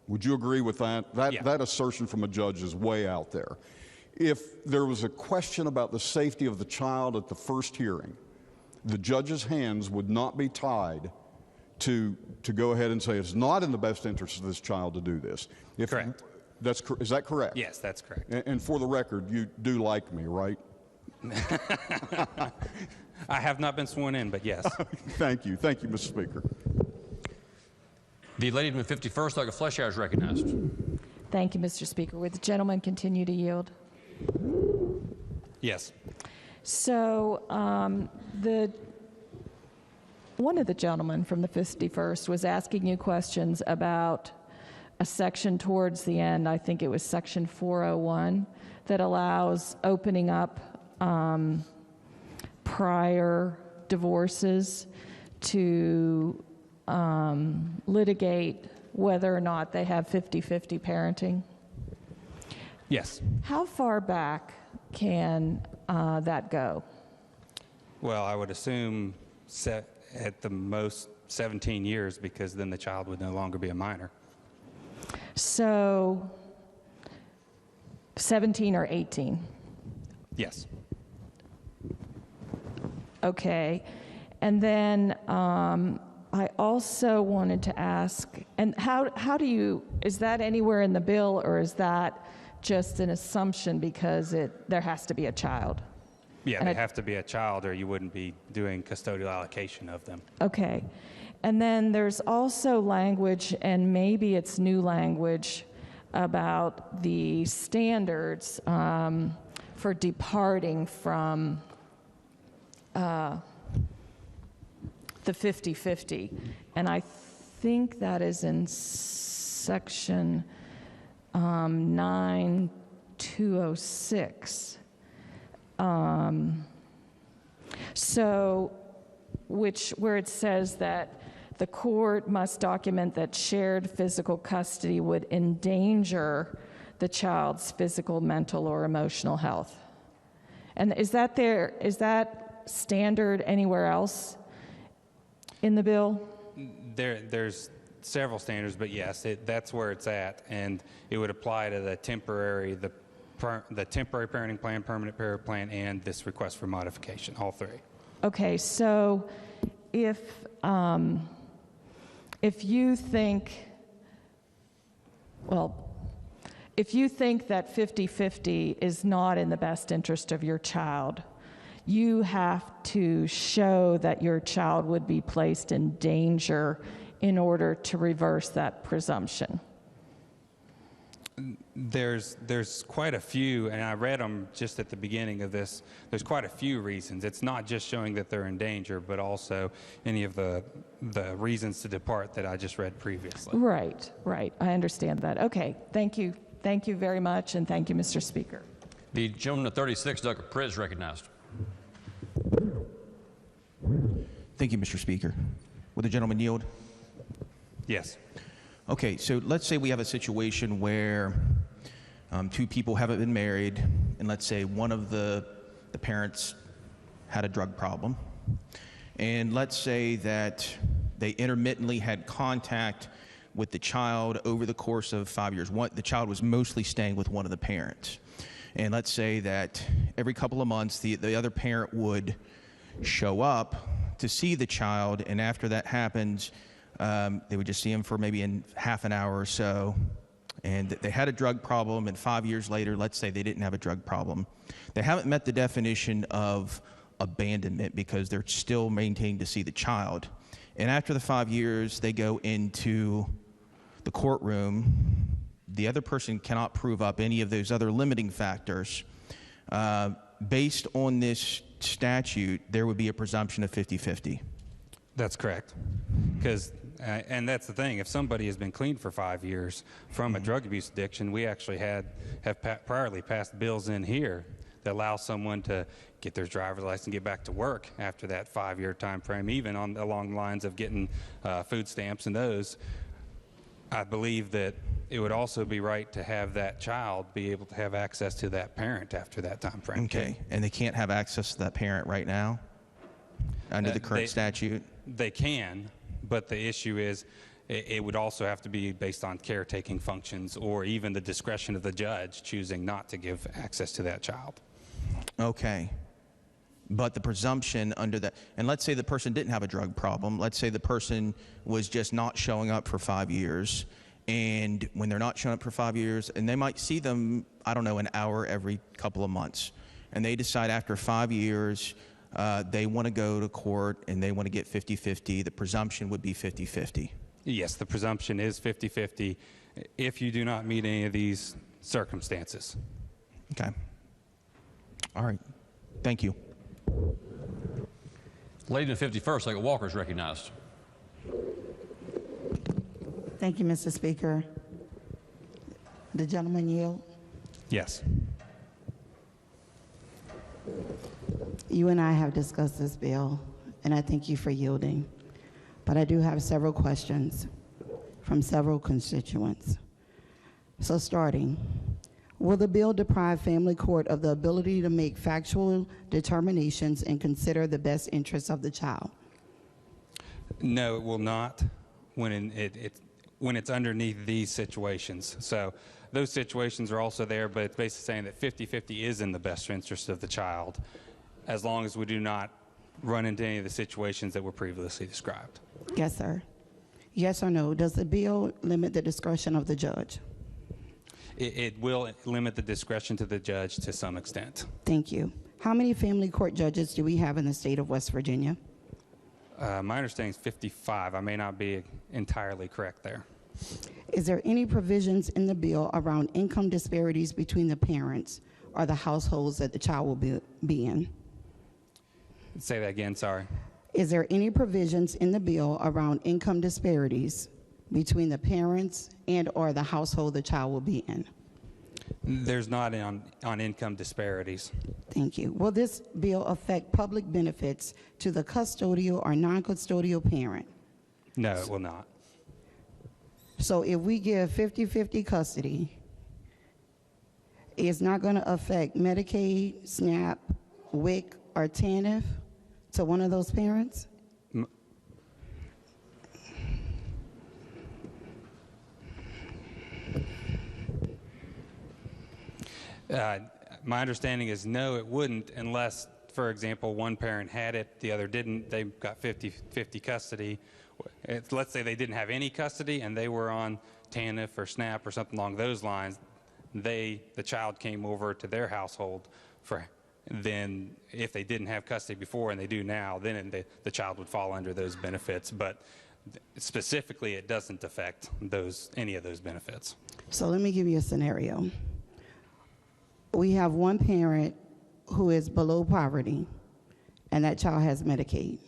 Speaker 7: Would you agree with that? That assertion from a judge is way out there. If there was a question about the safety of the child at the first hearing, the judge's hands would not be tied to go ahead and say it's not in the best interest of this child to do this.
Speaker 12: Correct.
Speaker 7: Is that correct?
Speaker 12: Yes, that's correct.
Speaker 7: And for the record, you do like me, right?
Speaker 12: I have not been sworn in, but yes.
Speaker 7: Thank you. Thank you, Mr. Speaker.
Speaker 21: The lady from the 51st, Dr. Fleischauer, is recognized.
Speaker 11: Thank you, Mr. Speaker. Would the gentleman continue to yield?
Speaker 12: Yes.
Speaker 11: So one of the gentlemen from the 51st was asking you questions about a section towards the end, I think it was section 401, that allows opening up prior divorces to litigate whether or not they have 50-50 parenting.
Speaker 12: Yes.
Speaker 11: How far back can that go?
Speaker 12: Well, I would assume at the most 17 years, because then the child would no longer be a minor.
Speaker 11: So 17 or 18?
Speaker 12: Yes.
Speaker 11: Okay. And then I also wanted to ask, and how do you, is that anywhere in the bill, or is that just an assumption because there has to be a child?
Speaker 12: Yeah, they have to be a child, or you wouldn't be doing custodial allocation of them.
Speaker 11: Okay. And then there's also language, and maybe it's new language, about the standards for departing from the 50-50. And I think that is in section 9206. Where it says that the court must document that shared physical custody would endanger the child's physical, mental, or emotional health. And is that standard anywhere else in the bill?
Speaker 12: There's several standards, but yes, that's where it's at, and it would apply to the temporary parenting plan, permanent parent plan, and this request for modification, all three.
Speaker 11: Okay, so if you think that 50-50 is not in the best interest of your child, you have to show that your child would be placed in danger in order to reverse that presumption.
Speaker 12: There's quite a few, and I read them just at the beginning of this. There's quite a few reasons. It's not just showing that they're in danger, but also any of the reasons to depart that I just read previously.
Speaker 11: Right. I understand that. Okay, thank you. Thank you very much, and thank you, Mr. Speaker.
Speaker 21: The gentleman at 36, Dr. Pritt, recognized.
Speaker 9: Thank you, Mr. Speaker. Will the gentleman yield?
Speaker 12: Yes.
Speaker 9: Okay, so let's say we have a situation where two people haven't been married, and let's say one of the parents had a drug problem, and let's say that they intermittently had contact with the child over the course of 5 years. The child was mostly staying with one of the parents. And let's say that every couple of months, the other parent would show up to see the child, and after that happens, they would just see him for maybe in half an hour or so. And they had a drug problem, and 5 years later, let's say they didn't have a drug problem. They haven't met the definition of abandonment because they're still maintaining to see the child. And after the 5 years, they go into the courtroom. The other person cannot prove up any of those other limiting factors. Based on this statute, there would be a presumption of 50-50.
Speaker 12: That's correct. Because, and that's the thing, if somebody has been clean for 5 years from a drug abuse addiction, we actually have priorly passed bills in here that allow someone to get their driver's license and get back to work after that 5-year time frame, even along the lines of getting food stamps and those. I believe that it would also be right to have that child be able to have access to that parent after that time frame.
Speaker 9: Okay, and they can't have access to that parent right now under the current statute?
Speaker 12: They can, but the issue is it would also have to be based on caretaking functions or even the discretion of the judge choosing not to give access to that child.
Speaker 9: Okay. But the presumption under that, and let's say the person didn't have a drug problem. Let's say the person was just not showing up for 5 years. And when they're not showing up for 5 years, and they might see them, I don't know, an hour every couple of months. And they decide after 5 years, they want to go to court and they want to get 50-50. The presumption would be 50-50.
Speaker 12: Yes, the presumption is 50-50 if you do not meet any of these circumstances.
Speaker 9: Okay. All right. Thank you.
Speaker 21: Lady in 51st, Leggett Walker, is recognized.
Speaker 15: Thank you, Mr. Speaker. The gentleman yield.
Speaker 12: Yes.
Speaker 15: You and I have discussed this bill, and I thank you for yielding. But I do have several questions from several constituents. So starting, will the bill deprive family court of the ability to make factual determinations and consider the best interests of the child?
Speaker 12: No, it will not when it's underneath these situations. So those situations are also there, but it's basically saying that 50-50 is in the best interest of the child as long as we do not run into any of the situations that were previously described.
Speaker 15: Yes, sir. Yes or no, does the bill limit the discretion of the judge?
Speaker 12: It will limit the discretion to the judge to some extent.
Speaker 15: Thank you. How many family court judges do we have in the state of West Virginia?
Speaker 12: My understanding is 55. I may not be entirely correct there.
Speaker 15: Is there any provisions in the bill around income disparities between the parents or the households that the child will be in?
Speaker 12: Say that again, sorry.
Speaker 15: Is there any provisions in the bill around income disparities between the parents and or the household the child will be in?
Speaker 12: There's not on income disparities.
Speaker 15: Thank you. Will this bill affect public benefits to the custodial or non-custodial parent?
Speaker 12: No, it will not.
Speaker 15: So if we give 50-50 custody, it's not going to affect Medicaid, SNAP, WIC, or TANF to one of those parents?
Speaker 12: My understanding is no, it wouldn't, unless, for example, one parent had it, the other didn't. They got 50-50 custody. Let's say they didn't have any custody and they were on TANF or SNAP or something along those lines. The child came over to their household then if they didn't have custody before and they do now, then the child would fall under those benefits. But specifically, it doesn't affect any of those benefits.
Speaker 15: So let me give you a scenario. We have one parent who is below poverty, and that child has Medicaid.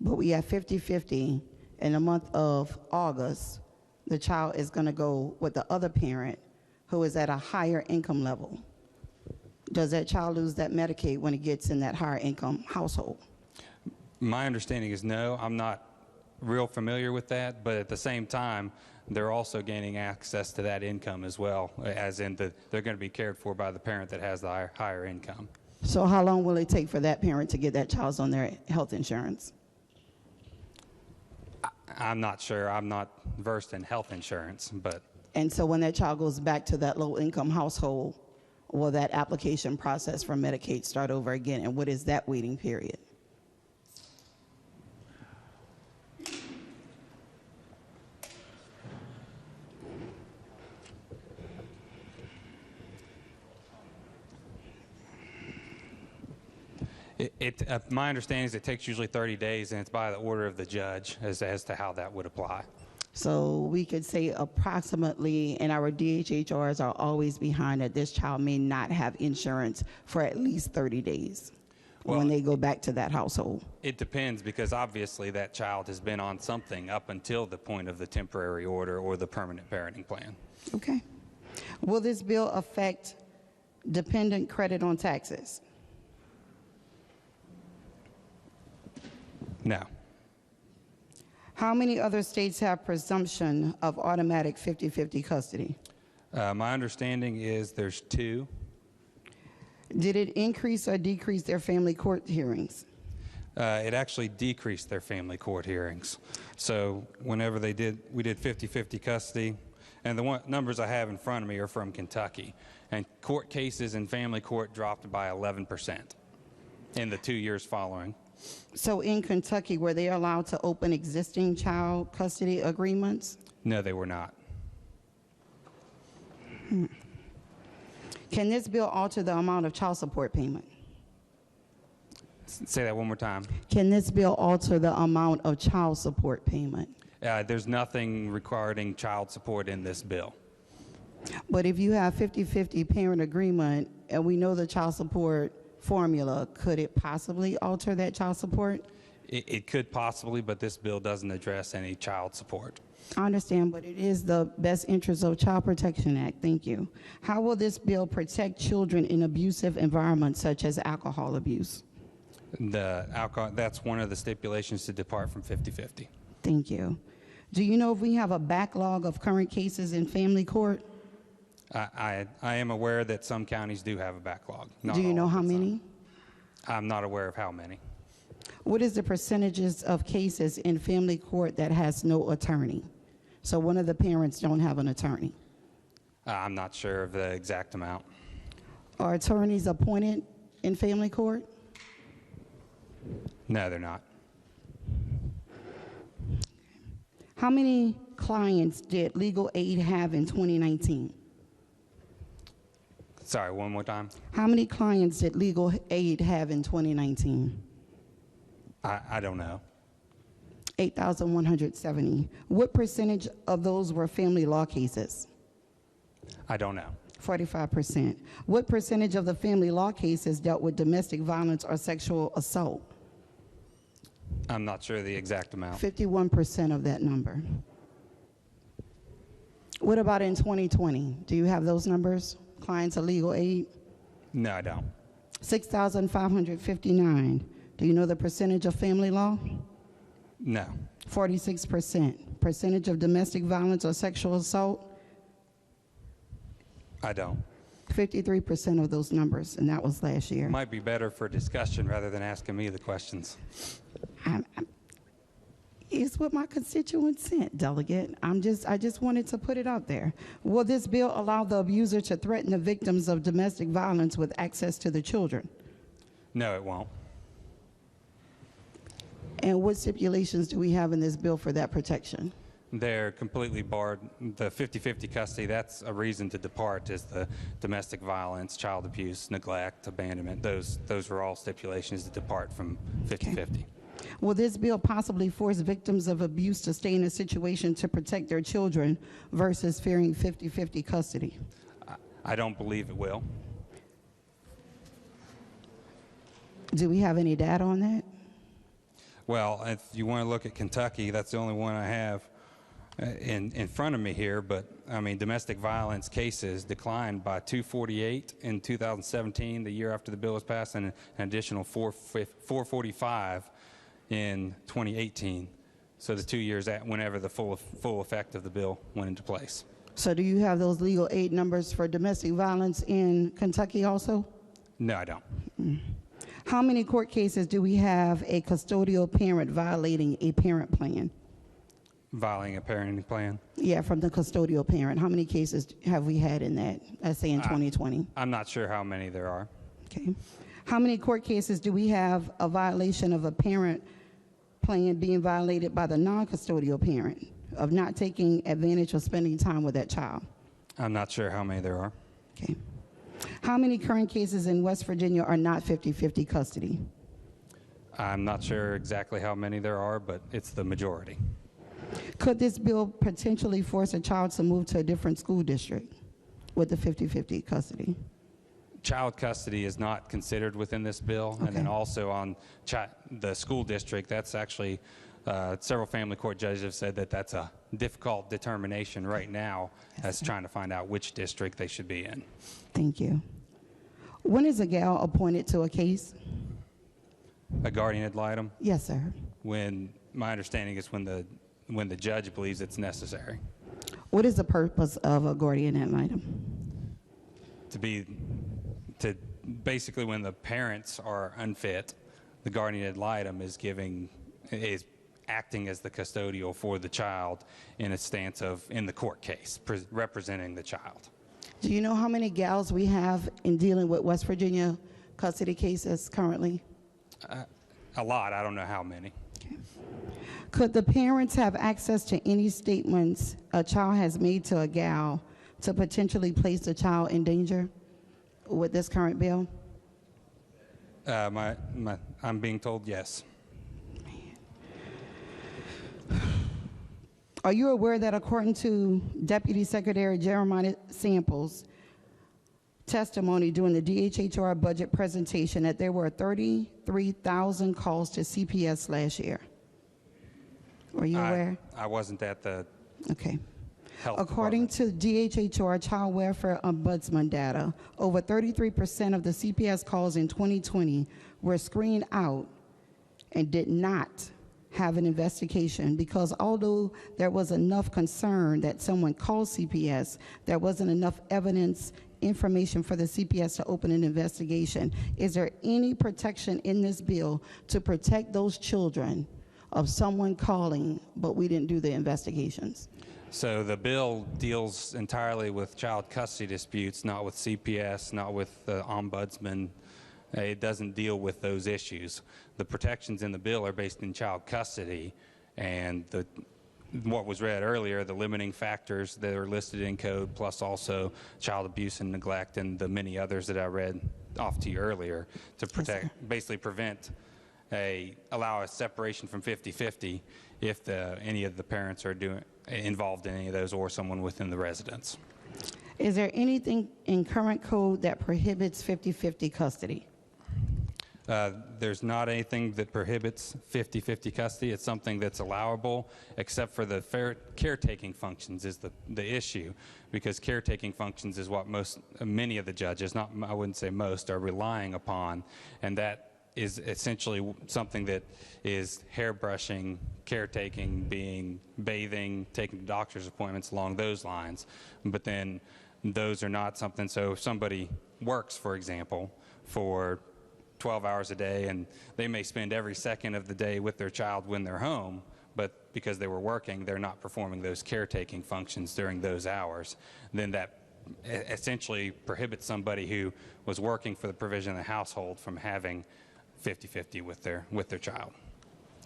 Speaker 15: But we have 50-50. In the month of August, the child is going to go with the other parent who is at a higher income level. Does that child lose that Medicaid when it gets in that higher income household?
Speaker 12: My understanding is no. I'm not real familiar with that, but at the same time, they're also gaining access to that income as well, as in they're going to be cared for by the parent that has the higher income.
Speaker 15: So how long will it take for that parent to get that child on their health insurance?
Speaker 12: I'm not sure. I'm not versed in health insurance, but...
Speaker 15: And so when that child goes back to that low-income household, will that application process for Medicaid start over again? And what is that waiting period?
Speaker 12: My understanding is it takes usually 30 days, and it's by the order of the judge as to how that would apply.
Speaker 15: So we could say approximately, and our DHHRs are always behind that this child may not have insurance for at least 30 days when they go back to that household.
Speaker 12: It depends, because obviously that child has been on something up until the point of the temporary order or the permanent parenting plan.
Speaker 15: Okay. Will this bill affect dependent credit on taxes?
Speaker 12: No.
Speaker 15: How many other states have presumption of automatic 50-50 custody?
Speaker 12: My understanding is there's 2.
Speaker 15: Did it increase or decrease their family court hearings?
Speaker 12: It actually decreased their family court hearings. So whenever we did 50-50 custody, and the numbers I have in front of me are from Kentucky, and court cases in family court dropped by 11% in the 2 years following.
Speaker 15: So in Kentucky, were they allowed to open existing child custody agreements?
Speaker 12: No, they were not.
Speaker 15: Can this bill alter the amount of child support payment?
Speaker 12: Say that one more time.
Speaker 15: Can this bill alter the amount of child support payment?
Speaker 12: There's nothing regarding child support in this bill.
Speaker 15: But if you have 50-50 parent agreement, and we know the child support formula, could it possibly alter that child support?
Speaker 12: It could possibly, but this bill doesn't address any child support.
Speaker 15: I understand, but it is the best interest of Child Protection Act. Thank you. How will this bill protect children in abusive environments such as alcohol abuse?
Speaker 12: That's one of the stipulations to depart from 50-50.
Speaker 15: Thank you. Do you know if we have a backlog of current cases in family court?
Speaker 12: I am aware that some counties do have a backlog.
Speaker 15: Do you know how many?
Speaker 12: I'm not aware of how many.
Speaker 15: What is the percentages of cases in family court that has no attorney? So one of the parents don't have an attorney.
Speaker 12: I'm not sure of the exact amount.
Speaker 15: Are attorneys appointed in family court?
Speaker 12: No, they're not.
Speaker 15: How many clients did legal aid have in 2019?
Speaker 12: Sorry, one more time.
Speaker 15: How many clients did legal aid have in 2019?
Speaker 12: I don't know.
Speaker 15: 8,170. What percentage of those were family law cases?
Speaker 12: I don't know.
Speaker 15: 45%. What percentage of the family law cases dealt with domestic violence or sexual assault?
Speaker 12: I'm not sure the exact amount.
Speaker 15: 51% of that number. What about in 2020? Do you have those numbers? Clients of legal aid?
Speaker 12: No, I don't.
Speaker 15: 6,559. Do you know the percentage of family law?
Speaker 12: No.
Speaker 15: 46%. Percentage of domestic violence or sexual assault?
Speaker 12: I don't.
Speaker 15: 53% of those numbers, and that was last year.
Speaker 12: Might be better for discussion rather than asking me the questions.
Speaker 15: It's what my constituents sent, Delegate. I just wanted to put it out there. Will this bill allow the abuser to threaten the victims of domestic violence with access to the children?
Speaker 12: No, it won't.
Speaker 15: And what stipulations do we have in this bill for that protection?
Speaker 12: They're completely barred. The 50-50 custody, that's a reason to depart, is the domestic violence, child abuse, neglect, abandonment. Those were all stipulations to depart from 50-50.
Speaker 15: Will this bill possibly force victims of abuse to stay in a situation to protect their children versus fearing 50-50 custody?
Speaker 12: I don't believe it will.
Speaker 15: Do we have any data on that?
Speaker 12: Well, if you want to look at Kentucky, that's the only one I have in front of me here, but I mean, domestic violence cases declined by 248 in 2017, the year after the bill was passed, and an additional 445 in 2018. So the 2 years whenever the full effect of the bill went into place.
Speaker 15: So do you have those legal aid numbers for domestic violence in Kentucky also?
Speaker 12: No, I don't.
Speaker 15: How many court cases do we have a custodial parent violating a parent plan?
Speaker 12: Violating a parenting plan?
Speaker 15: Yeah, from the custodial parent. How many cases have we had in that, let's say in 2020?
Speaker 12: I'm not sure how many there are.
Speaker 15: Okay. How many court cases do we have a violation of a parent plan being violated by the non-custodial parent of not taking advantage of spending time with that child?
Speaker 12: I'm not sure how many there are.
Speaker 15: Okay. How many current cases in West Virginia are not 50-50 custody?
Speaker 12: I'm not sure exactly how many there are, but it's the majority.
Speaker 15: Could this bill potentially force a child to move to a different school district with the 50-50 custody?
Speaker 12: Child custody is not considered within this bill.
Speaker 15: Okay.
Speaker 12: And then also on the school district, that's actually, several family court judges have said that that's a difficult determination right now as trying to find out which district they should be in.
Speaker 15: Thank you. When is a gal appointed to a case?
Speaker 12: A guardian ad litem?
Speaker 15: Yes, sir.
Speaker 12: When, my understanding is when the judge believes it's necessary.
Speaker 15: What is the purpose of a guardian ad litem?
Speaker 12: To basically when the parents are unfit, the guardian ad litem is acting as the custodial for the child in a stance of in the court case, representing the child.
Speaker 15: Do you know how many gals we have in dealing with West Virginia custody cases currently?
Speaker 12: A lot. I don't know how many.
Speaker 15: Okay. Could the parents have access to any statements a child has made to a gal to potentially place the child in danger with this current bill?
Speaker 12: I'm being told yes.
Speaker 15: Are you aware that according to Deputy Secretary Jeremiah Samples' testimony during the DHHR budget presentation that there were 33,000 calls to CPS last year? Were you aware?
Speaker 12: I wasn't at the
Speaker 15: Okay.
Speaker 12: health
Speaker 15: According to DHHR Child Welfare Ombudsman data, over 33% of the CPS calls in 2020 were screened out and did not have an investigation because although there was enough concern that someone called CPS, there wasn't enough evidence, information for the CPS to open an investigation. Is there any protection in this bill to protect those children of someone calling, but we didn't do the investigations?
Speaker 12: So the bill deals entirely with child custody disputes, not with CPS, not with the ombudsman. It doesn't deal with those issues. The protections in the bill are based in child custody, and what was read earlier, the limiting factors that are listed in code, plus also child abuse and neglect and the many others that I read off to you earlier to protect, basically prevent allow a separation from 50-50 if any of the parents are involved in any of those or someone within the residence.
Speaker 15: Is there anything in current code that prohibits 50-50 custody?
Speaker 12: There's not anything that prohibits 50-50 custody. It's something that's allowable, except for the caretaking functions is the issue, because caretaking functions is what many of the judges, I wouldn't say most, are relying upon, and that is essentially something that is hairbrushing, caretaking, being bathing, taking doctor's appointments along those lines. But then those are not something, so if somebody works, for example, for 12 hours a day, and they may spend every second of the day with their child when they're home, but because they were working, they're not performing those caretaking functions during those hours, then that essentially prohibits somebody who was working for the provision of the household from having 50-50 with their child.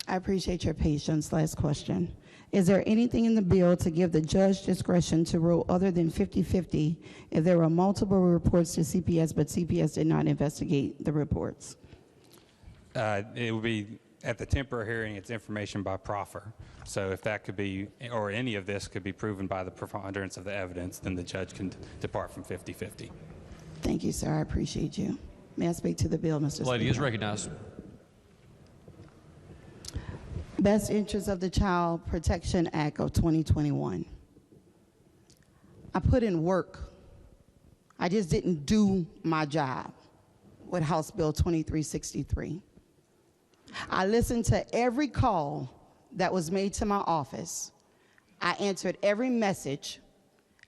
Speaker 15: I appreciate your patience. Last question. Is there anything in the bill to give the judge discretion to rule other than 50-50 if there were multiple reports to CPS, but CPS did not investigate the reports?
Speaker 12: It would be, at the temporary hearing, it's information by proffer. So if that could be, or any of this could be proven by the preponderance of the evidence, then the judge can depart from 50-50.
Speaker 15: Thank you, sir. I appreciate you. May I speak to the bill, Mr.
Speaker 21: Lady
Speaker 15: Speaker?
Speaker 21: is recognized.
Speaker 15: Best Interest of the Child Protection Act of 2021. I put in work. I just didn't do my job with House Bill 2363. I listened to every call that was made to my office. I answered every message,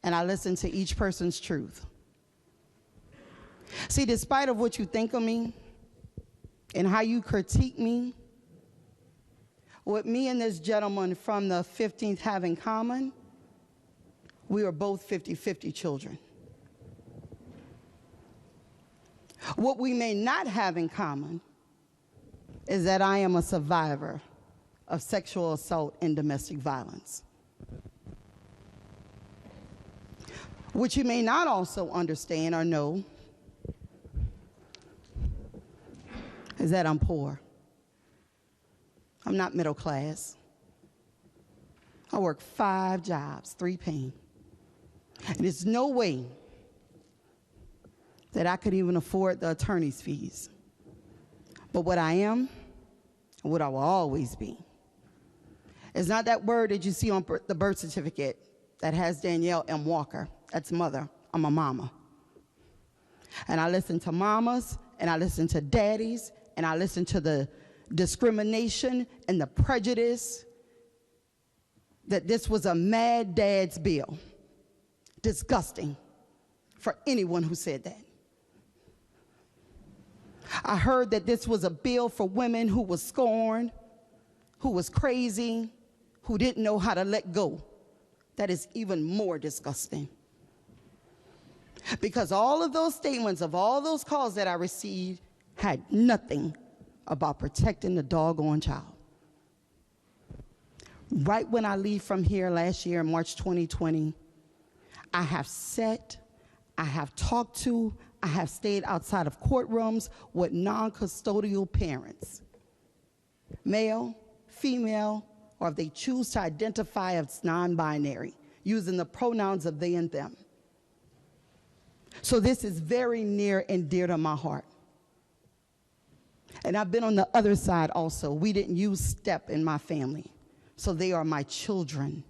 Speaker 15: and I listened to each person's truth. See, despite of what you think of me and how you critique me, what me and this gentleman from the 15th have in common, we are both 50-50 children. What we may not have in common is that I am a survivor of sexual assault and domestic violence. What you may not also understand or know is that I'm poor. I'm not middle class. I work 5 jobs, 3 paying. And there's no way that I could even afford the attorney's fees. But what I am, and what I will always be, is not that word that you see on the birth certificate that has Danielle M. Walker. That's mother. I'm a mama. And I listen to mamas, and I listen to daddies, and I listen to the discrimination and the prejudice that this was a mad dad's bill. Disgusting for anyone who said that. I heard that this was a bill for women who was scorned, who was crazy, who didn't know how to let go. That is even more disgusting. Because all of those statements of all those calls that I received had nothing about protecting the doggone child. Right when I leave from here last year in March 2020, I have sat, I have talked to, I have stayed outside of courtrooms with non-custodial parents, male, female, or if they choose to identify as non-binary, using the pronouns of they and them. So this is very near and dear to my heart. And I've been on the other side also. We didn't use STEP in my family, so they are my children.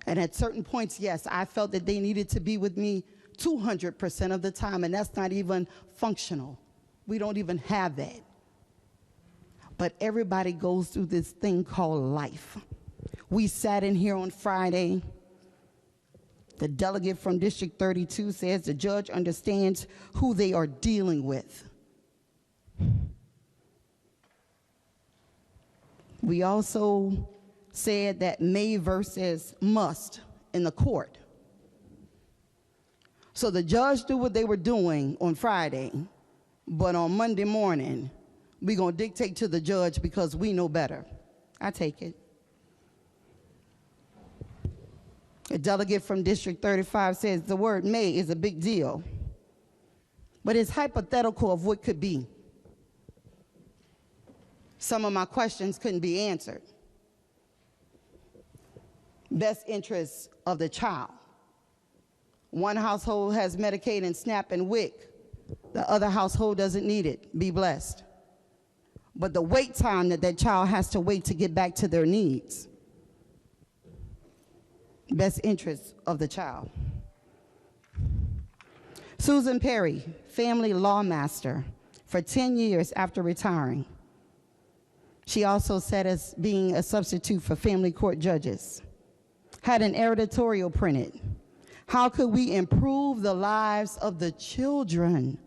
Speaker 15: And at certain points, yes, I felt that they needed to be with me 200% of the time, and that's not even functional. We don't even have that. But everybody goes through this thing called life. We sat in here on Friday. The delegate from District 32 says the judge understands who they are dealing with. We also said that may versus must in the court. So the judge knew what they were doing on Friday, but on Monday morning, we're going to dictate to the judge because we know better. I take it. A delegate from District 35 says the word may is a big deal, but it's hypothetical of what could be. some of my questions couldn't be answered. Best interests of the child. One household has Medicaid and SNAP and WIC. The other household doesn't need it. Be blessed. But the wait time that child has to wait to get back to their needs. Best interests of the child. Susan Perry, family law master for 10 years after retiring. She also sat as being a substitute for family court judges. Had an editorial printed. How could we improve the lives of the children?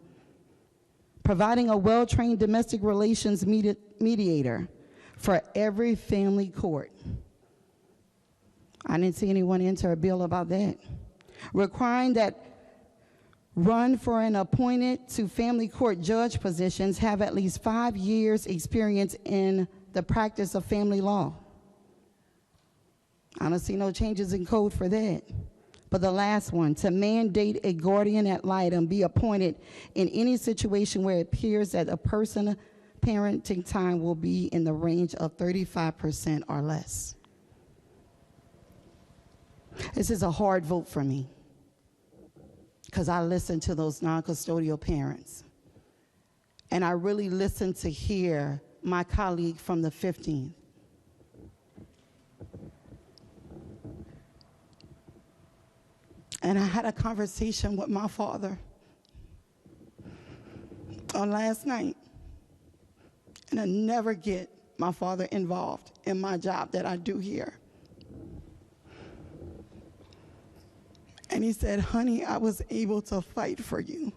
Speaker 15: Providing a well-trained domestic relations mediator for every family court. I didn't see anyone enter a bill about that. Requiring that run for an appointed to family court judge positions have at least 5 years experience in the practice of family law. I don't see no changes in code for that. But the last one, to mandate a guardian ad litem be appointed in any situation where it appears that a person parenting time will be in the range of 35% or less. This is a hard vote for me because I listen to those non-custodial parents. And I really listen to hear my colleague from the 15th. And I had a conversation with my father on last night. And I never get my father involved in my job that I do here. And he said, honey, I was able to fight for you.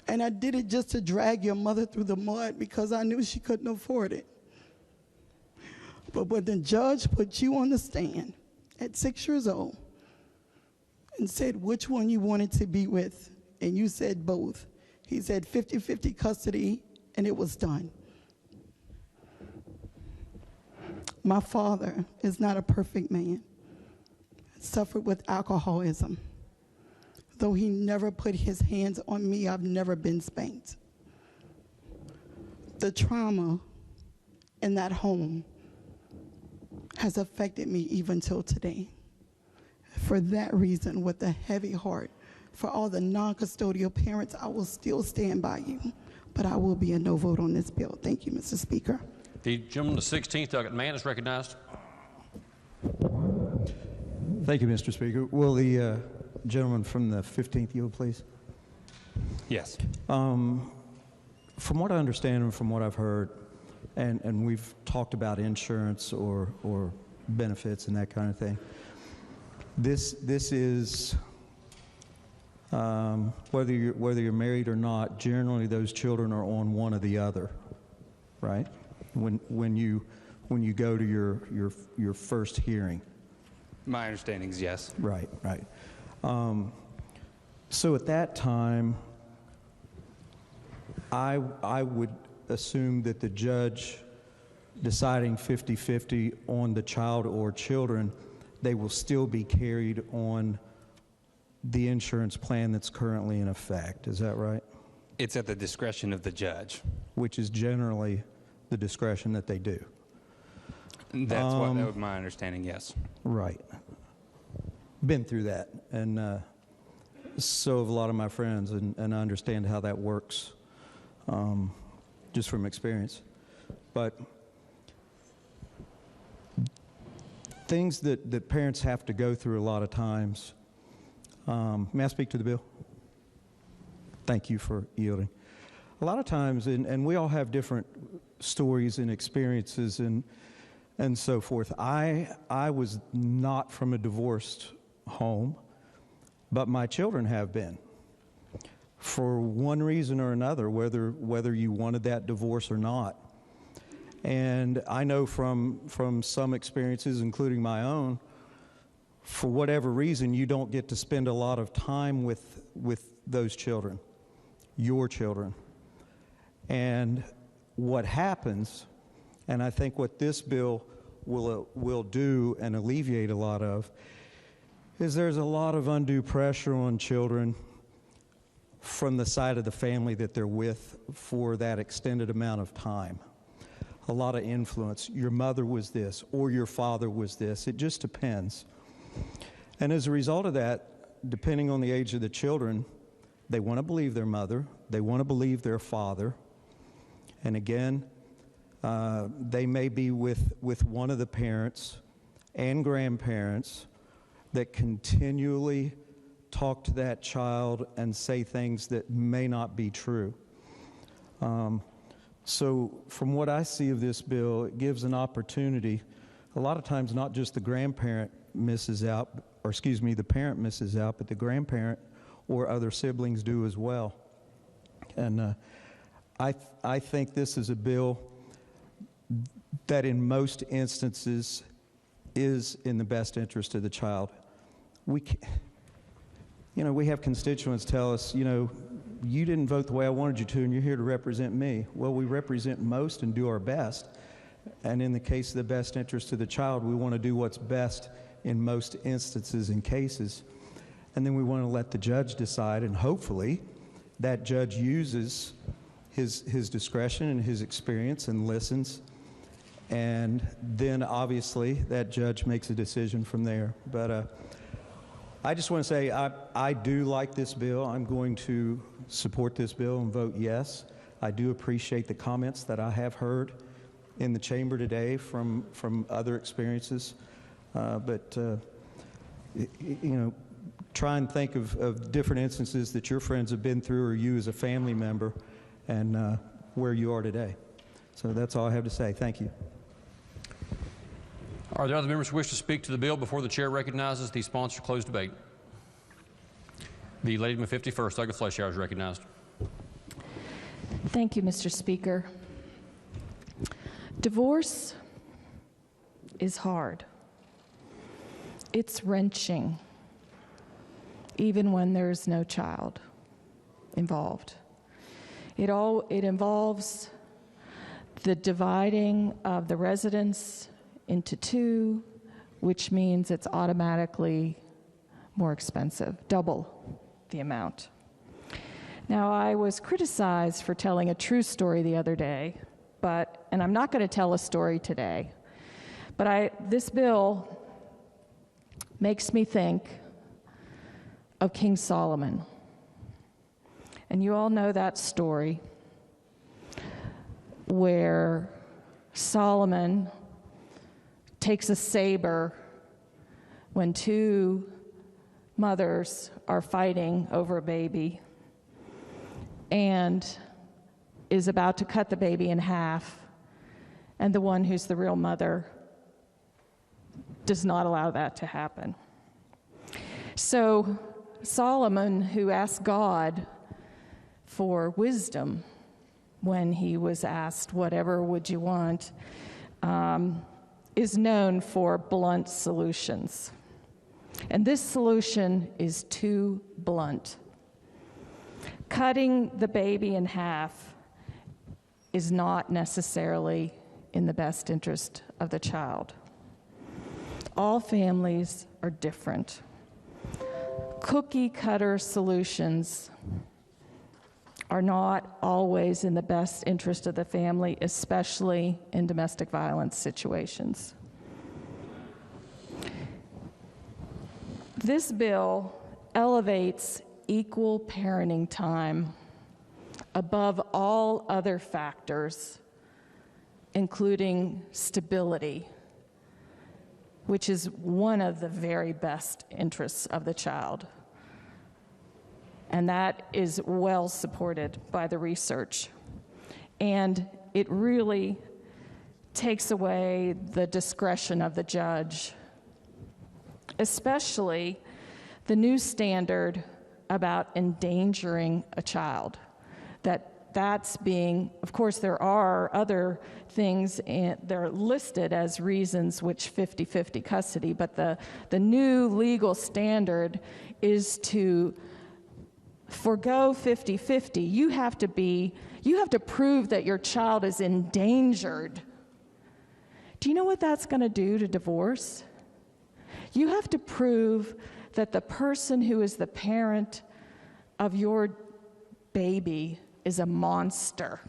Speaker 15: And I did it just to drag your mother through the mud because I knew she couldn't afford it. But when the judge put you on the stand at 6 years old and said which one you wanted to be with, and you said both, he said 50-50 custody, and it was done. My father is not a perfect man. Suffered with alcoholism. Though he never put his hands on me, I've never been spanked. The trauma in that home has affected me even till today. For that reason, with a heavy heart, for all the non-custodial parents, I will still stand by you, but I will be a no vote on this bill. Thank you, Mr. Speaker.
Speaker 21: The gentleman, the 16th, Douglas Mann, is recognized.
Speaker 13: Thank you, Mr. Speaker. Will the gentleman from the 15th yield, please?
Speaker 12: Yes.
Speaker 13: From what I understand and from what I've heard, and we've talked about insurance or benefits and that kind of thing, this is, whether you're married or not, generally those children are on one or the other, right? When you go to your first hearing.
Speaker 12: My understanding is yes.
Speaker 13: Right, right. So at that time, I would assume that the judge deciding 50-50 on the child or children, they will still be carried on the insurance plan that's currently in effect. Is that right?
Speaker 12: It's at the discretion of the judge.
Speaker 13: Which is generally the discretion that they do.
Speaker 12: That's what that was my understanding, yes.
Speaker 13: Right. Been through that, and so have a lot of my friends, and I understand how that works, just from experience. But things that parents have to go through a lot of times. May I speak to the bill? Thank you for yielding. A lot of times, and we all have different stories and experiences and so forth. I was not from a divorced home, but my children have been. For one reason or another, whether you wanted that divorce or not. And I know from some experiences, including my own, for whatever reason, you don't get to spend a lot of time with those children, your children. And what happens, and I think what this bill will do and alleviate a lot of, is there's a lot of undue pressure on children from the side of the family that they're with for that extended amount of time. A lot of influence. Your mother was this, or your father was this. It just depends. And as a result of that, depending on the age of the children, they want to believe their mother, they want to believe their father, and again, they may be with one of the parents and grandparents that continually talk to that child and say things that may not be true. So from what I see of this bill, it gives an opportunity. A lot of times not just the grandparent misses out, or excuse me, the parent misses out, but the grandparent or other siblings do as well. And I think this is a bill that in most instances is in the best interest of the child. We have constituents tell us, you didn't vote the way I wanted you to, and you're here to represent me. Well, we represent most and do our best. And in the case of the best interest of the child, we want to do what's best in most instances and cases. And then we want to let the judge decide, and hopefully that judge uses his discretion and his experience and listens. And then obviously that judge makes a decision from there. But I just want to say I do like this bill. I'm going to support this bill and vote yes. I do appreciate the comments that I have heard in the chamber today from other experiences. But try and think of different instances that your friends have been through, or you as a family member, and where you are today. So that's all I have to say. Thank you.
Speaker 5: Are there other members who wish to speak to the bill before the chair recognizes the sponsor to close debate? The lady from 51st, Douglas Fleischauer, is recognized.
Speaker 11: Thank you, Mr. Speaker. Divorce is hard. It's wrenching, even when there's no child involved. It involves the dividing of the residence into two, which means it's automatically more expensive, double the amount. Now, I was criticized for telling a true story the other day, and I'm not going to tell a story today, but this bill makes me think of King Solomon. And you all know that story where Solomon takes a saber when two mothers are fighting over a baby and is about to cut the baby in half, and the one who's the real mother does not allow that to happen. So Solomon, who asked God for wisdom when he was asked, whatever would you want, is known for blunt solutions. And this solution is too blunt. Cutting the baby in half is not necessarily in the best interest of the child. All families are different. Cookie cutter solutions are not always in the best interest of the family, especially in domestic violence situations. This bill elevates equal parenting time above all other factors, including stability, which is one of the very best interests of the child. And that is well supported by the research. And it really takes away the discretion of the judge, especially the new standard about endangering a child. That's being, of course, there are other things, they're listed as reasons which 50-50 custody, but the new legal standard is to forgo 50-50. You have to prove that your child is endangered. Do you know what that's going to do to divorce? You have to prove that the person who is the parent of your baby is a monster.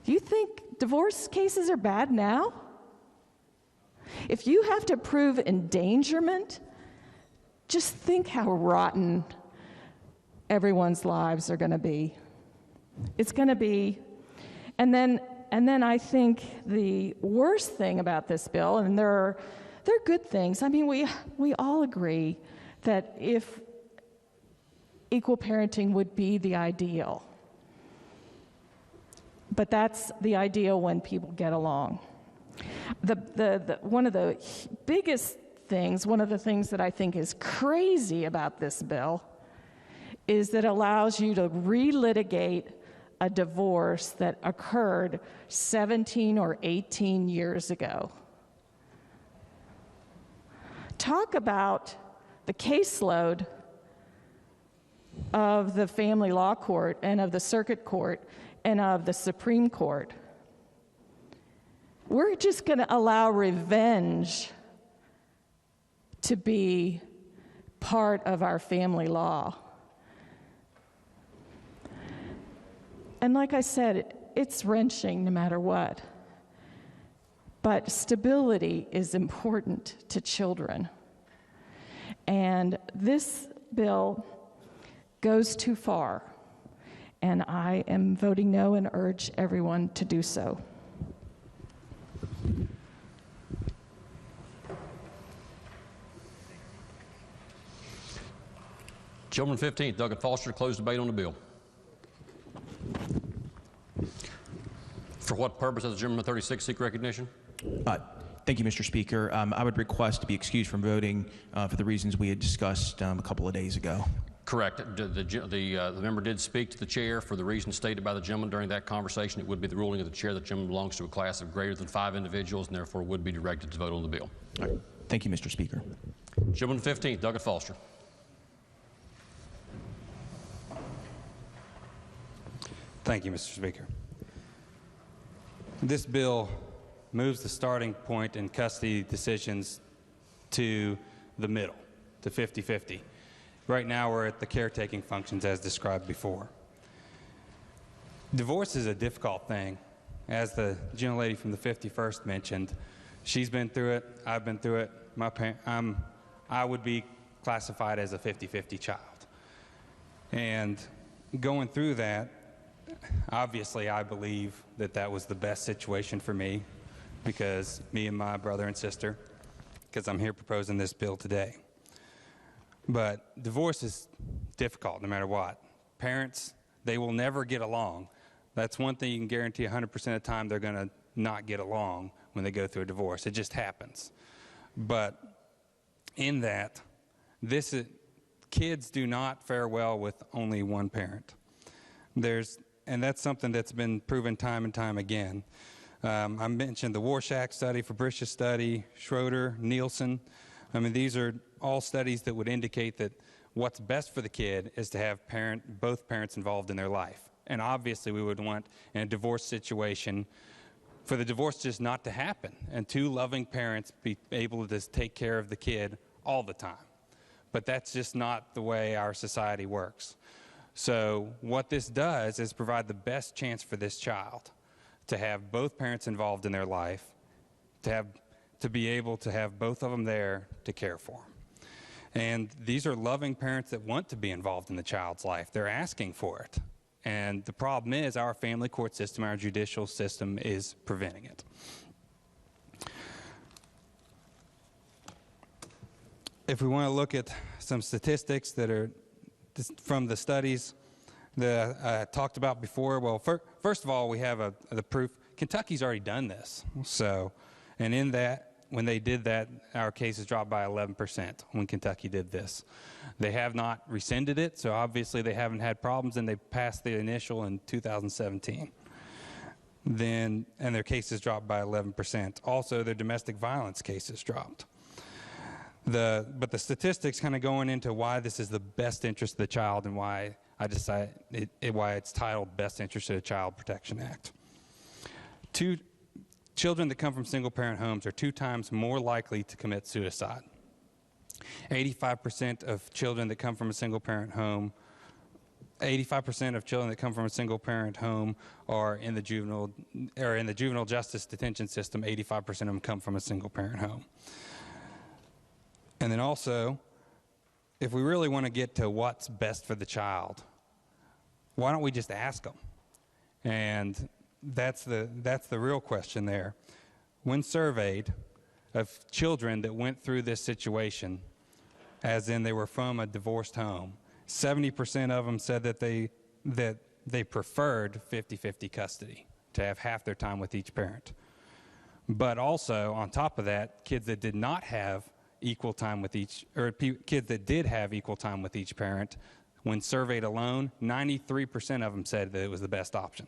Speaker 11: Do you think divorce cases are bad now? If you have to prove endangerment, just think how rotten everyone's lives are going to be. It's going to be, and then I think the worst thing about this bill, and there are good things. I mean, we all agree that if equal parenting would be the ideal, but that's the ideal when people get along. One of the biggest things, one of the things that I think is crazy about this bill is that it allows you to relitigate a divorce that occurred 17 or 18 years ago. Talk about the caseload of the family law court and of the circuit court and of the Supreme Court. We're just going to allow revenge to be part of our family law. And like I said, it's wrenching no matter what. But stability is important to children. And this bill goes too far. And I am voting no and urge everyone to do so.
Speaker 5: Gentleman 15th, Douglas Foster, to close debate on the bill. For what purpose does the gentleman 36 seek recognition?
Speaker 9: Thank you, Mr. Speaker. I would request to be excused from voting for the reasons we had discussed a couple of days ago.
Speaker 5: Correct. The member did speak to the chair for the reasons stated by the gentleman during that conversation. It would be the ruling of the chair that the gentleman belongs to a class of greater than 5 individuals and therefore would be directed to vote on the bill.
Speaker 9: All right. Thank you, Mr. Speaker.
Speaker 5: Gentleman 15th, Douglas Foster.
Speaker 12: Thank you, Mr. Speaker. This bill moves the starting point in custody decisions to the middle, to 50-50. Right now, we're at the caretaking functions as described before. Divorce is a difficult thing. As the gentlelady from the 51st mentioned, she's been through it, I've been through it. I would be classified as a 50-50 child. And going through that, obviously I believe that that was the best situation for me, because me and my brother and sister, because I'm here proposing this bill today. But divorce is difficult no matter what. Parents, they will never get along. That's one thing you can guarantee 100% of the time they're going to not get along when they go through a divorce. It just happens. But in that, kids do not fare well with only one parent. And that's something that's been proven time and time again. I mentioned the Warshak study, Fabricia study, Schroeder, Nielsen. I mean, these are all studies that would indicate that what's best for the kid is to have both parents involved in their life. And obviously we would want, in a divorce situation, for the divorce just not to happen and two loving parents be able to just take care of the kid all the time. But that's just not the way our society works. So what this does is provide the best chance for this child to have both parents involved in their life, to be able to have both of them there to care for them. And these are loving parents that want to be involved in the child's life. They're asking for it. And the problem is our family court system, our judicial system is preventing it. If we want to look at some statistics that are from the studies that I talked about before, well, first of all, we have the proof. Kentucky's already done this. So, and in that, when they did that, our cases dropped by 11% when Kentucky did this. They have not rescinded it, so obviously they haven't had problems, and they passed the initial in 2017. And their cases dropped by 11%. Also, their domestic violence cases dropped. But the statistics kind of going into why this is the best interest of the child and why I decided why it's titled Best Interest of the Child Protection Act. Children that come from single-parent homes are 2 times more likely to commit suicide. 85% of children that come from a single-parent home 85% of children that come from a single-parent home are in the juvenile justice detention system. 85% of them come from a single-parent home. And then also, if we really want to get to what's best for the child, why don't we just ask them? And that's the real question there. When surveyed of children that went through this situation, as in they were from a divorced home, 70% of them said that they preferred 50-50 custody, to have half their time with each parent. But also, on top of that, kids that did not have equal time with each, or kids that did have equal time with each parent, when surveyed alone, 93% of them said that it was the best option.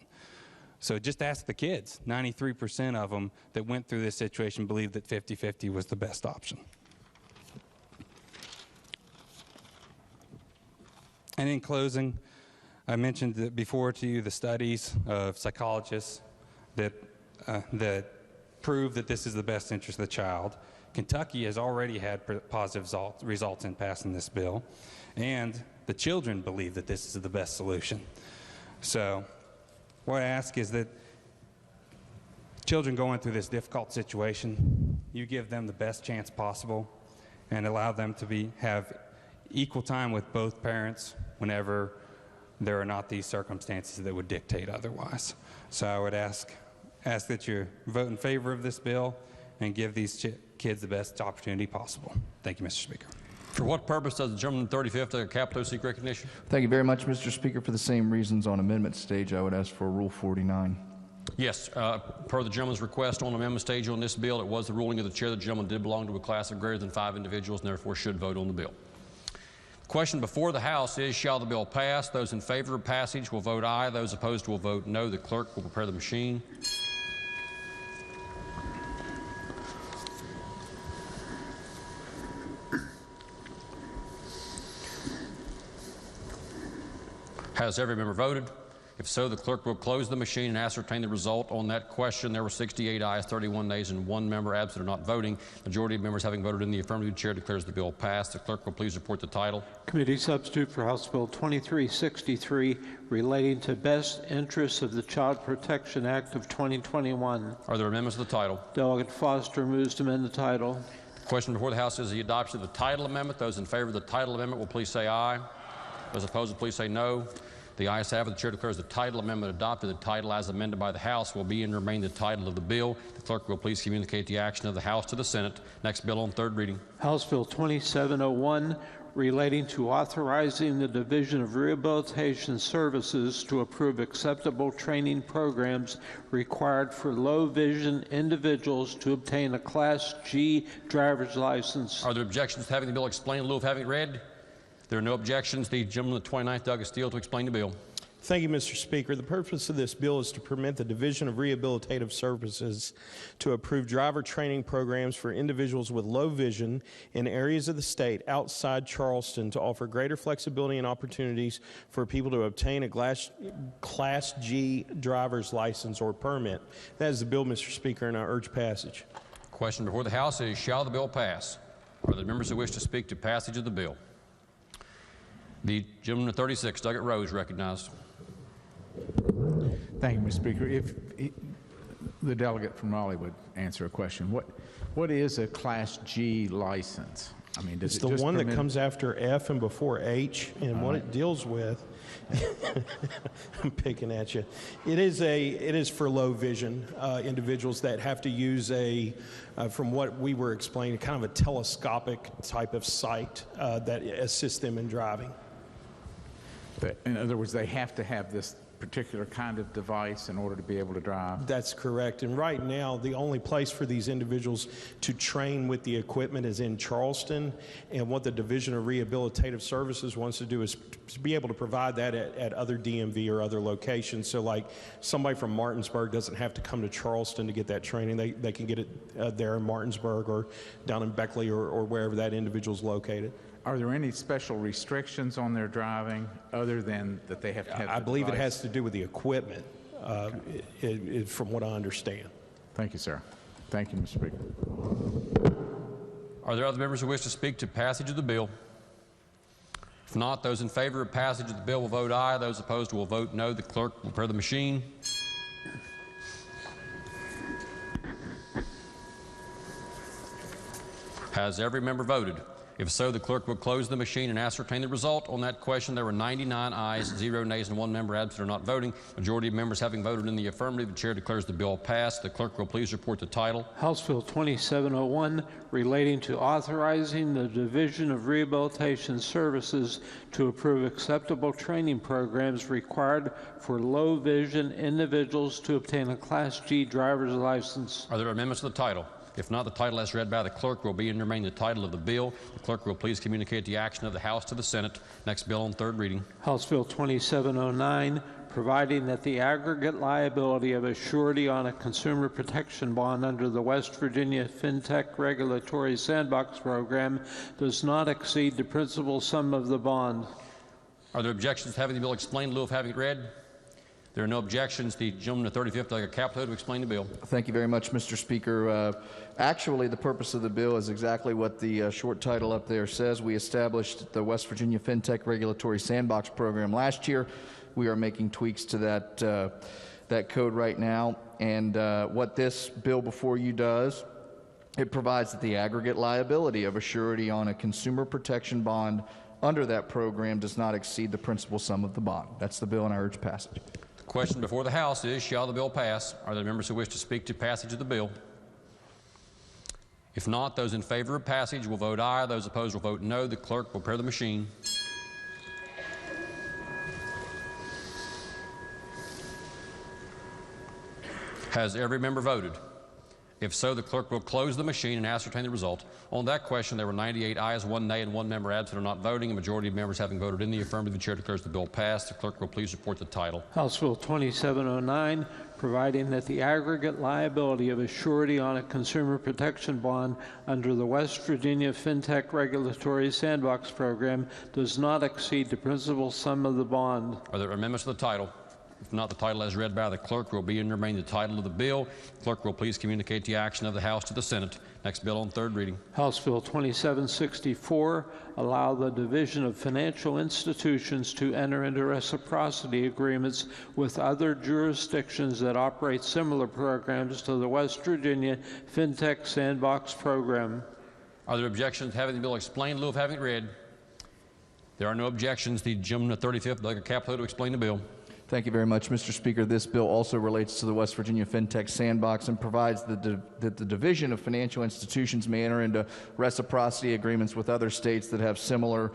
Speaker 12: So just ask the kids. 93% of them that went through this situation believed that 50-50 was the best option. And in closing, I mentioned before to you the studies of psychologists that prove that this is the best interest of the child. Kentucky has already had positive results in passing this bill, and the children believe that this is the best solution. So what I ask is that children going through this difficult situation, you give them the best chance possible and allow them to have equal time with both parents whenever there are not these circumstances that would dictate otherwise. So I would ask that you vote in favor of this bill and give these kids the best opportunity possible. Thank you, Mr. Speaker.
Speaker 21: For what purpose does the gentleman 35th take a capital seek recognition?
Speaker 14: Thank you very much, Mr. Speaker. For the same reasons on amendment stage, I would ask for Rule 49.
Speaker 21: Yes, per the gentleman's request on amendment stage on this bill, it was the ruling of the chair that the gentleman did belong to a class of greater than 5 individuals and therefore should vote on the bill. The question before the House is, shall the bill pass? Those in favor of passage will vote aye. Those opposed will vote no. The clerk will prepare the machine. Has every member voted? If so, the clerk will close the machine and ascertain the result on that question. There were 68 ayes, 31 nays, and 1 member absent or not voting. Majority of members having voted in the affirmative, the chair declares the bill passed. The clerk will please report the title. Committee substitute for House Bill 2363, relating to best interests of the Child Protection Act of 2021. Are there amendments to the title? Delegate Foster moves to amend the title. The question before the House is the adoption of the title amendment. Those in favor of the title amendment will please say aye. Those opposed will please say no. The ayes have it. The chair declares the title amendment adopted. The title as amended by the House will be and remain the title of the bill. The clerk will please communicate the action of the House to the Senate. Next bill on third reading. House Bill 2701, relating to authorizing the Division of Rehabilitation Services to approve acceptable training programs required for low vision individuals to obtain a Class G driver's license. Are there objections to having the bill explained in lieu of having it read? There are no objections. The gentleman of the 29th, Douglas Steele, to explain the bill.
Speaker 2: Thank you, Mr. Speaker. The purpose of this bill is to permit the Division of Rehabilitative Services to approve driver training programs for individuals with low vision in areas of the state outside Charleston to offer greater flexibility and opportunities for people to obtain a Class G driver's license or permit. That is the bill, Mr. Speaker, and I urge passage.
Speaker 21: Question before the House is, shall the bill pass? Are there members who wish to speak to passage of the bill? The gentleman at 36, Douglas Rose, recognized.
Speaker 16: Thank you, Mr. Speaker. If the delegate from Raleigh would answer a question, what is a Class G license? I mean, does
Speaker 2: it's
Speaker 16: it
Speaker 2: the
Speaker 16: just
Speaker 2: one that
Speaker 16: permit...
Speaker 2: comes after F and before H, and what it deals with. I'm picking at you. It is for low vision individuals that have to use from what we were explaining, kind of a telescopic type of sight that assists them in driving.
Speaker 16: But in other words, they have to have this particular kind of device in order to be able to drive?
Speaker 2: That's correct. And right now, the only place for these individuals to train with the equipment is in Charleston. And what the Division of Rehabilitative Services wants to do is to be able to provide that at other DMV or other locations. So like somebody from Martinsburg doesn't have to come to Charleston to get that training. They can get it there in Martinsburg or down in Beckley or wherever that individual is located.
Speaker 16: Are there any special restrictions on their driving other than that they have to have
Speaker 2: I believe it has to do with the equipment, from what I understand.
Speaker 16: Thank you, sir. Thank you, Mr. Speaker.
Speaker 5: Are there other members who wish to speak to passage of the bill? If not, those in favor of passage of the bill will vote aye. Those opposed will vote no. The clerk will prepare the machine. Has every member voted? If so, the clerk will close the machine and ascertain the result. On that question, there were 99 ayes, 0 nays, and 1 member absent or not voting. Majority of members having voted in the affirmative, the chair declares the bill passed. The clerk will please report the title.
Speaker 24: House Bill 2701, relating to authorizing the Division of Rehabilitation Services to approve acceptable training programs required for low vision individuals to obtain a Class G driver's license.
Speaker 5: Are there amendments to the title? If not, the title as read by the clerk will be and remain the title of the bill. The clerk will please communicate the action of the House to the Senate. Next bill on third reading.
Speaker 24: House Bill 2709, providing that the aggregate liability of a surety on a consumer protection bond under the West Virginia FinTech Regulatory Sandbox Program does not exceed the principal sum of the bond.
Speaker 5: Are there objections to having the bill explained in lieu of having it read? There are no objections. The gentleman of 35th, Delegate Capito, to explain the bill.
Speaker 14: Thank you very much, Mr. Speaker. Actually, the purpose of the bill is exactly what the short title up there says. We established the West Virginia FinTech Regulatory Sandbox Program last year. We are making tweaks to that code right now. And what this bill before you does, it provides that the aggregate liability of a surety on a consumer protection bond under that program does not exceed the principal sum of the bond. That's the bill, and I urge passage.
Speaker 5: The question before the House is, shall the bill pass? Are there members who wish to speak to passage of the bill? If not, those in favor of passage will vote aye. Those opposed will vote no. The clerk will prepare the machine. Has every member voted? If so, the clerk will close the machine and ascertain the result. On that question, there were 98 ayes, 1 nay, and 1 member absent or not voting. A majority of members having voted in the affirmative, the chair declares the bill passed. The clerk will please report the title.
Speaker 24: House Bill 2709, providing that the aggregate liability of a surety on a consumer protection bond under the West Virginia FinTech Regulatory Sandbox Program does not exceed the principal sum of the bond.
Speaker 5: Are there amendments to the title? If not, the title as read by the clerk will be and remain the title of the bill. The clerk will please communicate the action of the House to the Senate. Next bill on third reading.
Speaker 24: House Bill 2764, allow the Division of Financial Institutions to enter into reciprocity agreements with other jurisdictions that operate similar programs to the West Virginia FinTech Sandbox Program.
Speaker 5: Are there objections to having the bill explained in lieu of having it read? There are no objections. The gentleman of 35th, Delegate Capito, to explain the bill.
Speaker 14: Thank you very much, Mr. Speaker. This bill also relates to the West Virginia FinTech Sandbox and provides that the Division of Financial Institutions may enter into reciprocity agreements with other states that have similar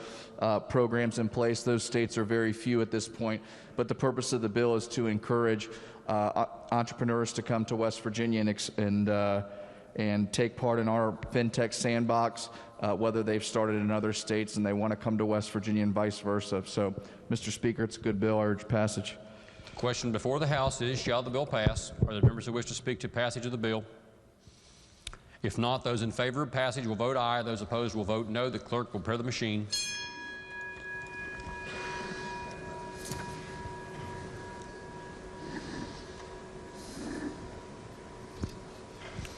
Speaker 14: programs in place. Those states are very few at this point, but the purpose of the bill is to encourage entrepreneurs to come to West Virginia and take part in our FinTech Sandbox, whether they've started in other states and they want to come to West Virginia and vice versa. So, Mr. Speaker, it's a good bill. I urge passage.
Speaker 5: The question before the House is, shall the bill pass? Are there members who wish to speak to passage of the bill? If not, those in favor of passage will vote aye. Those opposed will vote no. The clerk will prepare the machine.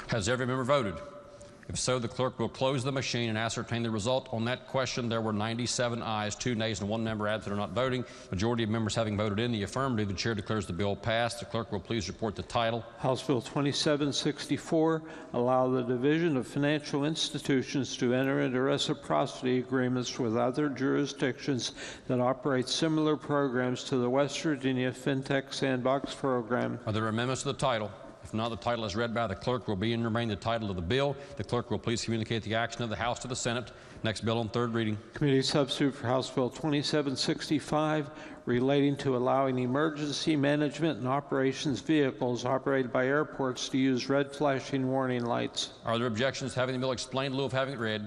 Speaker 5: Has every member voted? If so, the clerk will close the machine and ascertain the result. On that question, there were 97 ayes, 2 nays, and 1 member absent or not voting. Majority of members having voted in the affirmative, the chair declares the bill passed. The clerk will please report the title.
Speaker 24: House Bill 2764, allow the Division of Financial Institutions to enter into reciprocity agreements with other jurisdictions that operate similar programs to the West Virginia FinTech Sandbox Program.
Speaker 5: Are there amendments to the title? If not, the title as read by the clerk will be and remain the title of the bill. The clerk will please communicate the action of the House to the Senate. Next bill on third reading.
Speaker 24: Committee substitute for House Bill 2765, relating to allowing emergency management and operations vehicles operated by airports to use red flashing warning lights.
Speaker 5: Are there objections to having the bill explained in lieu of having it read?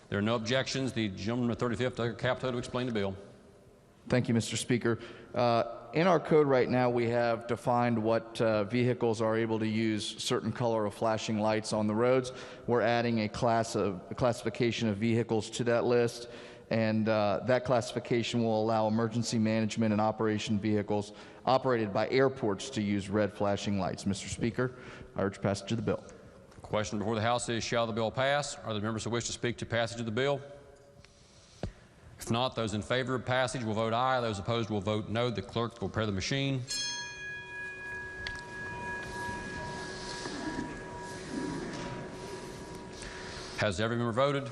Speaker 5: There are no objections. The gentleman of 35th, Delegate Capito, to explain the bill.
Speaker 14: Thank you, Mr. Speaker. In our code right now, we have defined what vehicles are able to use certain color of flashing lights on the roads. We're adding a classification of vehicles to that list, and that classification will allow emergency management and operation vehicles operated by airports to use red flashing lights. Mr. Speaker, I urge passage of the bill.
Speaker 5: The Question before the House is, shall the bill pass? Are there members who wish to speak to passage of the bill? If not, those in favor of passage will vote aye. Those opposed will vote no. The clerk will prepare the machine. Has every member voted?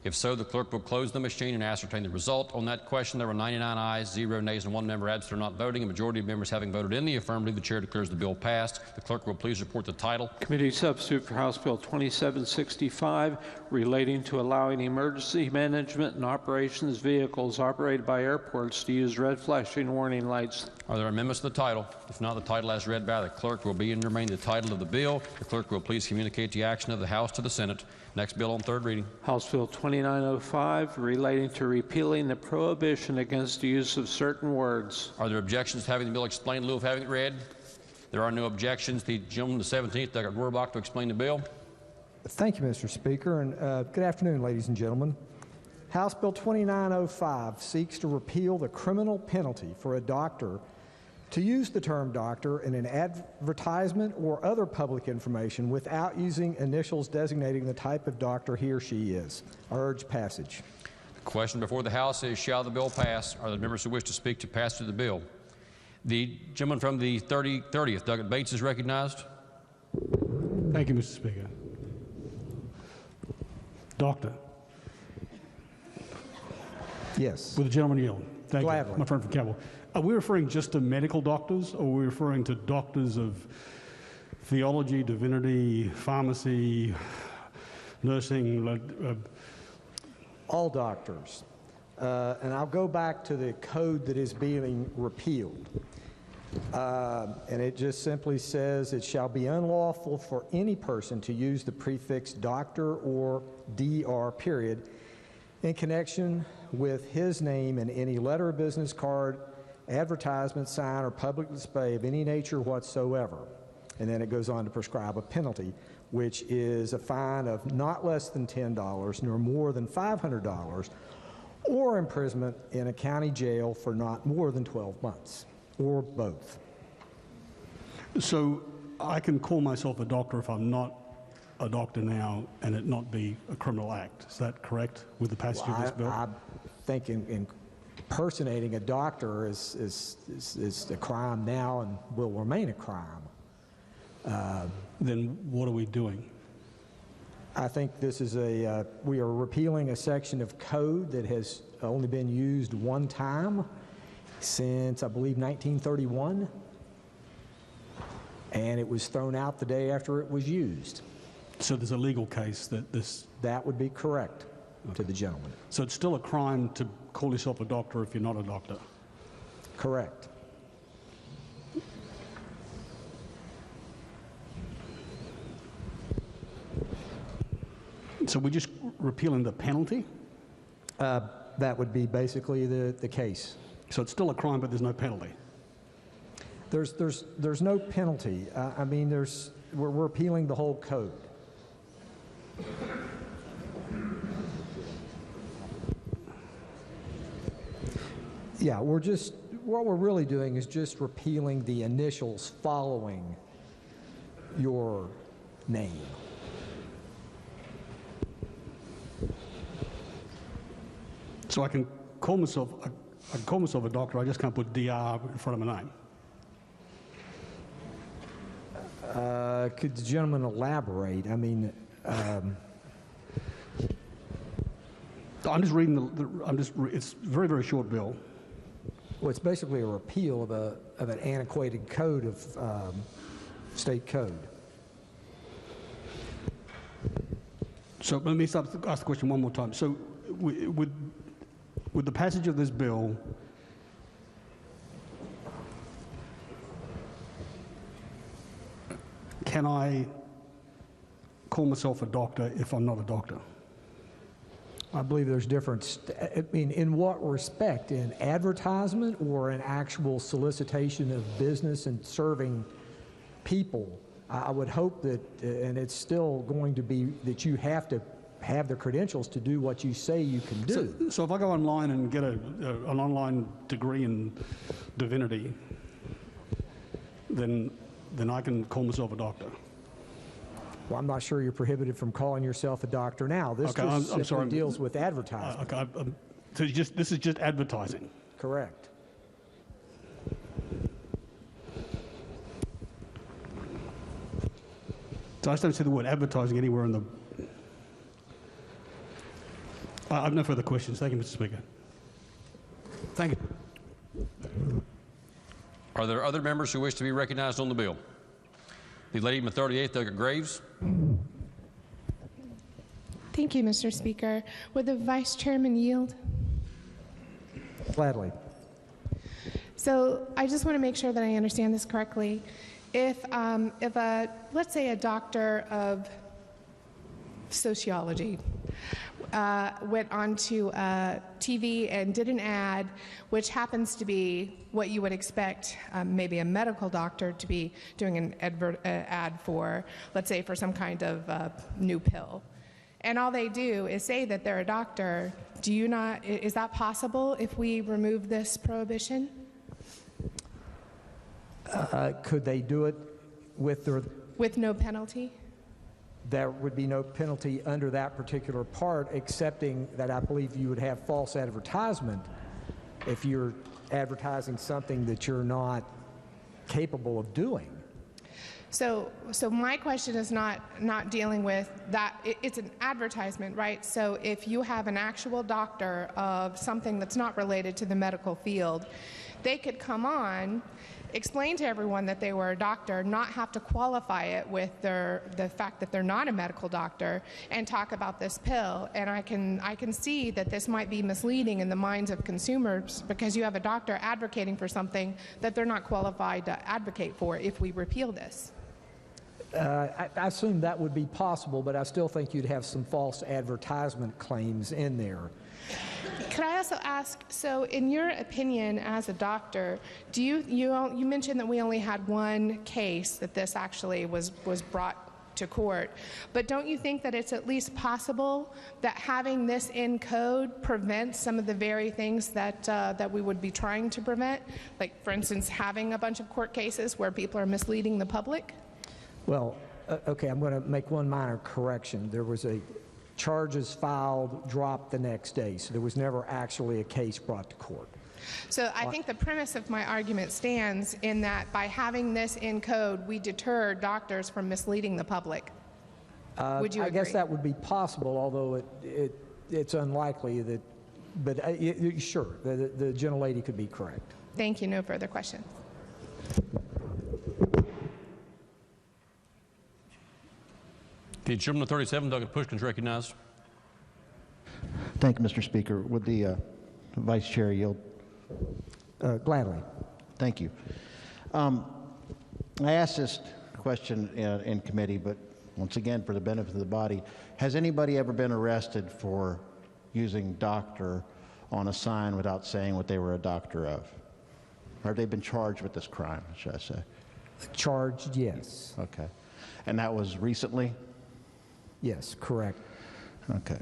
Speaker 5: If so, the clerk will close the machine and ascertain the result. On that question, there were 99 ayes, 0 nays, and 1 member absent or not voting. A majority of members having voted in the affirmative, the chair declares the bill passed. The clerk will please report the title.
Speaker 24: Committee substitute for House Bill 2765, relating to allowing emergency management and operations vehicles operated by airports to use red flashing warning lights.
Speaker 5: Are there amendments to the title? If not, the title as read by the clerk will be and remain the title of the bill. The clerk will please communicate the action of the House to the Senate. Next bill on third reading.
Speaker 24: House Bill 2905, relating to repealing the prohibition against the use of certain words.
Speaker 5: Are there objections to having the bill explained in lieu of having it read? There are no objections. The gentleman, the 17th, Dr. Rohrbach, to explain the bill.
Speaker 1: Thank you, Mr. Speaker, and good afternoon, ladies and gentlemen. House Bill 2905 seeks to repeal the criminal penalty for a doctor to use the term doctor in an advertisement or other public information without using initials designating the type of doctor he or she is. I urge passage.
Speaker 5: The question before the House is, shall the bill pass? Are there members who wish to speak to passage of the bill? The gentleman from the 30th, Douglas Bates, is recognized.
Speaker 17: Thank you, Mr. Speaker. Doctor.
Speaker 1: Yes.
Speaker 17: Will the gentleman yield? Thank
Speaker 1: Gladly.
Speaker 17: you, my friend from Campbell. Are we referring just to medical doctors, or are we referring to doctors of theology, divinity, pharmacy, nursing?
Speaker 1: All doctors. And I'll go back to the code that is being repealed. And it just simply says, it shall be unlawful for any person to use the prefix doctor or DR period in connection with his name in any letter, business card, advertisement, sign, or public display of any nature whatsoever. And then it goes on to prescribe a penalty, which is a fine of not less than $10 nor more than $500, or imprisonment in a county jail for not more than 12 months, or both.
Speaker 17: So I can call myself a doctor if I'm not a doctor now and it not be a criminal act. Is that correct with the passage of this bill?
Speaker 1: I think impersonating a doctor is a crime now and will remain a crime.
Speaker 17: Then what are we doing?
Speaker 1: I think this is we are repealing a section of code that has only been used one time since, I believe, 1931. And it was thrown out the day after it was used.
Speaker 17: So there's a legal case that this...
Speaker 1: That would be correct to the gentleman.
Speaker 17: So it's still a crime to call yourself a doctor if you're not a doctor?
Speaker 1: Correct.
Speaker 17: So we're just repealing the penalty?
Speaker 1: That would be basically the case.
Speaker 17: So it's still a crime, but there's no penalty?
Speaker 1: There's no penalty. I mean, we're repealing the whole code. Yeah, what we're really doing is just repealing the initials following your name.
Speaker 17: So I can call myself a doctor, I just can't put DR in front of my name?
Speaker 1: Could the gentleman elaborate? I mean,
Speaker 17: I'm just reading it's a very, very short bill.
Speaker 1: Well, it's basically a repeal of an antiquated code of state code.
Speaker 17: So let me ask the question one more time. So with the passage of this bill, can I call myself a doctor if I'm not a doctor?
Speaker 1: I believe there's difference. I mean, in what respect? In advertisement or in actual solicitation of business and serving people? I would hope that, and it's still going to be, that you have to have the credentials to do what you say you can do.
Speaker 17: So if I go online and get an online degree in divinity, then I can call myself a doctor?
Speaker 1: Well, I'm not sure you're prohibited from calling yourself a doctor now. This
Speaker 17: Okay,
Speaker 1: just
Speaker 17: I'm
Speaker 1: simply
Speaker 17: sorry.
Speaker 1: deals with advertising.
Speaker 17: Okay, so this is just advertising.
Speaker 1: Correct.
Speaker 17: So I just don't see the word advertising anywhere in the... I have no further questions. Thank you, Mr. Speaker. Thank you.
Speaker 5: Are there other members who wish to be recognized on the bill? The lady in the 38th, Douglas Graves.
Speaker 18: Thank you, Mr. Speaker. Would the Vice Chairman yield?
Speaker 1: Gladly.
Speaker 18: So I just want to make sure that I understand this correctly. If let's say a doctor of sociology went onto TV and did an ad, which happens to be what you would expect maybe a medical doctor to be doing an ad for, let's say for some kind of new pill. And all they do is say that they're a doctor. Is that possible if we remove this prohibition?
Speaker 1: Could they do it with
Speaker 18: no penalty?
Speaker 1: There would be no penalty under that particular part, excepting that I believe you would have false advertisement if you're advertising something that you're not capable of doing.
Speaker 18: So my question is not dealing with that. It's an advertisement, right? So if you have an actual doctor of something that's not related to the medical field, they could come on, explain to everyone that they were a doctor, not have to qualify it with the fact that they're not a medical doctor, and talk about this pill. And I can see that this might be misleading in the minds of consumers because you have a doctor advocating for something that they're not qualified to advocate for if we repeal this.
Speaker 1: I assume that would be possible, but I still think you'd have some false advertisement claims in there.
Speaker 18: Could I also ask, so in your opinion as a doctor, do you mentioned that we only had one case that this actually was brought to court, but don't you think that it's at least possible that having this in code prevents some of the very things that we would be trying to prevent? Like, for instance, having a bunch of court cases where people are misleading the public?
Speaker 1: Well, okay, I'm going to make one minor correction. There was charges filed, dropped the next day, so there was never actually a case brought to court.
Speaker 18: So I think the premise of my argument stands in that by having this in code, we deter doctors from misleading the public. Would you agree?
Speaker 1: I guess that would be possible, although it's unlikely that, but sure, the gentlelady could be correct.
Speaker 18: Thank you. No further questions.
Speaker 5: The gentleman of 37, Douglas Pushkin, is recognized.
Speaker 6: Thank you, Mr. Speaker. Would the Vice Chair yield?
Speaker 1: Gladly.
Speaker 6: Thank you. I asked this question in committee, but once again, for the benefit of the body, has anybody ever been arrested for using doctor on a sign without saying what they were a doctor of? Or have they been charged with this crime, should I say?
Speaker 1: Charged, yes.
Speaker 6: Okay. And that was recently?
Speaker 1: Yes, correct.
Speaker 6: Okay.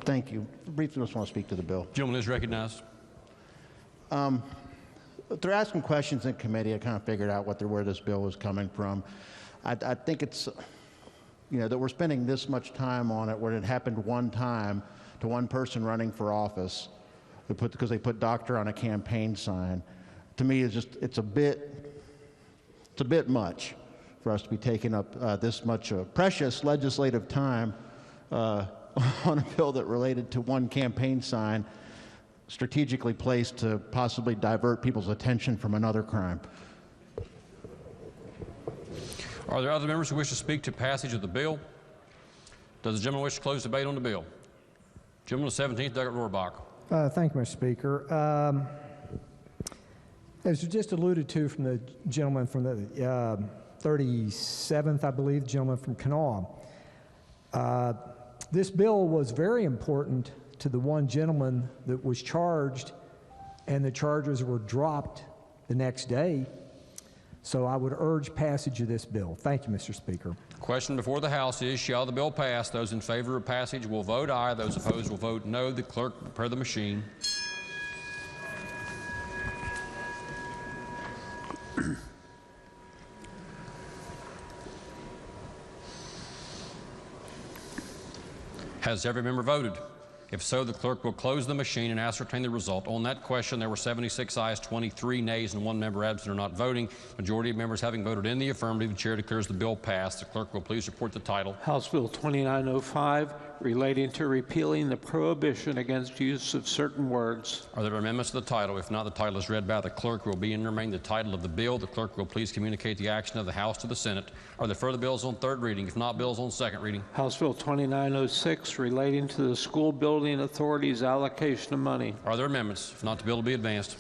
Speaker 6: Thank you. Briefly, just want to speak to the bill.
Speaker 5: Gentleman is recognized.
Speaker 6: They're asking questions in committee. I kind of figured out where this bill was coming from. I think it's, that we're spending this much time on it when it happened one time to one person running for office because they put doctor on a campaign sign. To me, it's a bit much for us to be taking up this much precious legislative time on a bill that related to one campaign sign strategically placed to possibly divert people's attention from another crime.
Speaker 5: Are there other members who wish to speak to passage of the bill? Does the gentleman wish to close debate on the bill? Gentleman of 17th, Douglas Rohrbach.
Speaker 1: Thank you, Mr. Speaker. As you just alluded to from the gentleman from the 37th, I believe, the gentleman from Kanawha, this bill was very important to the one gentleman that was charged, and the charges were dropped the next day. So I would urge passage of this bill. Thank you, Mr. Speaker.
Speaker 5: Question before the House is, shall the bill pass? Those in favor of passage will vote aye. Those opposed will vote no. The clerk will prepare the machine. Has every member voted? If so, the clerk will close the machine and ascertain the result. On that question, there were 76 ayes, 23 nays, and 1 member absent or not voting. Majority of members having voted in the affirmative, the chair declares the bill passed. The clerk will please report the title.
Speaker 24: House Bill 2905, relating to repealing the prohibition against use of certain words.
Speaker 5: Are there amendments to the title? If not, the title is read by the clerk. Will be and remain the title of the bill. The clerk will please communicate the action of the House to the Senate. Are there further bills on third reading? If not, bills on second reading.
Speaker 24: House Bill 2906, relating to the school building authority's allocation of money.
Speaker 5: Are there amendments? If not, the bill will be advanced.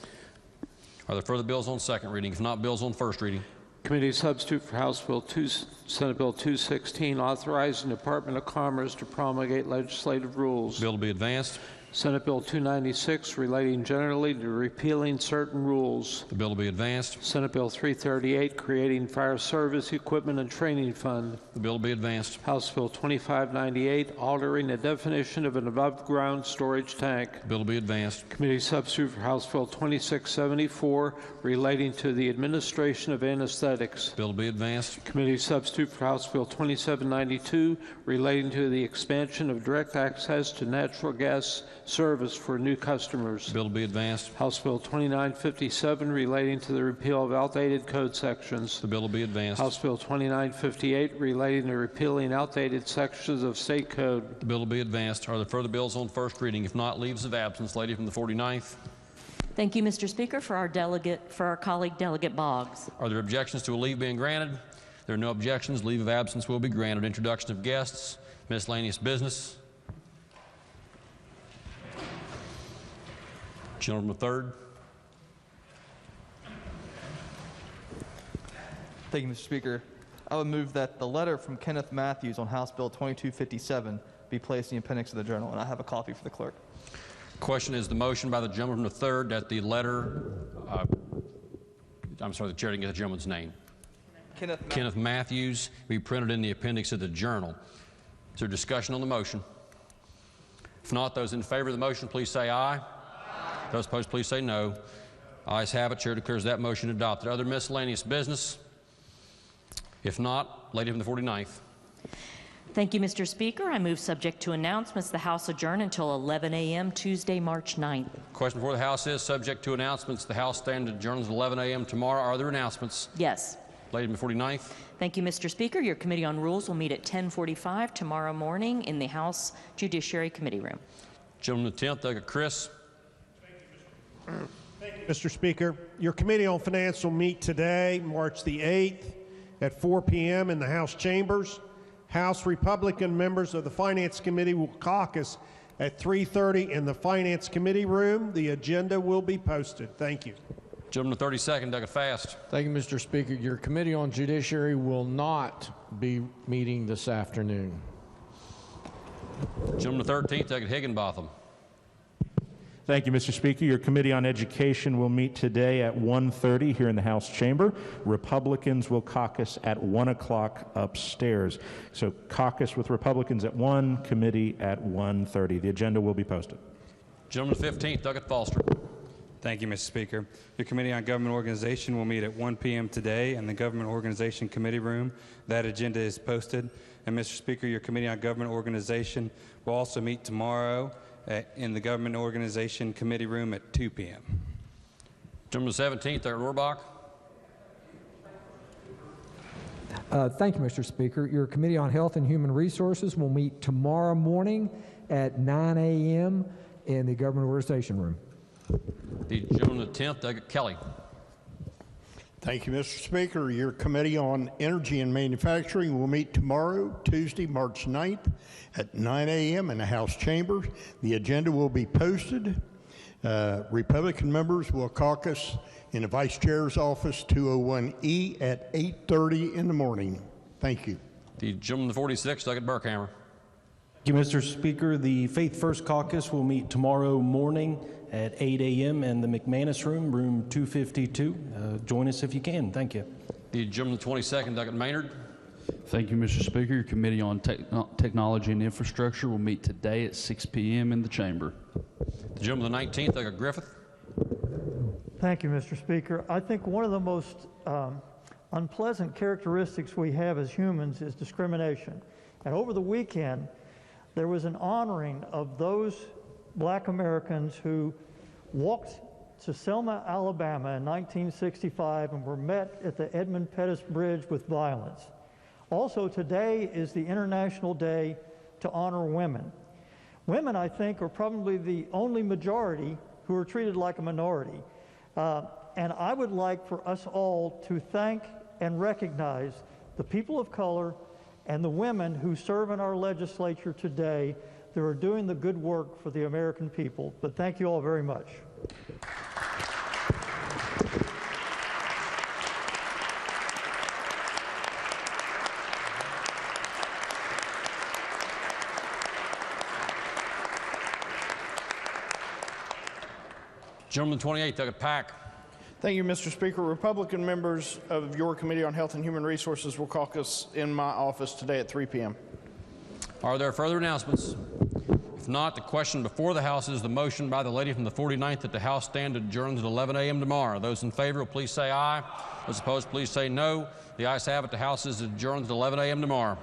Speaker 5: Are there further bills on second reading? If not, bills on first reading.
Speaker 24: Committee substitute for House Bill 2, Senate Bill 216, authorizing the Department of Commerce to promulgate legislative rules.
Speaker 5: Bill to be advanced.
Speaker 24: Senate Bill 296, relating generally to repealing certain rules.
Speaker 5: The bill to be advanced.
Speaker 24: Senate Bill 338, creating Fire Service Equipment and Training Fund.
Speaker 5: The bill to be advanced.
Speaker 24: House Bill 2598, altering the definition of an above-ground storage tank.
Speaker 5: The bill to be advanced.
Speaker 24: Committee substitute for House Bill 2674, relating to the administration of anesthetics.
Speaker 5: Bill to be advanced.
Speaker 24: Committee substitute for House Bill 2792, relating to the expansion of direct access to natural gas service for new customers.
Speaker 5: Bill to be advanced.
Speaker 24: House Bill 2957, relating to the repeal of outdated code sections.
Speaker 5: The bill to be advanced.
Speaker 24: House Bill 2958, relating to repealing outdated sections of state code.
Speaker 5: The bill to be advanced. Are there further bills on first reading? If not, leaves of absence. Lady from the 49th.
Speaker 19: Thank you, Mr. Speaker. For our colleague, Delegate Boggs.
Speaker 5: Are there objections to a leave being granted? There are no objections. Leave of absence will be granted. Introduction of guests. Miscellaneous business. Gentleman the third.
Speaker 20: Thank you, Mr. Speaker. I would move that the letter from Kenneth Matthews on House Bill 2257 be placed in the appendix of the journal, and I have a copy for the clerk.
Speaker 5: Question is the motion by the gentleman from the third that the letter, I'm sorry, the chair didn't get the gentleman's name. Kenneth Matthews be printed in the appendix of the journal. Is there discussion on the motion? If not, those in favor of the motion, please say aye. Those opposed, please say no. Ayes have it. Chair declares that motion adopted. Other miscellaneous business? If not, lady from the 49th.
Speaker 19: Thank you, Mr. Speaker. I move, subject to announcements, the House adjourn until 11 a.m. Tuesday, March 9th.
Speaker 5: Question before the House is, subject to announcements, the House stand adjourns at 11 a.m. tomorrow. Are there announcements?
Speaker 19: Yes.
Speaker 5: Lady from the 49th.
Speaker 19: Thank you, Mr. Speaker. Your Committee on Rules will meet at 10:45 tomorrow morning in the House Judiciary Committee room.
Speaker 5: Gentleman the 10th, Delegate Chris.
Speaker 22: Thank you, Mr. Speaker. Your Committee on Finance will meet today, March the 8th, at 4 p.m. in the House chambers. House Republican members of the Finance Committee will caucus at 3:30 in the Finance Committee room. The agenda will be posted. Thank you.
Speaker 5: Gentleman, 32nd, Doug Fast.
Speaker 10: Thank you, Mr. Speaker. Your Committee on Judiciary will not be meeting this afternoon.
Speaker 5: Gentleman, 13th, Doug Higginbotham.
Speaker 23: Thank you, Mr. Speaker. Your Committee on Education will meet today at 1:30 here in the House chamber. Republicans will caucus at 1 o'clock upstairs. So caucus with Republicans at 1, committee at 1:30. The agenda will be posted.
Speaker 5: Gentleman, 15th, Doug Foster.
Speaker 12: Thank you, Mr. Speaker. Your Committee on Government Organization will meet at 1 p.m. today in the Government Organization Committee room. That agenda is posted. And Mr. Speaker, your Committee on Government Organization will also meet tomorrow in the Government Organization Committee room at 2 p.m.
Speaker 5: Gentleman, 17th, Doug Rohrbach.
Speaker 25: Thank you, Mr. Speaker. Your Committee on Health and Human Resources will meet tomorrow morning at 9 a.m. in the Government Organization room.
Speaker 5: The gentleman, the 10th, Doug Kelly.
Speaker 26: Thank you, Mr. Speaker. Your Committee on Energy and Manufacturing will meet tomorrow, Tuesday, March 9th at 9 a.m. in the House chambers. The agenda will be posted. Republican members will caucus in the Vice Chair's office, 201E, at 8:30 in the morning. Thank you.
Speaker 5: The gentleman, the 46th, Doug Burkhammer.
Speaker 27: Thank you, Mr. Speaker. The Faith First Caucus will meet tomorrow morning at 8 a.m. in the McManus room, room 252. Join us if you can. Thank you.
Speaker 5: The gentleman, the 22nd, Doug Maynard.
Speaker 28: Thank you, Mr. Speaker. Your Committee on Technology and Infrastructure will meet today at 6 p.m. in the chamber.
Speaker 5: The gentleman, the 19th, Doug Griffith.
Speaker 29: Thank you, Mr. Speaker. I think one of the most unpleasant characteristics we have as humans is discrimination. And over the weekend, there was an honoring of those black Americans who walked to Selma, Alabama in 1965 and were met at the Edmund Pettus Bridge with violence. Also, today is the International Day to honor women. Women, I think, are probably the only majority who are treated like a minority. And I would like for us all to thank and recognize the people of color and the women who serve in our legislature today that are doing the good work for the American people. But thank you all very much.
Speaker 5: Gentleman 28, Doug Pack.
Speaker 3: Thank you, Mr. Speaker. Republican members of your Committee on Health and Human Resources will caucus in my office today at 3 p.m.
Speaker 5: Are there further announcements? If not, the question before the House is the motion by the lady from the 49th that the House stand adjourned at 11 a.m. tomorrow. Those in favor will please say aye. Those opposed, please say no. The ayes have it. The House is adjourned at 11 a.m. tomorrow.